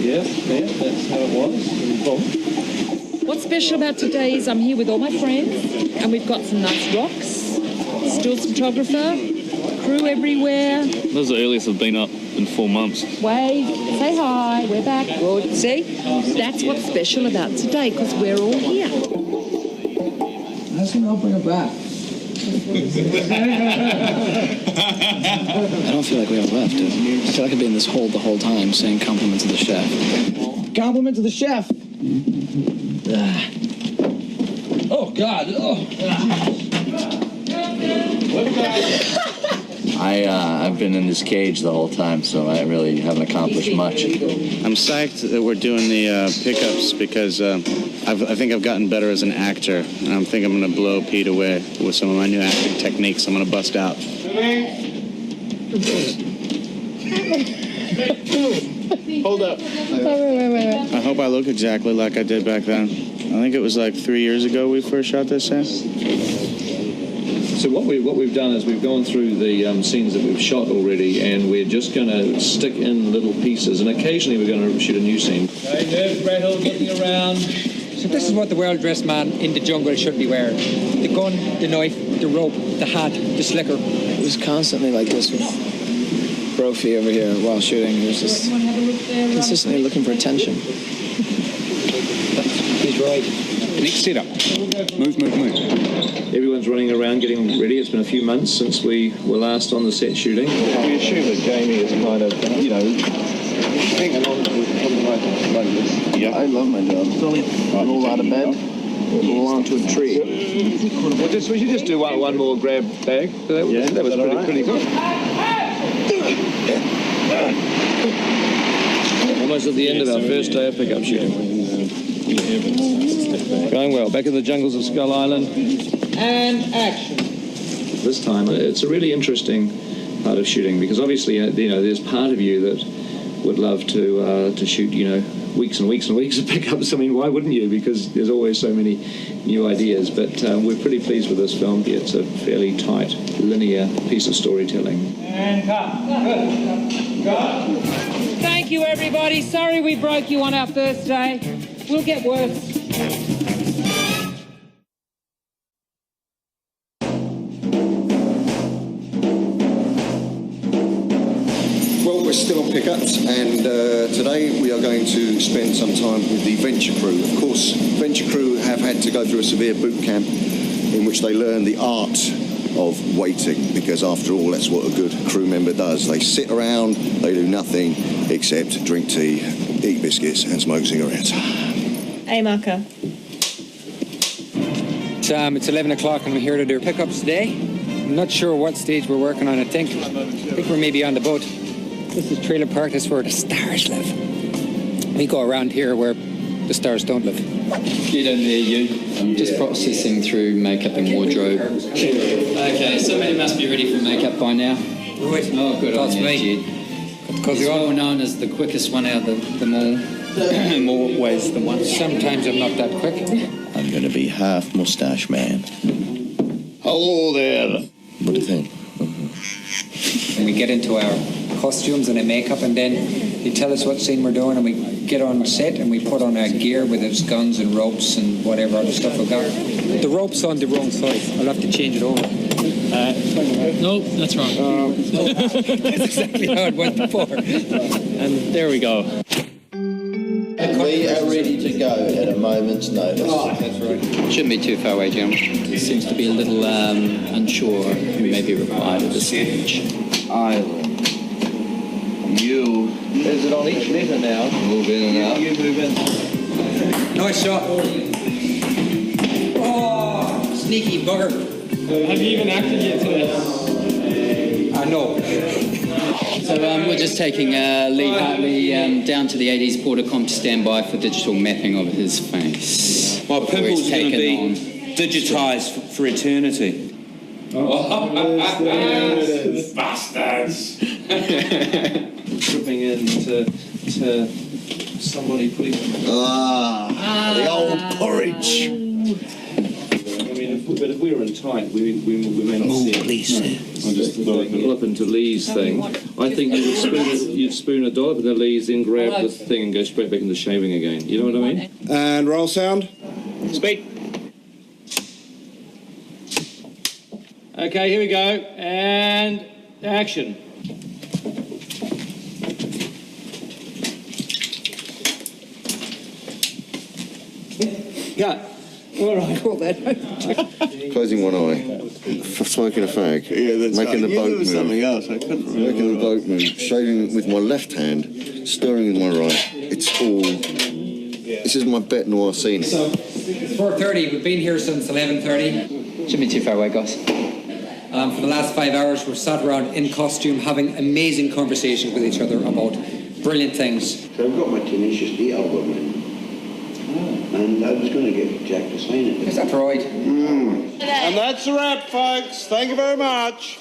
Yes, that's how it was. What's special about today is I'm here with all my friends, and we've got some nice rocks, stills photographer, crew everywhere. This is the earliest I've been up in 4 months. Wave, say hi, we're back. Good. See, that's what's special about today, because we're all here. How's he not bring it back? I don't feel like we have left. I feel like I've been in this hole the whole time saying compliment to the chef. Compliment to the chef! Oh, God. I've been in this cage the whole time, so I really haven't accomplished much. I'm psyched that we're doing the pickups because I think I've gotten better as an actor, and I think I'm going to blow Pete away with some of my new acting techniques. I'm going to bust out. Hold up. I hope I look exactly like I did back then. I think it was like 3 years ago we first shot this scene. So what we've done is we've gone through the scenes that we've shot already, and we're just going to stick in little pieces, and occasionally we're going to shoot a new scene. Okay, Nerve Rattle looking around. So this is what the well-dressed man in the jungle should be wearing. The gun, the knife, the rope, the hat, the slicker. It was constantly like this with Brophy over here while shooting. He was just consistently looking for attention. He's right. Next setup. Move. Everyone's running around getting ready. It's been a few months since we were last on the set shooting. We assume that Jamie is kind of, hanging on to something like this. Yeah. I love my job. Roll out of bed, roll onto a tree. We should just do one more grab bag. That was pretty good. Almost at the end of our first day of pickup shooting. Going well. Back in the jungles of Skull Island. And action. This time, it's a really interesting part of shooting because obviously, there's part of you that would love to shoot, weeks and weeks and weeks of pickups. I mean, why wouldn't you? Because there's always so many new ideas. But we're pretty pleased with this film. It's a fairly tight, linear piece of storytelling. And cut. Good. Thank you, everybody. Sorry we broke you on our first day. We'll get worse. Well, we're still on pickups, and today we are going to spend some time with the Venture Crew. Of course, Venture Crew have had to go through a severe boot camp in which they learn the art of waiting, because after all, that's what a good crew member does. They sit around, they do nothing except drink tea, eat biscuits, and smoke cigarettes. Hey, Marco. It's 11 o'clock and we're here to do pickups today. I'm not sure what stage we're working on. I think we're maybe on the boat. This is Trailer Park. This is where the stars live. We go around here where The stars don't live. You don't hear you. I'm just processing through makeup and wardrobe. Okay, somebody must be ready for makeup by now. Right. Oh, good on you, me. Jed. He's well known as the quickest one out of them all. More ways than one. Sometimes I'm not that quick. I'm going to be half mustache man. Hello there. What do you think? And we get into our costumes and our makeup, and then they tell us what scene we're doing, and we get on set and we put on our gear with its guns and ropes and whatever other stuff we've got. The rope's on the wrong side. I'll have to change it over. No, that's wrong. That's exactly how it went before. And there we go. We are ready to go at a moment's notice. That's right. Shouldn't be too far away, Jim. Seems to be a little unsure who may be required at this stage. Island. You. Is it on each letter now? Move in and out. You move in. Nice shot. Oh, sneaky bugger. Have you even acted yet today? I know. So we're just taking Lee Hartley down to the 80s Portacom to stand by for digital mapping of his face. My pimples are going to be digitised for eternity. Bastards! Tripping into somebody putting... the old porridge. But if we were in tight, we may not see it. Please. I just flip into Lee's thing. I think you'd spoon a dollop into Lee's, then grab the thing and go straight back into shaving again. You know what I mean? And roll sound. Speed. Okay, here we go. And action. Cut. All right. Call that. Closing one eye. Smoking a fag. Yeah, that's making right. the boat There was move. something else. I couldn't remember. Making the boat move. Shaving with my left hand. Stirring with my right. It's all... This is my bête noire scene. So, it's 4:30. We've been here since 11:30. Shouldn't be too far away, guys. For the last 5 hours, we've sat around in costume having amazing conversations with each other about brilliant things. So I've got my Tenacious D album in. And I was going to get Jack to sign it. Is that right? And that's a wrap, folks. Thank you very much.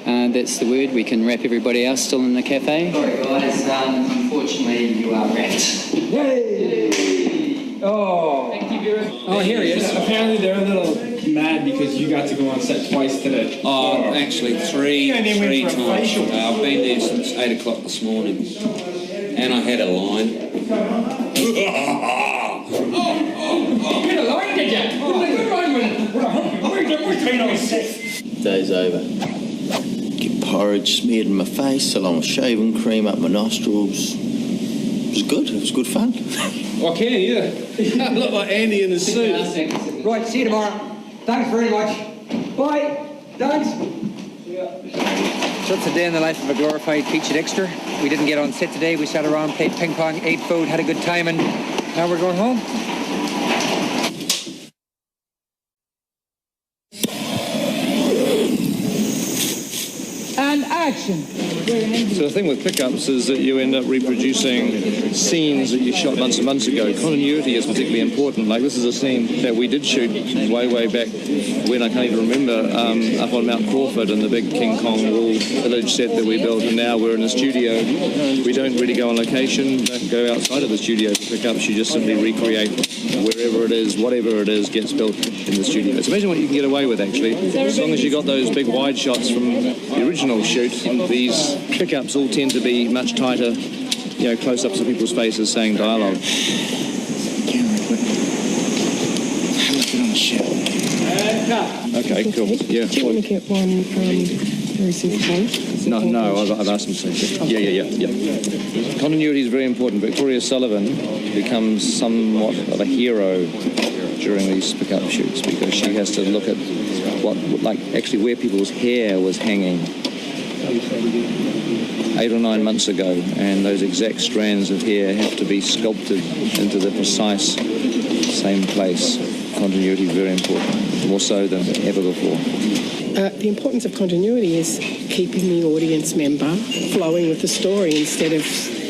That's the word. We can wrap everybody else still in the cafe. Sorry, guys. Unfortunately, you are wrapped. Yay! Oh. Thank you very much. Oh, here he is. Apparently they're a little mad because you got to go on set twice today. Oh, actually three times. Facial. I've been there since 8 o'clock this morning. And I had a line. You had a line, did you? Oh, good line with it. We're set. Day's over. Get porridge smeared in my face, along with shaving cream up my nostrils. It was good. It was good fun. Okay, yeah. I look like Andy in his suit. Right, see you tomorrow. Thanks very much. Bye. Thanks. So it's a day in the life of a glorified featured extra. We didn't get on set today. We sat around, played ping pong, ate food, had a good time, and now we're going home. And action. So the thing with pickups is that you end up reproducing scenes that you shot months and months ago. Continuity is particularly important. Like this is a scene that we did shoot way back when I can't even remember, up on Mount Crawford in the big King Kong Wool village set that we built, and now we're in a studio. We don't really go on location, don't go outside of the studio for pickups. You just simply recreate wherever it is, whatever it is gets built in the studio. It's amazing what you can get away with, actually. As long as you got those big wide shots from the original shoot, these pickups all tend to be much tighter, you know, close-ups of people's faces saying dialogue. Okay, cool. Yeah. Do you want to get one from Very Simple? No, I've asked him to. Yeah. Continuity is very important. Victoria Sullivan becomes somewhat of a hero during these pickup shoots because she has to look at actually where people's hair was hanging 8 or 9 months ago, and those exact strands of hair have to be sculpted into the precise same place. Continuity is very important, more so than ever before. The importance of continuity is keeping the audience member flowing with the story instead of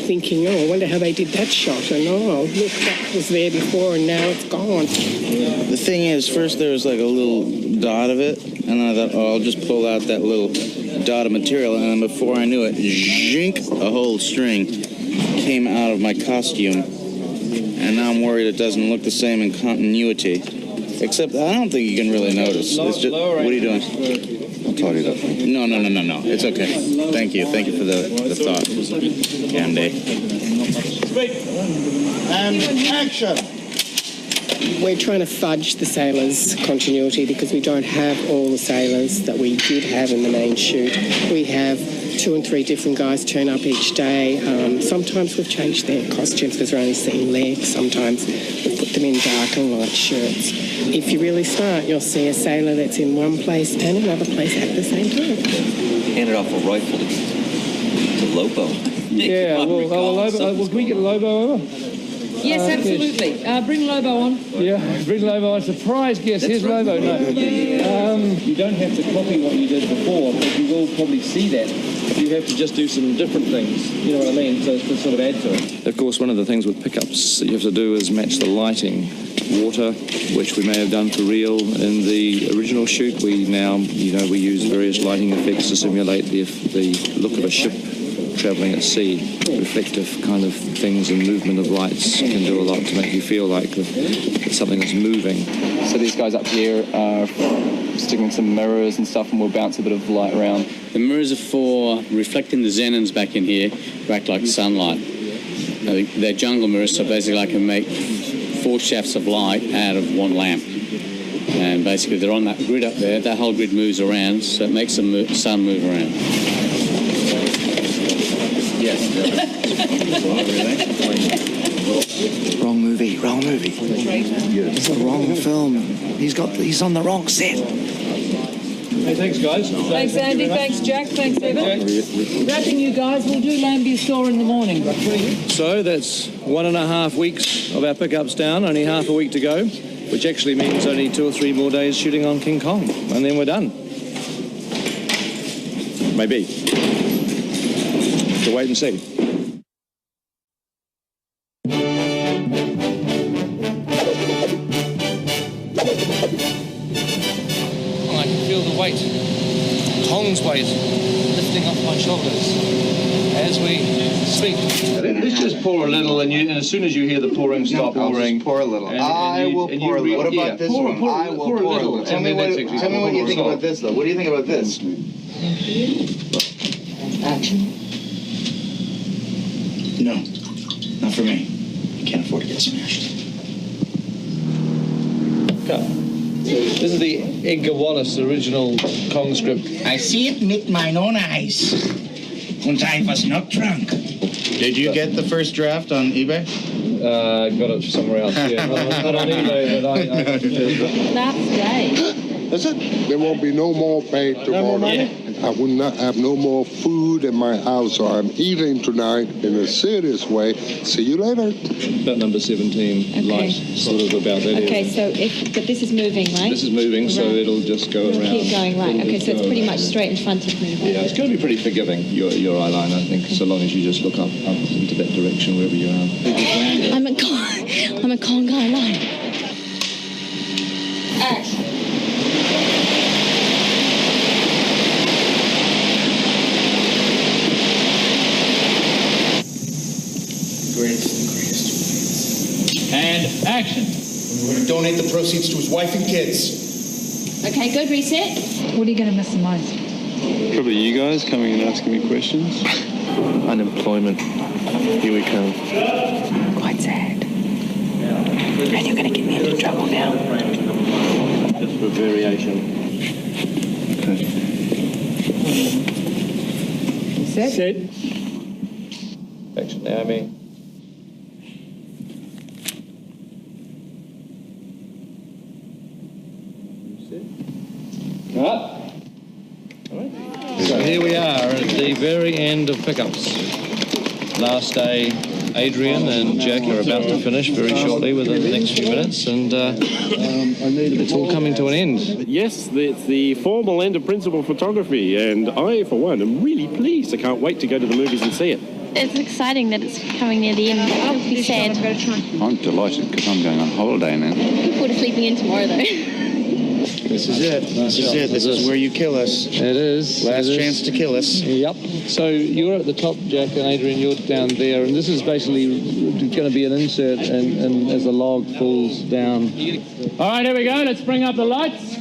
thinking, oh, I wonder how they did that shot. And oh, look, that was there before and now it's gone. The thing is, first there was like a little dot of it, and then I thought, oh, I'll just pull out that little dot of material, and then before I knew it, zhink, a whole string came out of my costume, and now I'm worried it doesn't look the same in continuity. Except I don't think you can really notice. It's just, what are you doing? I'll tidy it up. No. It's okay. Thank you for the thought, Andy. And action! We're trying to fudge the sailors' continuity because we don't have all the sailors that we did have in the main shoot. We have 2 and 3 different guys turn up each day. Sometimes we've changed their costumes because we're only seeing legs. Sometimes we've put them in dark and light shirts. If you really start, you'll see a sailor that's in one place and another place at the same time. Handed off a rifle to Lobo. Yeah, well, can we get Lobo over? Yes, absolutely. Bring Lobo on. Yeah, bring Lobo on. Surprise guest. Here's Lobo. No. You don't have to copy what you did before, but you will probably see that. You have to just do some different things, you know what I mean, to sort of add to it. Of course, one of the things with pickups that you have to do is match the lighting. Water, which we may have done for real in the original shoot, we now, we use various lighting effects to simulate the look of a ship travelling at sea. Reflective kind of things and movement of lights can do a lot to make you feel like it's something that's moving. So these guys up here are sticking some mirrors and stuff, and we'll bounce a bit of light around. The mirrors are for reflecting the xenons back in here, back like sunlight. They're jungle mirrors, so basically I can make 4 shafts of light out of 1 lamp. And basically they're on that grid up there. That whole grid moves around, so it makes the sun move around. Yes. Wrong movie. It's the wrong film. He's on the wrong set. Hey, thanks, guys. Thanks, Andy. Thanks, Jack. Thanks, Evan. Wrapping you guys. We'll do Lambia Store in the morning. So that's 1.5 weeks of our pickups down, only half a week to go, which actually means only 2 or 3 more days shooting on King Kong, and then we're done. Maybe. To wait and see. I can feel the weight, Kong's weight, lifting off my shoulders as we speak. Let's just pour a little, and as soon as you hear the pouring, stop pouring. Pour a little. I will pour a little. What about this one? I will pour a little. Tell me what you think about this, though. What do you think about this? Action. No, not for me. I can't afford to get smashed. This is the Edgar Wallace original Kong script. I see it with my own eyes. And I was not drunk. Did you get the first draft on eBay? Got it somewhere else, yeah. Not on eBay, but Last day. Is it? There won't be no more pay tomorrow. I will not have no more food in my house, so I'm eating tonight in a serious way. See you later. About number 17, light, sort of about that. Okay, so but this is moving, right? This is moving, so it'll just go around. Keep going, right. Okay, so it's pretty much straight in front of me. Yeah, it's going to be pretty forgiving, your eyeliner, I think, so long as you just look up into that direction, wherever you are. I'm a Kong guy line. Action. And action. We're going to donate the proceeds to his wife and kids. Okay, good. Reset. What are you going to miss the most? Probably you guys coming and asking me questions. Unemployment. Here we come. Quite sad. And you're going to get me into trouble now. Just for variation. Okay. Set. Action, Naomi. So here we are at the very end of pickups. Last day, Adrian and Jack are about to finish very shortly within the next few minutes, and it's all coming to an end. Yes, it's the formal end of principal photography, and I, for one, am really pleased. I can't wait to go to the movies and see it. It's exciting that it's coming near the end. It'll be sad. I'm delighted because I'm going on holiday now. Looking forward to sleeping in tomorrow, though. This is it. This is it. This is where you kill us. It is. Last chance to kill us. Yep. So you're at the top, Jack, and Adrian, you're down there, and this is basically going to be an insert and as the log falls down. All right, here we go. Let's bring up the lights.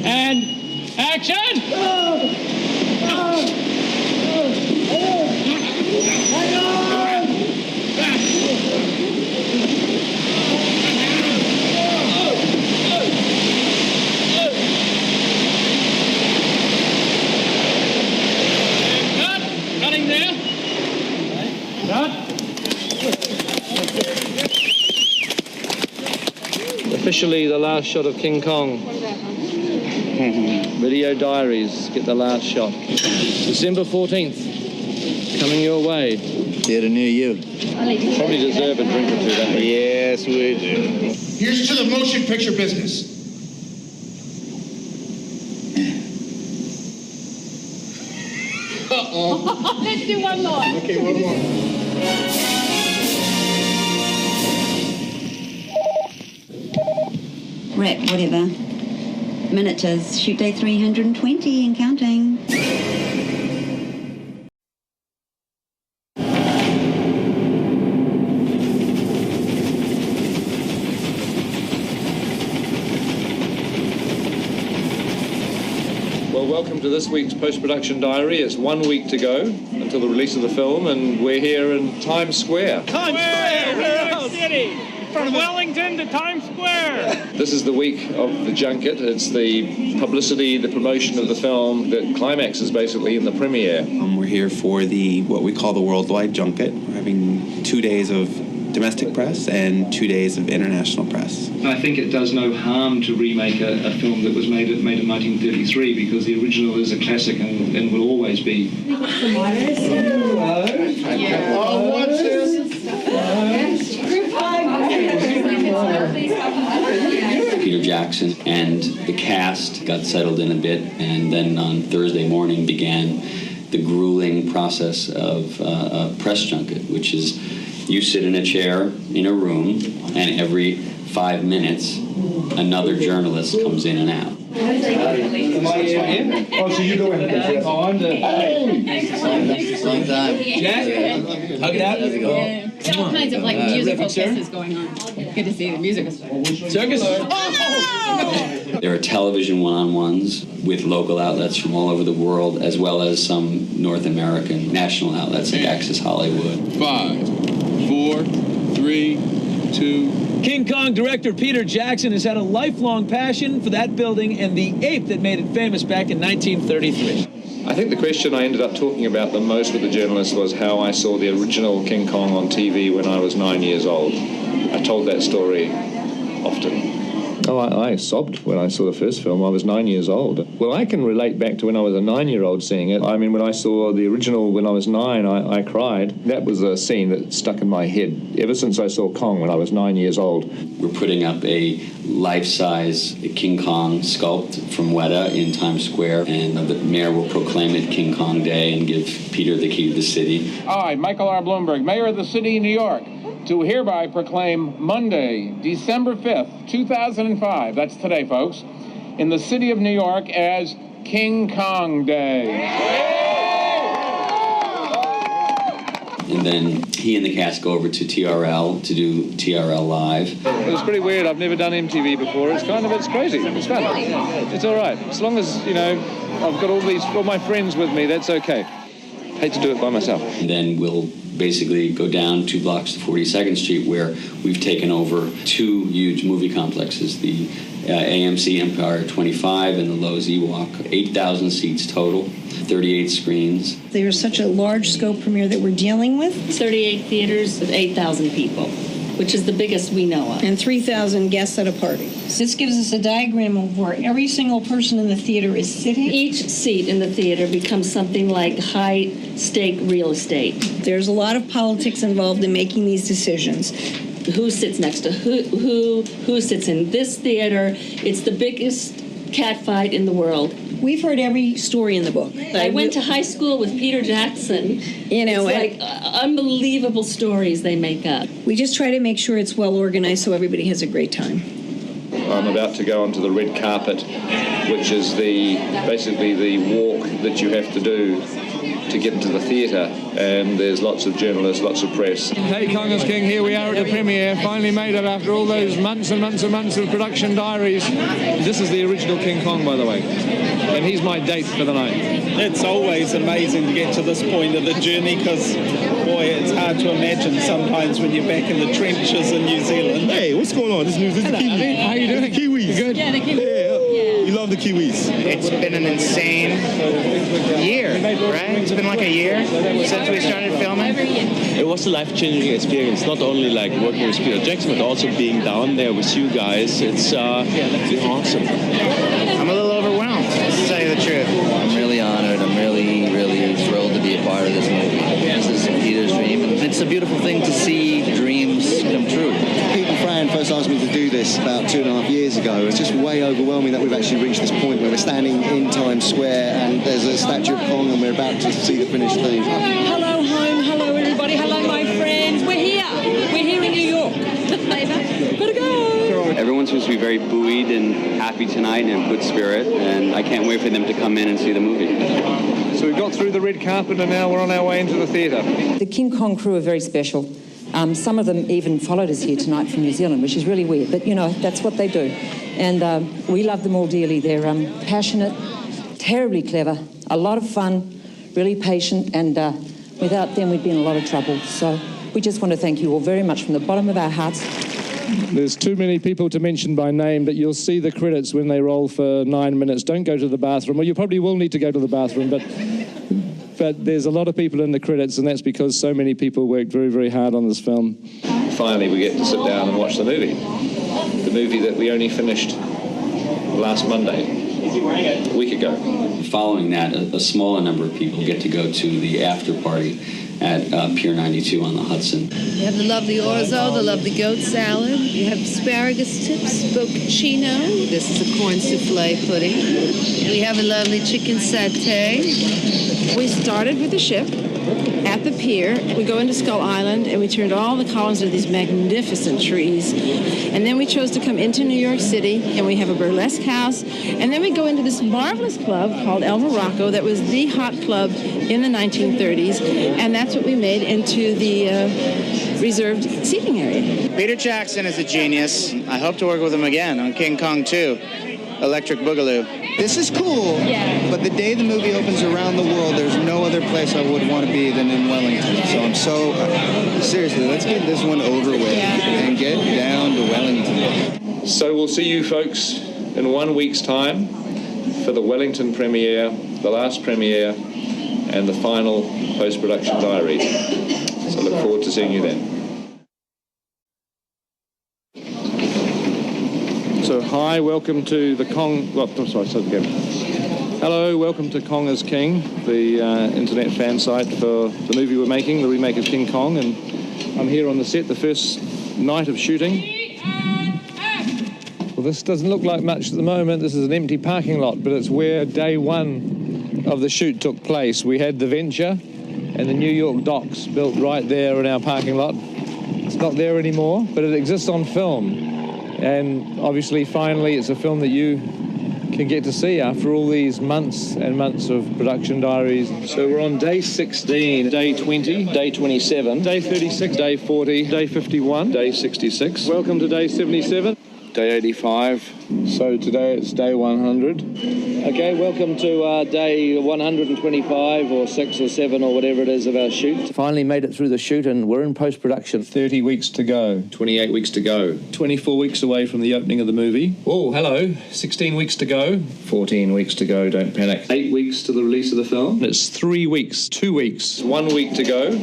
And action! Running there. Officially the last shot of King Kong. Video Diaries, get the last shot. December 14th, coming your way. Theatre near you. Probably deserve a drink or two, don't we? Yes, we do. Here's to the motion picture business. Uh-oh. Let's do one more. Okay, one more. Rep, whatever. Miniatures, shoot day 320 and counting. Well, welcome to this week's post-production diary. It's 1 week to go until the release of the film, and we're here in Times Square. Times Square, New York City! From Wellington to Times Square! This is the week of the junket. It's the publicity, the promotion of the film that climaxes basically in the premiere. We're here for what we call the worldwide junket. We're having 2 days of domestic press and 2 days of international press. I think it does no harm to remake a film that was made in 1933 because the original is a classic and will always be. Oh, what's this? Peter Jackson and the cast got settled in a bit, and then on Thursday morning began the grueling process of a press junket, which is you sit in a chair in a room, and every 5 minutes another journalist comes in and out. Am I in? Oh, so you go in. Oh, I'm the... Long time. Jack? Hug it out. There's all kinds of musical pieces going on. Good to see the music. Circus. There are television one-on-ones with local outlets from all over the world, as well as some North American national outlets like Access Hollywood. 5, 4, 3, 2. King Kong director Peter Jackson has had a lifelong passion for that building and the ape that made it famous back in 1933. I think the question I ended up talking about the most with the journalist was how I saw the original King Kong on TV when I was 9 years old. I told that story often. Oh, I sobbed when I saw the first film. I was 9 years old. Well, I can relate back to when I was a 9-year-old seeing it. I mean, when I saw the original when I was 9, I cried. That was a scene that stuck in my head ever since I saw Kong when I was 9 years old. We're putting up a life-size King Kong sculpt from Weta in Times Square, and the mayor will proclaim it King Kong Day and give Peter the key to the city. I, Michael R. Bloomberg, Mayor of the City of New York, do hereby proclaim Monday, December 5th, 2005, that's today, folks, in the city of New York as King Kong Day. And then he and the cast go over to TRL to do TRL Live. It was pretty weird. I've never done MTV before. It's crazy. It's fun. It's all right. As long as, I've got all my friends with me, that's okay. Hate to do it by myself. And then we'll basically go down 2 blocks to 42nd Street, where we've taken over 2 huge movie complexes, the AMC Empire 25 and the Lowe's Ewok. 8,000 seats total, 38 screens. There's such a large scope premiere that we're dealing with. 38 theaters with 8,000 people, which is the biggest we know of. And 3,000 guests at a party. This gives us a diagram of where every single person in the theater is sitting. Each seat in the theater becomes something like high-stake real estate. There's a lot of politics involved in making these decisions. Who sits next to who sits in this theater. It's the biggest catfight in the world. We've heard every story in the book. I went to high school with Peter Jackson. You know, it's like unbelievable stories they make up. We just try to make sure it's well organized so everybody has a great time. I'm about to go onto the red carpet, which is basically the walk that you have to do to get into the theatre, and there's lots of journalists, lots of press. Hey, Kong is King, here we are at the premiere. Finally made it after all those months and months and months of production diaries. This is the original King Kong, by the way, and he's my date for the night. It's always amazing to get to this point of the journey because, boy, it's hard to imagine sometimes when you're back in the trenches in New Zealand. Hey, what's going on? This is Hello, Kiwi. How you doing? Kiwis. You good? Yeah, the Kiwis. Yeah. We love the Kiwis. It's been an insane year, right? It's been like a year since we started filming. It was a life-changing experience, not only like working with Peter Jackson, but also being down there with you guys. It's been awesome. I'm a little overwhelmed, to tell you the truth. I'm really honored. I'm really, really thrilled to be a part of this movie. This is Peter's dream, and it's a beautiful thing to see dreams come true. People Fran first asked me to do this about 2.5 years ago. It's just way overwhelming that we've actually reached this point where we're standing in Times Square and there's a statue of Kong and we're about to see the finished thing. Hello, home. Hello, everybody. Hello, my friends. We're here. We're here in New York. Gotta go. Everyone seems to be very buoyed and happy tonight and in good spirit, and I can't wait for them to come in and see the movie. So we've got through the red carpet and now we're on our way into the theatre. The King Kong crew are very special. Some of them even followed us here tonight from New Zealand, which is really weird, but you know, that's what they do. And we love them all dearly. They're passionate, terribly clever, a lot of fun, really patient, and without them we'd be in a lot of trouble. So we just want to thank you all very much from the bottom of our hearts. There's too many people to mention by name, but you'll see the credits when they roll for 9 minutes. Don't go to the bathroom. Well, you probably will need to go to the bathroom, but there's a lot of people in the credits, and that's because so many people worked very, very hard on this film. Finally, we get to sit down and watch the movie that we only finished last Monday, a week ago. Following that, a smaller number of people get to go to the after party at Pier 92 on the Hudson. You have the lovely orzo, the lovely goat salad. You have asparagus tips, bocconcino. This is a corn souffle pudding. We have a lovely chicken satay. We started with the ship at the pier. We go into Skull Island and we turned all the columns into these magnificent trees. And then we chose to come into New York City and we have a burlesque house. And then we go into this marvelous club called El Morocco that was the hot club in the 1930s. And that's what we made into the reserved seating area. Peter Jackson is a genius. I hope to work with him again on King Kong 2, Electric Boogaloo. This is cool, but the day the movie opens around the world, there's no other place I would want to be than in Wellington. So I'm seriously, let's get this one over with and get down to Wellington. So we'll see you folks in 1 week's time for the Wellington premiere, the last premiere, and the final post-production diary. So look forward to seeing you then. So hi, welcome to the Kong... Well, I'm sorry, start again. Hello, welcome to Kong is King, the internet fan site for the movie we're making, the remake of King Kong, and I'm here on the set, the first night of shooting. Well, this doesn't look like much at the moment. This is an empty parking lot, but it's where day one of the shoot took place. We had the Venture and the New York docks built right there in our parking lot. It's not there anymore, but it exists on film. And obviously, finally, it's a film that you can get to see after all these months and months of production diaries. So we're on day 16, day 20, day 27, day 36, day 40, day 51, day 66. Welcome to day 77. Day 85. So today it's day 100. Okay, welcome to day 125 or 6 or 7 or whatever it is of our shoot. Finally made it through the shoot and we're in post-production. 30 weeks to go. 28 weeks to go. 24 weeks away from the opening of the movie. Oh, hello. 16 weeks to go. 14 weeks to go, don't panic. 8 weeks to the release of the film. It's 3 weeks, 2 weeks. 1 week to go.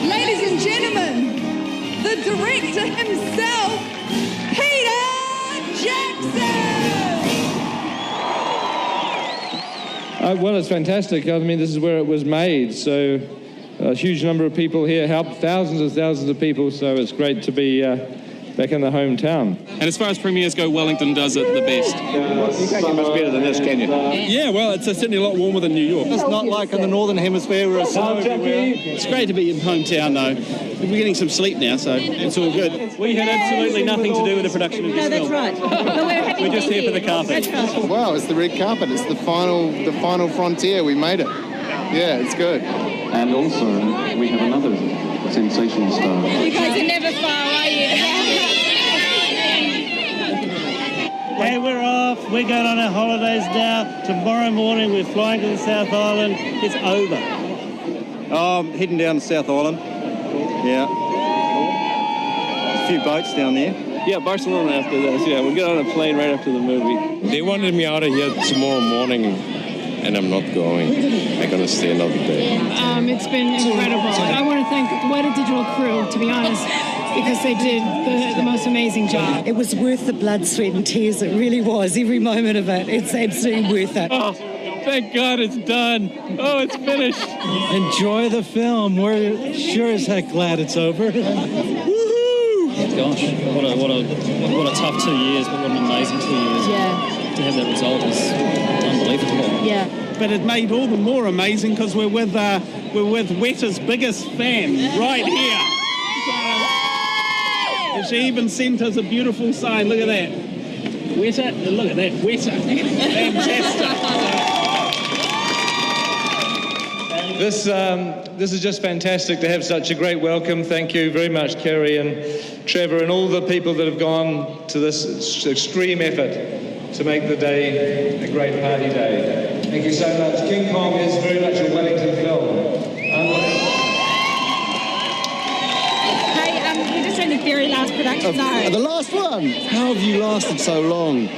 Ladies and gentlemen, the Well, it's fantastic. I mean, this is where it was made, so a huge number of people here helped, thousands of people, so it's great to be back in the hometown. And as far as premieres go, Wellington does it the best. You can't get much better than this, can you? Yeah, well, it's certainly a lot warmer than New York. It's not like in the Northern Hemisphere where it's snow everywhere. It's great to be in hometown, though. We're getting some sleep now, so it's all good. We had absolutely nothing to do with the production of this film. No, that's right. But we're just here for the carpet. Wow, it's the red carpet. It's the final frontier. We made it. Yeah, it's good. And also, we have another sensational star. You guys are never far, are you? Hey, we're off. We're going on our holidays now. Tomorrow morning we're flying to the South Island. It's over. Oh, I'm heading down to South Island. Yeah. A few boats down there. Yeah, Barcelona after this. Yeah, we'll get on a plane right after the movie. They wanted me out of here tomorrow morning, and I'm not going. I'm going to stay another day. It's been incredible. I want to thank the Weta Digital crew, to be honest, because they did the most amazing job. It was worth the blood, sweat and tears. It really was. Every moment of it. It's absolutely worth it. Oh, thank God it's done. Oh, it's finished. Enjoy the film. We're sure as heck glad it's over. Woohoo! Gosh, what a tough 2 years, but what an amazing 2 years. Yeah. To have that result is unbelievable. Yeah. But it made all the more amazing because we're with Weta's biggest fan right here. And she even sent us a beautiful sign. Look at that. Weta, look at that. Weta. Fantastic. This is just fantastic to have such a great welcome. Thank you very much, Kerry and Trevor, and all the people that have gone to this extreme effort to make the day a great party day. Thank you so much. King Kong is very much a Wellington film. We're just doing the very last production. No. The last one? How have you lasted so long?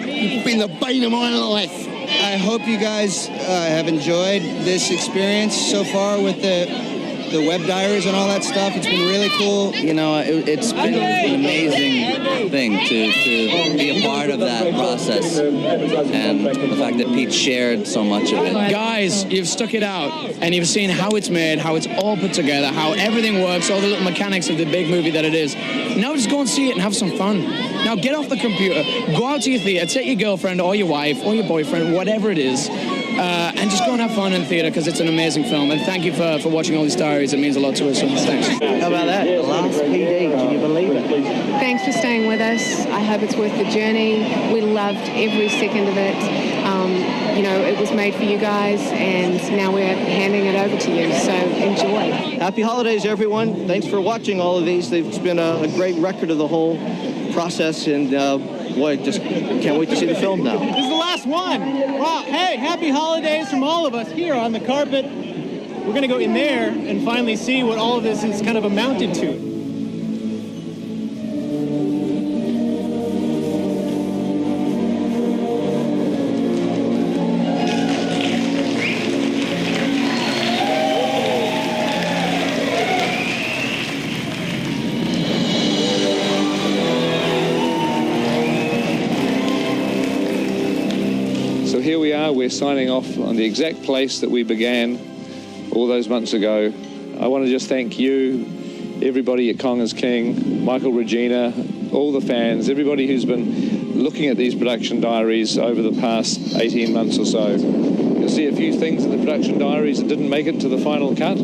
You've been the bane of my life. I hope you guys have enjoyed this experience so far with the web diaries and all that stuff. It's been really cool. You know, it's been an amazing thing to be a part of that process, and the fact that Pete shared so much of it. Guys, you've stuck it out, and you've seen how it's made, how it's all put together, how everything works, all the little mechanics of the big movie that it is. Now just go and see it and have some fun. Now get off the computer, go out to your theatre, take your girlfriend or your wife or your boyfriend, whatever it is, and just go and have fun in theatre because it's an amazing film. And thank you for watching all these diaries. It means a lot to us. So thanks. How about that? The last PD, can you believe it? Thanks for staying with us. I hope it's worth the journey. We loved every second of it. You know, it was made for you guys, and now we're handing it over to you. So enjoy. Happy holidays, everyone. Thanks for watching all of these. It's been a great record of the whole process, and boy, just can't wait to see the film now. This is the last one. Wow. Hey, happy holidays from all of us here on the carpet. We're going to go in there and finally see what all of this is kind of amounted to. Here we are, we're signing off on the exact place that we began all those months ago. I want to just thank you, everybody at Kong is King, Michael, Regina, all the fans, everybody who's been looking at these production diaries over the past 18 months or so. You'll see a few things in the production diaries that didn't make it to the final cut.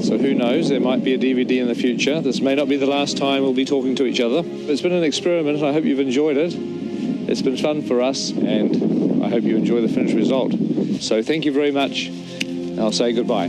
So who knows, there might be a DVD in the future. This may not be the last time we'll be talking to each other. It's been an experiment, and I hope you've enjoyed it. It's been fun for us, and I hope you enjoy the finished result. So thank you very much. I'll say goodbye.